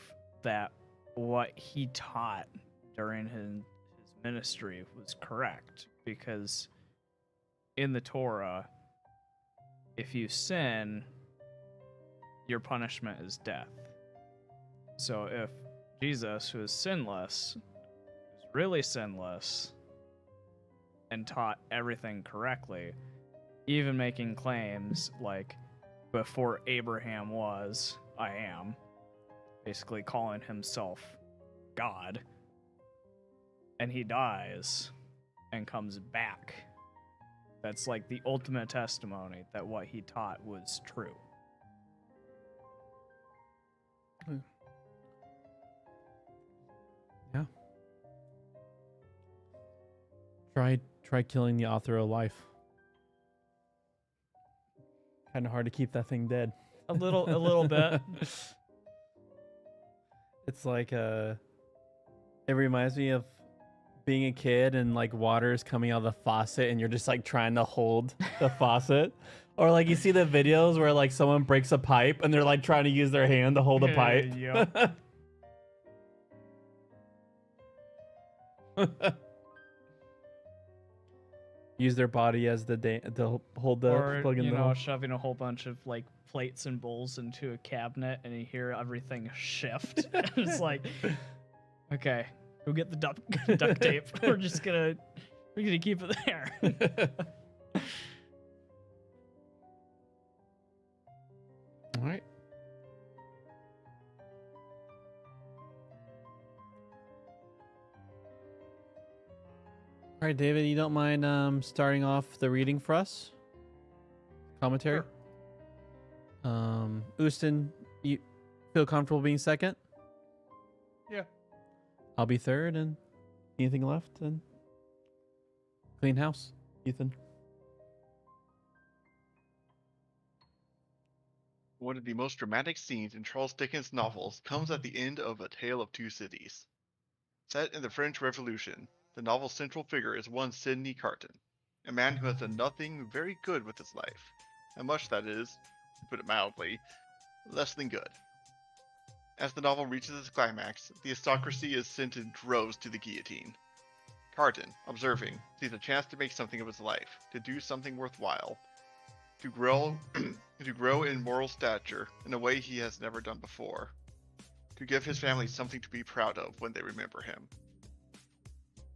that what he taught during his ministry was correct, because in the Torah, if you sin, your punishment is death. So if Jesus, who is sinless, was really sinless and taught everything correctly, even making claims like, before Abraham was, I am, basically calling himself God, and he dies and comes back. That's like the ultimate testimony that what he taught was true. Yeah. Try killing the author of life. Kind of hard to keep that thing dead. A little bit. It's like it reminds me of being a kid and like water is coming out of the faucet and you're just like trying to hold the faucet. Or like you see the videos where like someone breaks a pipe and they're like trying to use their hand to hold a pipe. Yep. Use their body as to hold the plug in you the know, hole. shoving a whole bunch of like plates and bowls into a cabinet, and you hear everything shift. It's like, okay, go get the duct tape. We're gonna keep it there. All right. All right, David, you don't mind starting off the reading for us? Commentary? Sure. Ustin, you feel comfortable being second? Yeah. I'll be third, and anything left? And clean house, Ethan. One of the most dramatic scenes in Charles Dickens' novels comes at the end of A Tale of Two Cities. Set in the French Revolution, the novel's central figure is one Sidney Carton, a man who has done nothing very good with his life, and much that is, to put it mildly, less than good. As the novel reaches its climax, the aristocracy is sent in droves to the guillotine. Carton, observing, sees a chance to make something of his life, to do something worthwhile, to grow in moral stature in a way he has never done before, to give his family something to be proud of when they remember him.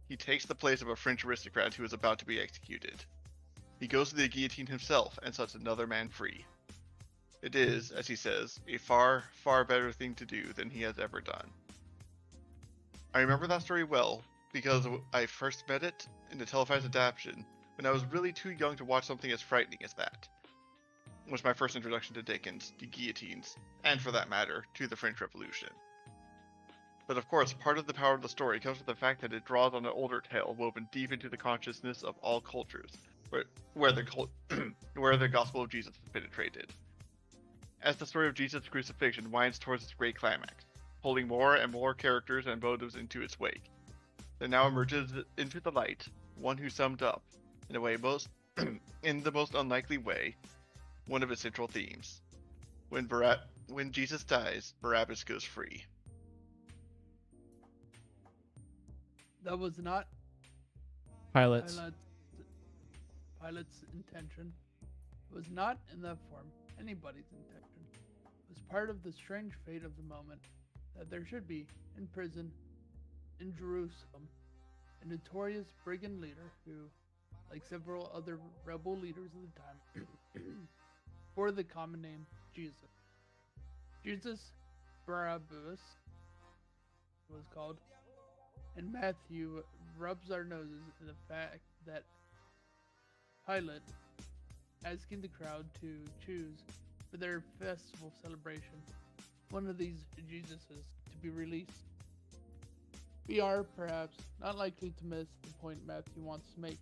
He takes the place of a French aristocrat who is about to be executed. He goes to the guillotine himself and sets another man free. It is, as he says, a far, far better thing to do than he has ever done. I remember that story well because I first met it in the televised adaptation when I was really too young to watch something as frightening as that. It was my first introduction to Dickens, to guillotines, and for that matter, to the French Revolution. But of course, part of the power of the story comes from the fact that it draws on an older tale woven deep into the consciousness of all cultures, where the gospel of Jesus has penetrated. As the story of Jesus' crucifixion winds towards its great climax, holding more and more characters and motives into its wake, there now emerges into the light one who summed up, in a way in the most unlikely way, one of its central themes. When Jesus dies, Barabbas goes free. That was not Pilots. Pilate's intention. It was not, in that form, anybody's intention. It was part of the strange fate of the moment that there should be, in prison, in Jerusalem, a notorious brigand leader who, like several other rebel leaders of the time, bore the common name Jesus. Jesus Barabbas was called, and Matthew rubs our noses in the fact that Pilate, asking the crowd to choose for their festival celebration one of these Jesuses to be released. We are, perhaps, not likely to miss the point Matthew wants to make.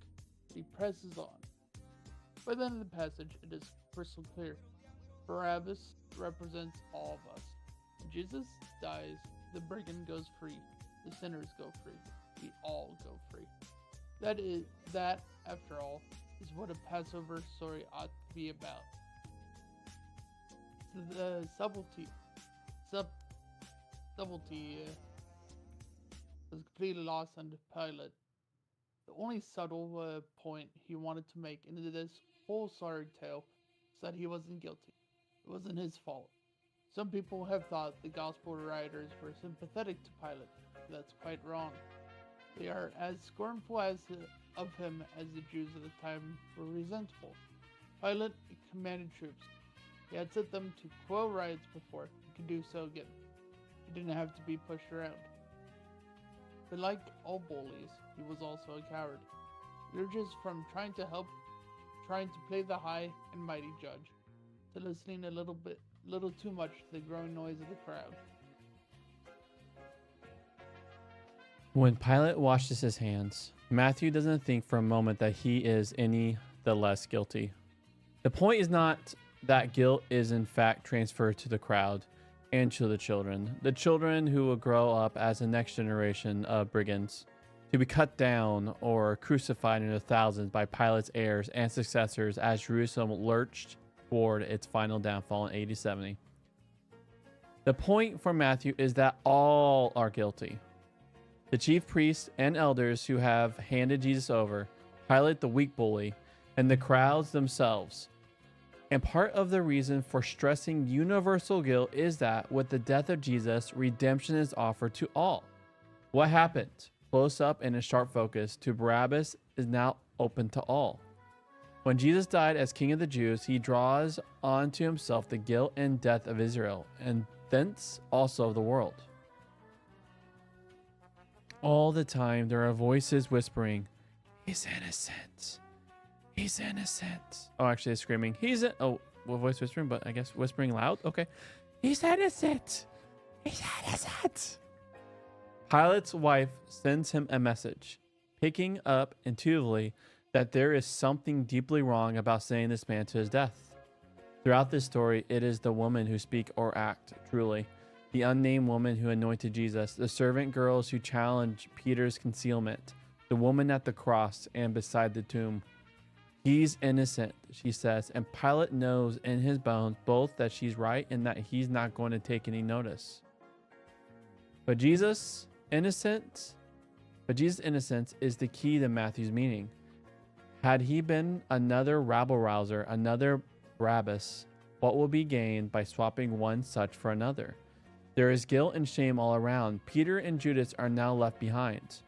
He presses on. By the end of the passage, it is crystal clear. Barabbas represents all of us. When Jesus dies, the brigand goes free. The sinners go free. We all go free. That, after all, is what a Passover story ought to be about. The subtlety was completely lost on Pilate. The only subtle point he wanted to make into this whole sorry tale is that he wasn't guilty. It wasn't his fault. Some people have thought the gospel writers were sympathetic to Pilate. That's quite wrong. They are as scornful of him as the Jews of the time were resentful. Pilate commanded troops. He had set them to quell riots before. He could do so again. He didn't have to be pushed around. But like all bullies, he was also a coward. He urges from trying to play the high and mighty judge, to listening a little too much to the growing noise of the crowd. When Pilate washes his hands, Matthew doesn't think for a moment that he is any the less guilty. The point is not that guilt is in fact transferred to the crowd and to the children who will grow up as the next generation of brigands, to be cut down or crucified in the thousands by Pilate's heirs and successors as Jerusalem lurched toward its final downfall in AD 70. The point for Matthew is that all are guilty. The chief priests and elders who have handed Jesus over, Pilate the weak bully, and the crowds themselves. And part of the reason for stressing universal guilt is that with the death of Jesus, redemption is offered to all. What happened? Close up and in sharp focus to Barabbas is now open to all. When Jesus died as King of the Jews, he draws onto himself the guilt and death of Israel, and thence also of the world. All the time there are voices whispering, "He's innocent. He's innocent." Oh, actually they're screaming, well, voice whispering, but I guess whispering loud. Okay. "He's innocent. He's innocent." Pilate's wife sends him a message, picking up intuitively that there is something deeply wrong about sending this man to his death. Throughout this story, it is the woman who speak or act truly. The unnamed woman who anointed Jesus, the servant girls who challenged Peter's concealment, the woman at the cross and beside the tomb. "He's innocent," she says, and Pilate knows in his bones both that she's right and that he's not going to take any notice. But Jesus' innocence is the key to Matthew's meaning. Had he been another rabble-rouser, another Barabbas, what will be gained by swapping one such for another? There is guilt and shame all around. Peter and Judas are now left behind.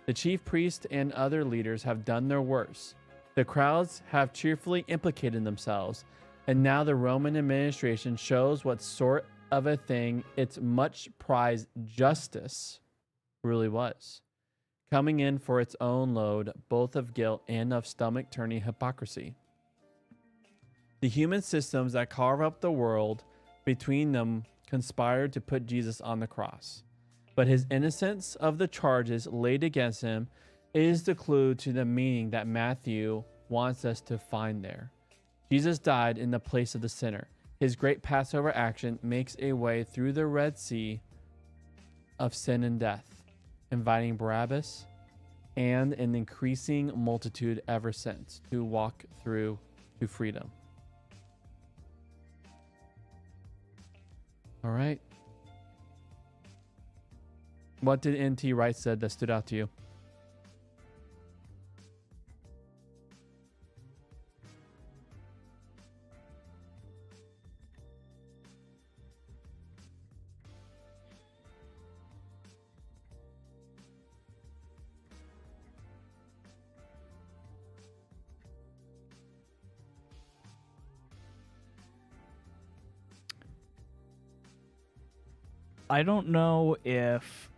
The chief priests and other leaders have done their worst. The crowds have cheerfully implicated themselves, and now the Roman administration shows what sort of a thing its much prized justice really was, coming in for its own load both of guilt and of stomach-turning hypocrisy. The human systems that carve up the world between them conspired to put Jesus on the cross, but his innocence of the charges laid against him is the clue to the meaning that Matthew wants us to find there. Jesus died in the place of the sinner. His great Passover action makes a way through the Red Sea of sin and death, inviting Barabbas and an increasing multitude ever since to walk through to freedom. All right. What did N.T. Wright said that stood out to you? I don't know if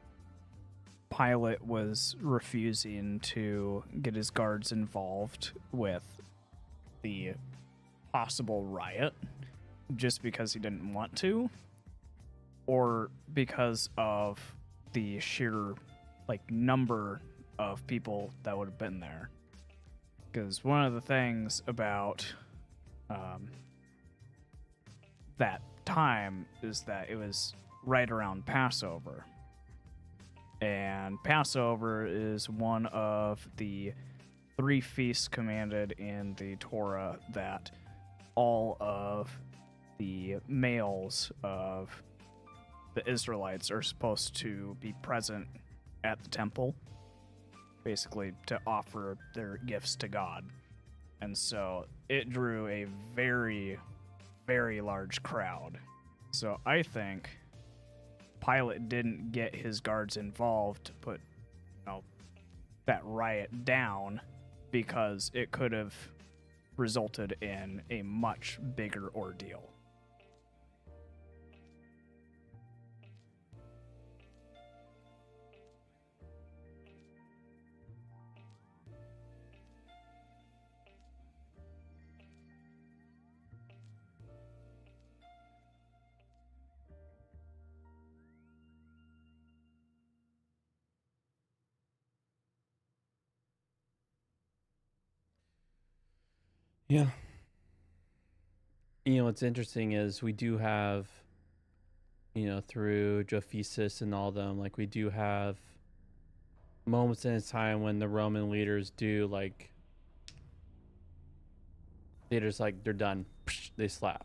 Pilate was refusing to get his guards involved with the possible riot just because he didn't want to, or because of the sheer number of people that would have been there. Because one of the things about that time is that it was right around Passover. And Passover is one of the 3 feasts commanded in the Torah that all of the males of the Israelites are supposed to be present at the temple, basically to offer their gifts to God. And so it drew a very, very large crowd. So I think Pilate didn't get his guards involved to put, that riot down, because it could have resulted in a much bigger ordeal. Yeah. What's interesting is we do have, through Josephus and all them, we do have moments in time when the Roman leaders do, they just, they're done. They slap.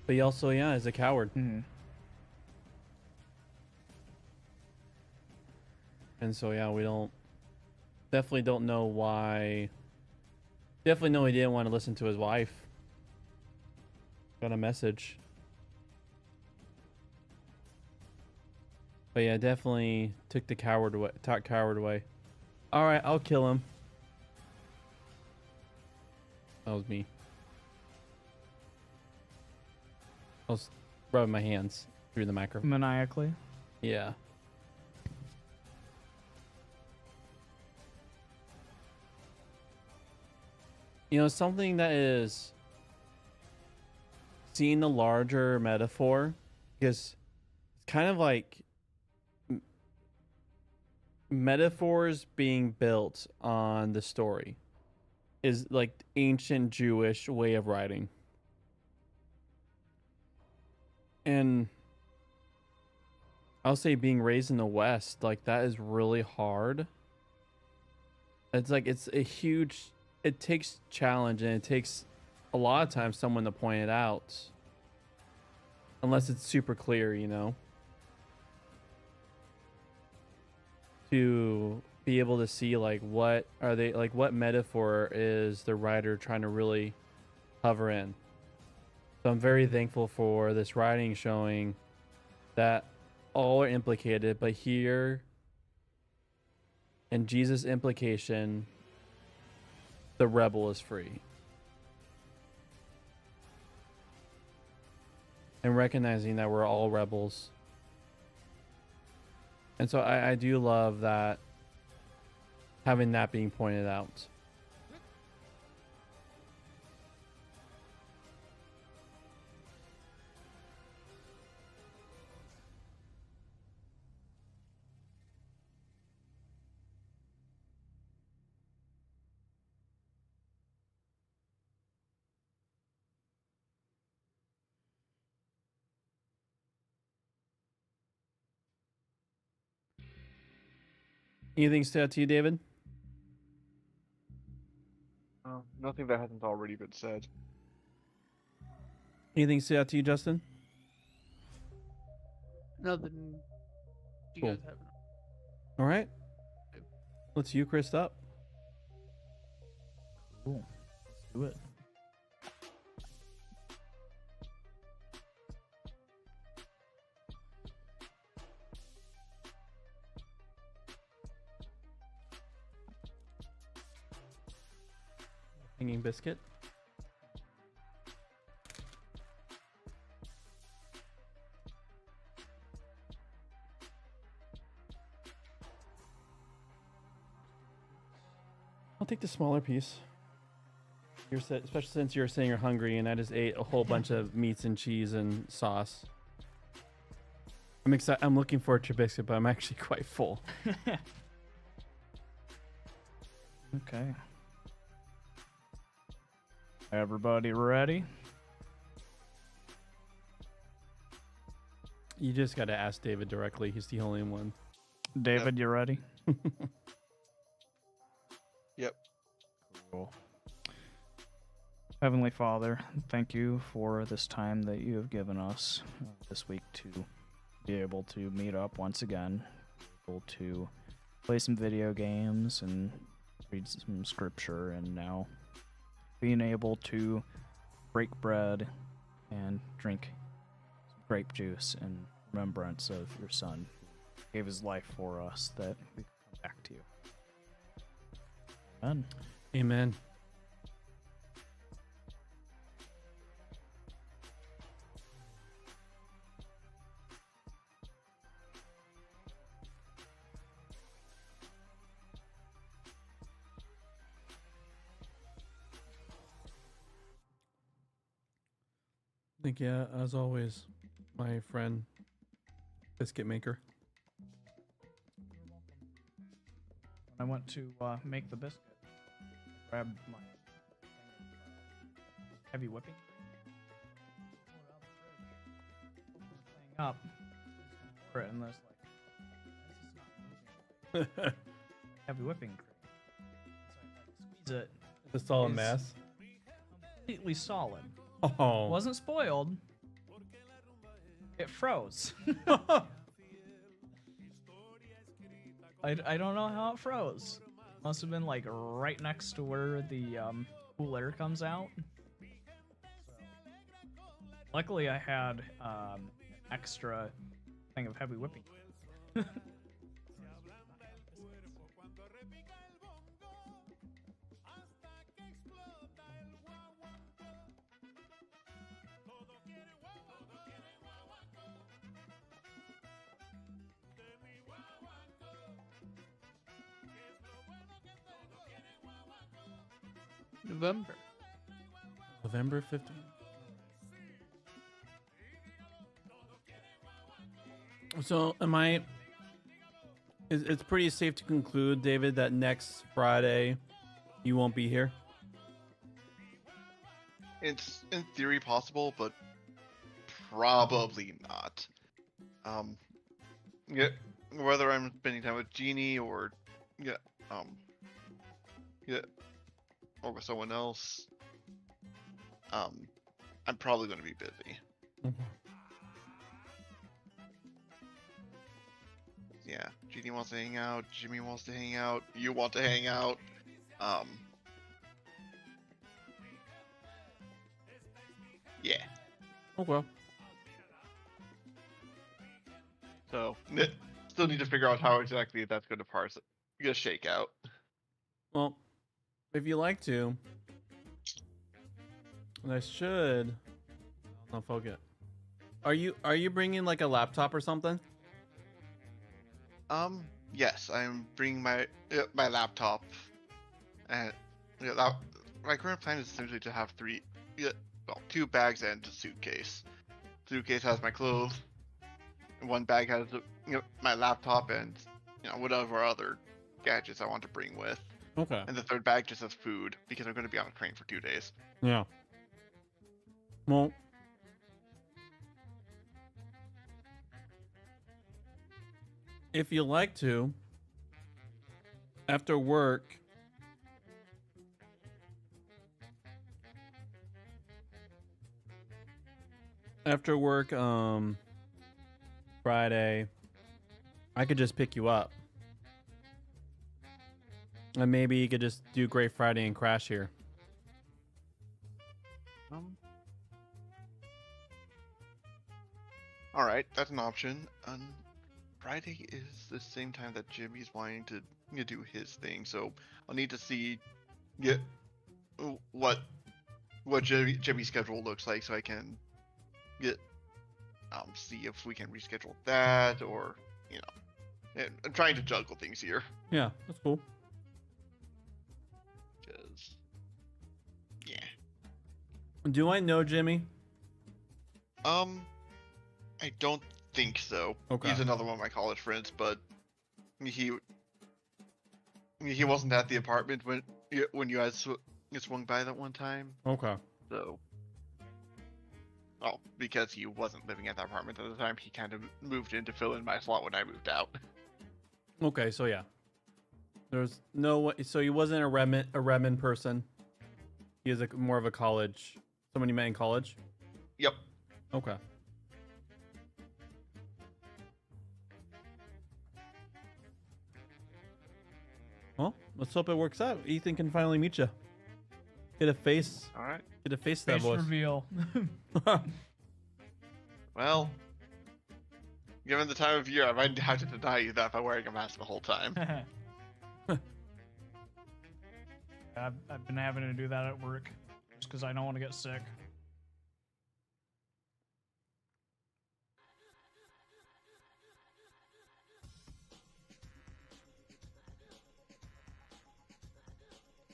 But he also, is a coward. Mm-hmm. And so, we definitely don't know why. Definitely know he didn't want to listen to his wife. Got a message. But yeah, definitely took the coward away. All right, I'll kill him. That was me. I was rubbing my hands through the microphone. Maniacally? Yeah. Something that is seeing the larger metaphor, because it's kind of like metaphors being built on the story is like ancient Jewish way of writing. And I'll say being raised in the West, that is really hard. It's a huge, it takes challenge, and it takes a lot of times someone to point it out. Unless it's super clear, to be able to see what are they, what metaphor is the writer trying to really hover in. So I'm very thankful for this writing showing that all are implicated, but here in Jesus' implication, the rebel is free. And recognizing that we're all rebels. And so I do love that, having that being pointed out. Anything stood out to you, David? Nothing that hasn't already been said. Anything stood out to you, Justin? Nothing. You Cool. guys have? All right. Let's Eucharist up. Cool. Let's do it. Hanging biscuit. take the smaller piece. Especially since you're saying you're hungry, and I just ate a whole bunch of meats and cheese and sauce. I'm excited. I'm looking for a Trubisky, but I'm actually quite full. Okay. Everybody ready? You just got to ask David directly. He's the only one. David, you ready? Yep. Cool. Heavenly Father, thank you for this time that you have given us this week to be able to meet up once again, able to play some video games and read some scripture, and now being able to break bread and drink some grape juice in remembrance of your Son who gave his life for us, that we can come back to you. Amen. Amen. I think, yeah, as always, my friend, Biscuit Maker. I went to make the biscuit. Grab my heavy whipping. Up. Pour it in this, this is not moving. Heavy whipping cream. So I squeeze it. It's all a mess. Completely solid. Oh. Wasn't spoiled. It froze. I don't know how it froze. Must have been like right next to where the cool air comes out. Luckily, I had an extra thing of heavy whipping. November 15th. So, it's pretty safe to conclude, David, that next Friday you won't be here? It's in theory possible, but probably not. Yeah, whether I'm spending time with Jeannie or or with someone else, I'm probably going to be busy. Mm-hmm. Yeah, Jeannie wants to hang out, Jimmy wants to hang out, you want to hang out. Yeah. Oh well. So, still need to figure out how exactly that's going to shake out. Well, if you like to, and I should. I don't know if I'll get. Are you bringing like a laptop or something? Yes, I'm bringing my laptop, and my current plan is essentially to have two bags and a suitcase. Suitcase has my clothes, and one bag has my laptop and whatever other gadgets I want to bring with. Okay. And the third bag just has food because I'm going to be on a train for 2 days. Yeah. Well, if you like to, after work, Friday, I could just pick you up. And maybe you could just do Great Friday and crash here. All right, that's an option. Friday is the same time that Jimmy's wanting to do his thing, so I'll need to see what Jimmy's schedule looks like, so I can see if we can reschedule that, or I'm trying to juggle things here. Yeah, that's cool. Do I know Jimmy? I don't think so. Okay. He's another one of my college friends, but he wasn't at the apartment when you guys swung by that one time. Okay. So, well, because he wasn't living at that apartment at the time, he kind of moved in to fill in my slot when I moved out. Okay, so yeah. There's no way. So he wasn't a Redmond person. He is more of a college. Someone you met in college? Yep. Okay. Well, let's hope it works out. Ethan can finally meet you. Get a face. All right. Get a face to that Face voice. reveal. Well, given the time of year, I might have to deny you that by wearing a mask the whole time. I've been having to do that at work just because I don't want to get sick.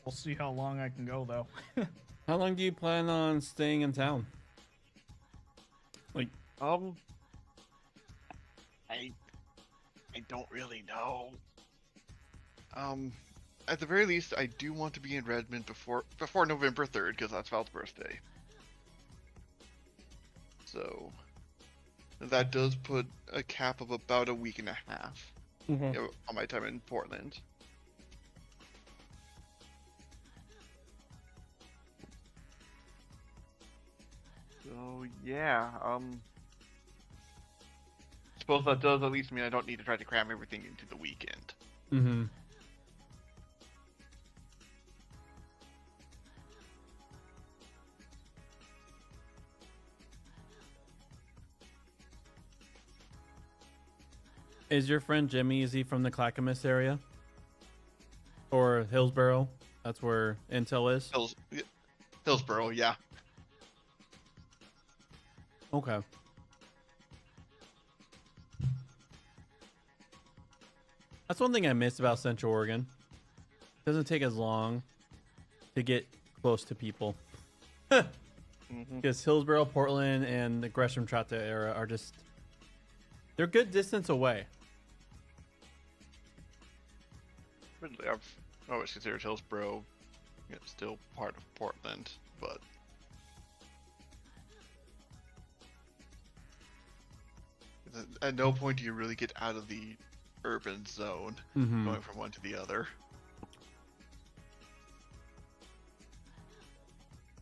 We'll see how long I can go, though. How long do you plan on staying in town? Like, I don't really know. At the very least, I do want to be in Redmond before November 3rd, because that's Val's birthday. So that does put a cap of about a week and a half on my time in Portland. So yeah, suppose that does at least mean I don't need to try to cram everything into the weekend. mm-hmm. Is your friend Jimmy, is he from the Clackamas area? Or Hillsboro? That's where Intel is? Hillsboro, yeah. Okay. That's one thing I miss about Central Oregon. It doesn't take as long to get close to people. Because Hillsboro, Portland, and the Gresham-Trout area are just... They're a good distance away. I've always considered Hillsboro still part of Portland, but at no point do you really get out of the urban zone going from one to the other.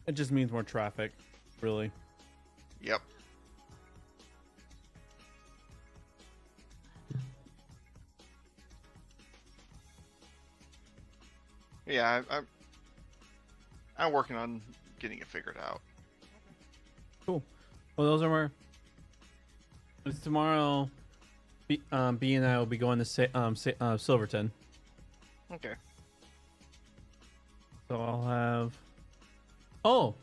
It just means more traffic, really. Yep. Yeah, I'm working on getting it figured out. Cool. Well, those are more. It's tomorrow. B and I will be going to Silverton. Okay. So I'll have. Oh.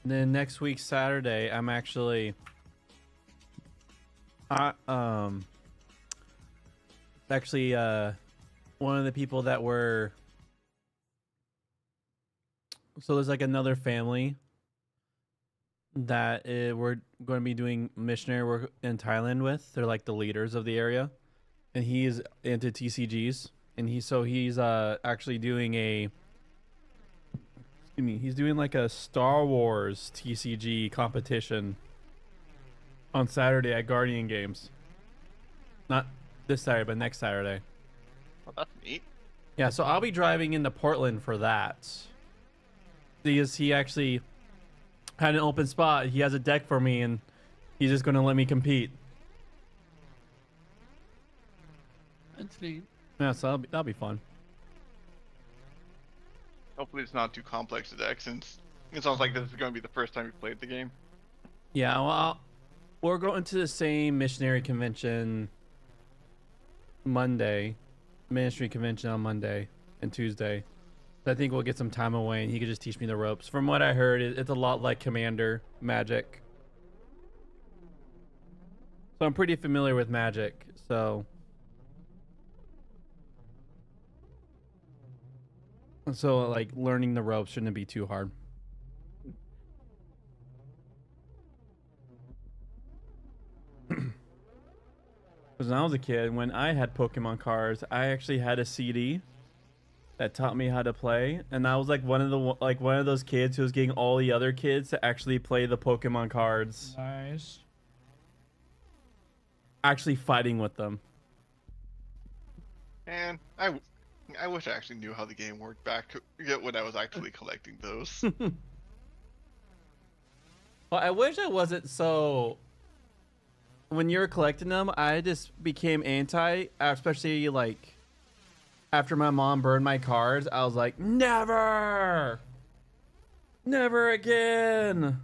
And then next week Saturday, I'm actually. Actually, one of the people that were. So there's like another family that we're going to be doing missionary work in Thailand with. They're like the leaders of the area, and he's into TCGs, and he's actually doing he's doing like a Star Wars TCG competition on Saturday at Guardian Games. Not this Saturday, but next Saturday. Well, that's neat. Yeah, so I'll be driving into Portland for that. Because he actually had an open spot. He has a deck for me, and he's just going to let me compete. That's neat. Yeah, so that'll be fun. Hopefully it's not too complex a deck, since it sounds like this is going to be the first time you've played the game. Yeah, well, we're going to the same missionary convention Monday. Ministry convention on Monday and Tuesday. I think we'll get some time away and he could just teach me the ropes. From what I heard, it's a lot like Commander Magic. So I'm pretty familiar with Magic, so like learning the ropes shouldn't be too hard. Because when I was a kid, when I had Pokemon cards, I actually had a CD that taught me how to play, and I was like one of those kids who was getting all the other kids to actually play the Pokemon cards. Nice. Actually fighting with them. And I wish I actually knew how the game worked back when I was actually collecting those. Well, I wish I wasn't so. When you were collecting them, I just became anti, especially like after my mom burned my cards. I was like, never, never again.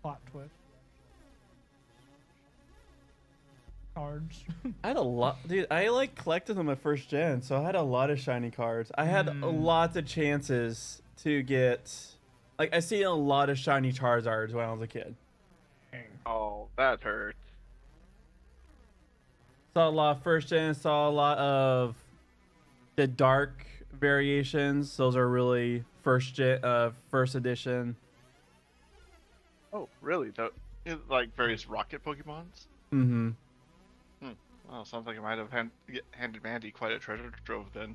Plot twist. Cards. I had a lot, dude. I like collected them at first gen, so I had a lot of shiny cards. I had a lot of chances to get, like, I seen a lot of shiny Charizards when I was a kid. Oh, that hurts. Saw a lot of first gen. Saw a lot of the dark variations. Those are really first edition. Oh, really? Like various rocket Pokemons? Mm-hmm. Well, sounds like I might have handed Mandy quite a treasure trove then.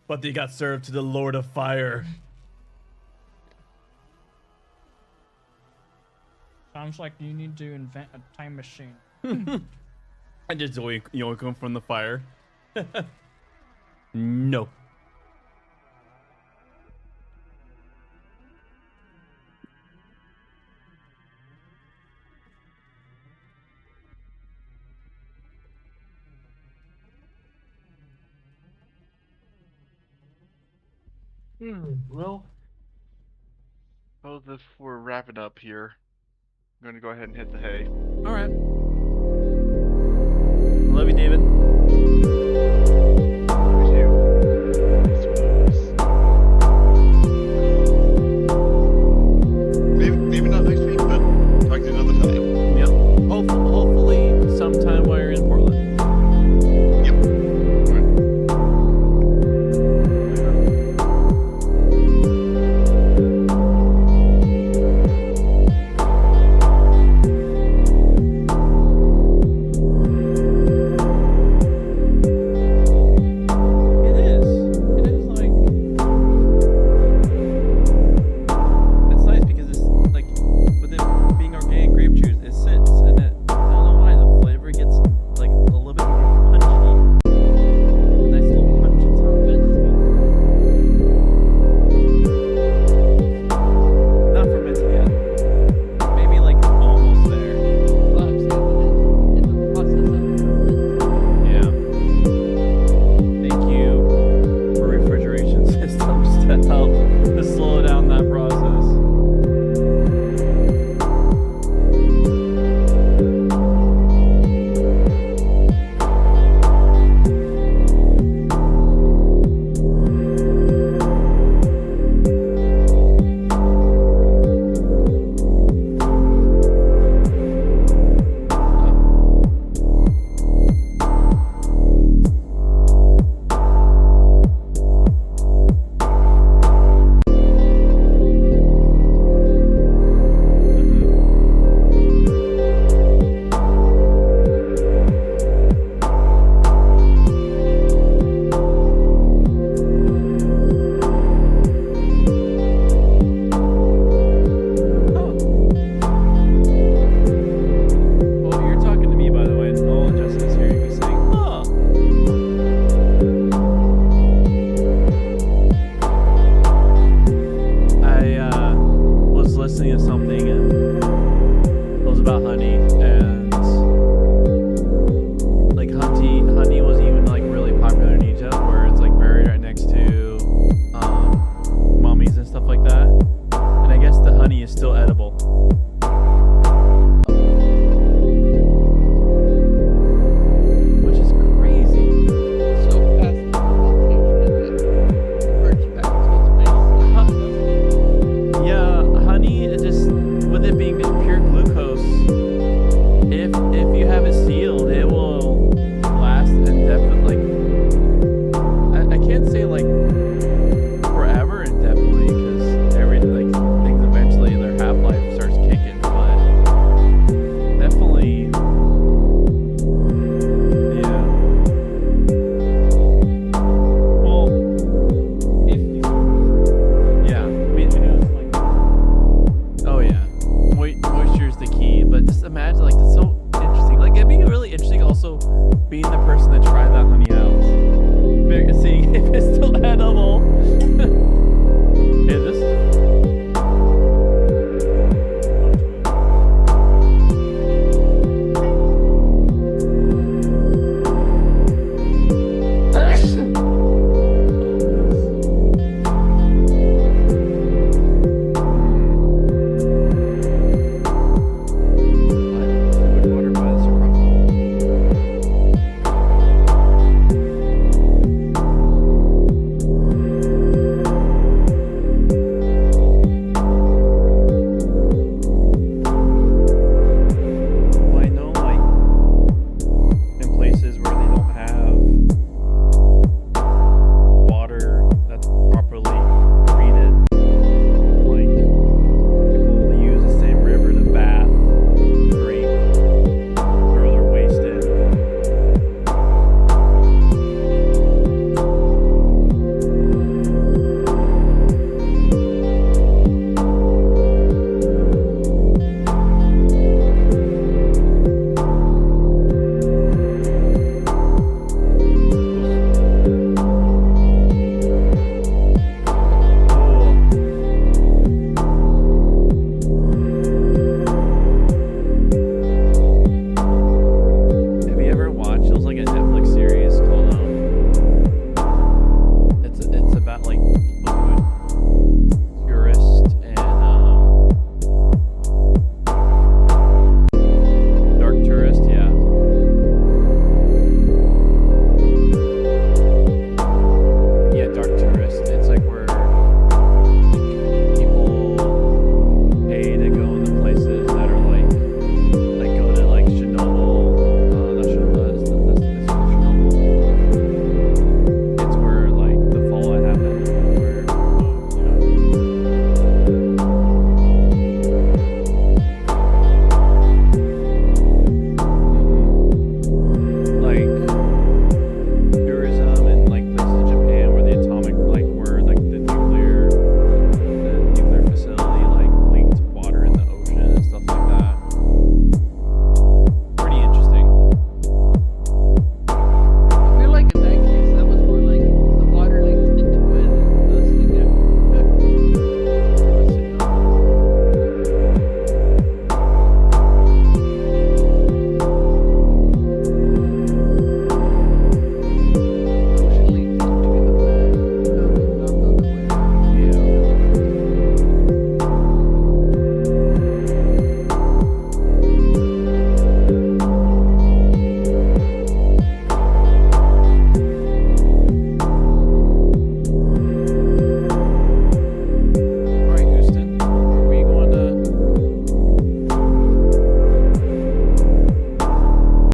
But they got served to the Lord of Fire. Sounds like you need to invent a time machine. I just yoink them from the fire. No. Well, if we're wrapping up here, I'm going to go ahead and hit the hay. All right. Love you, David.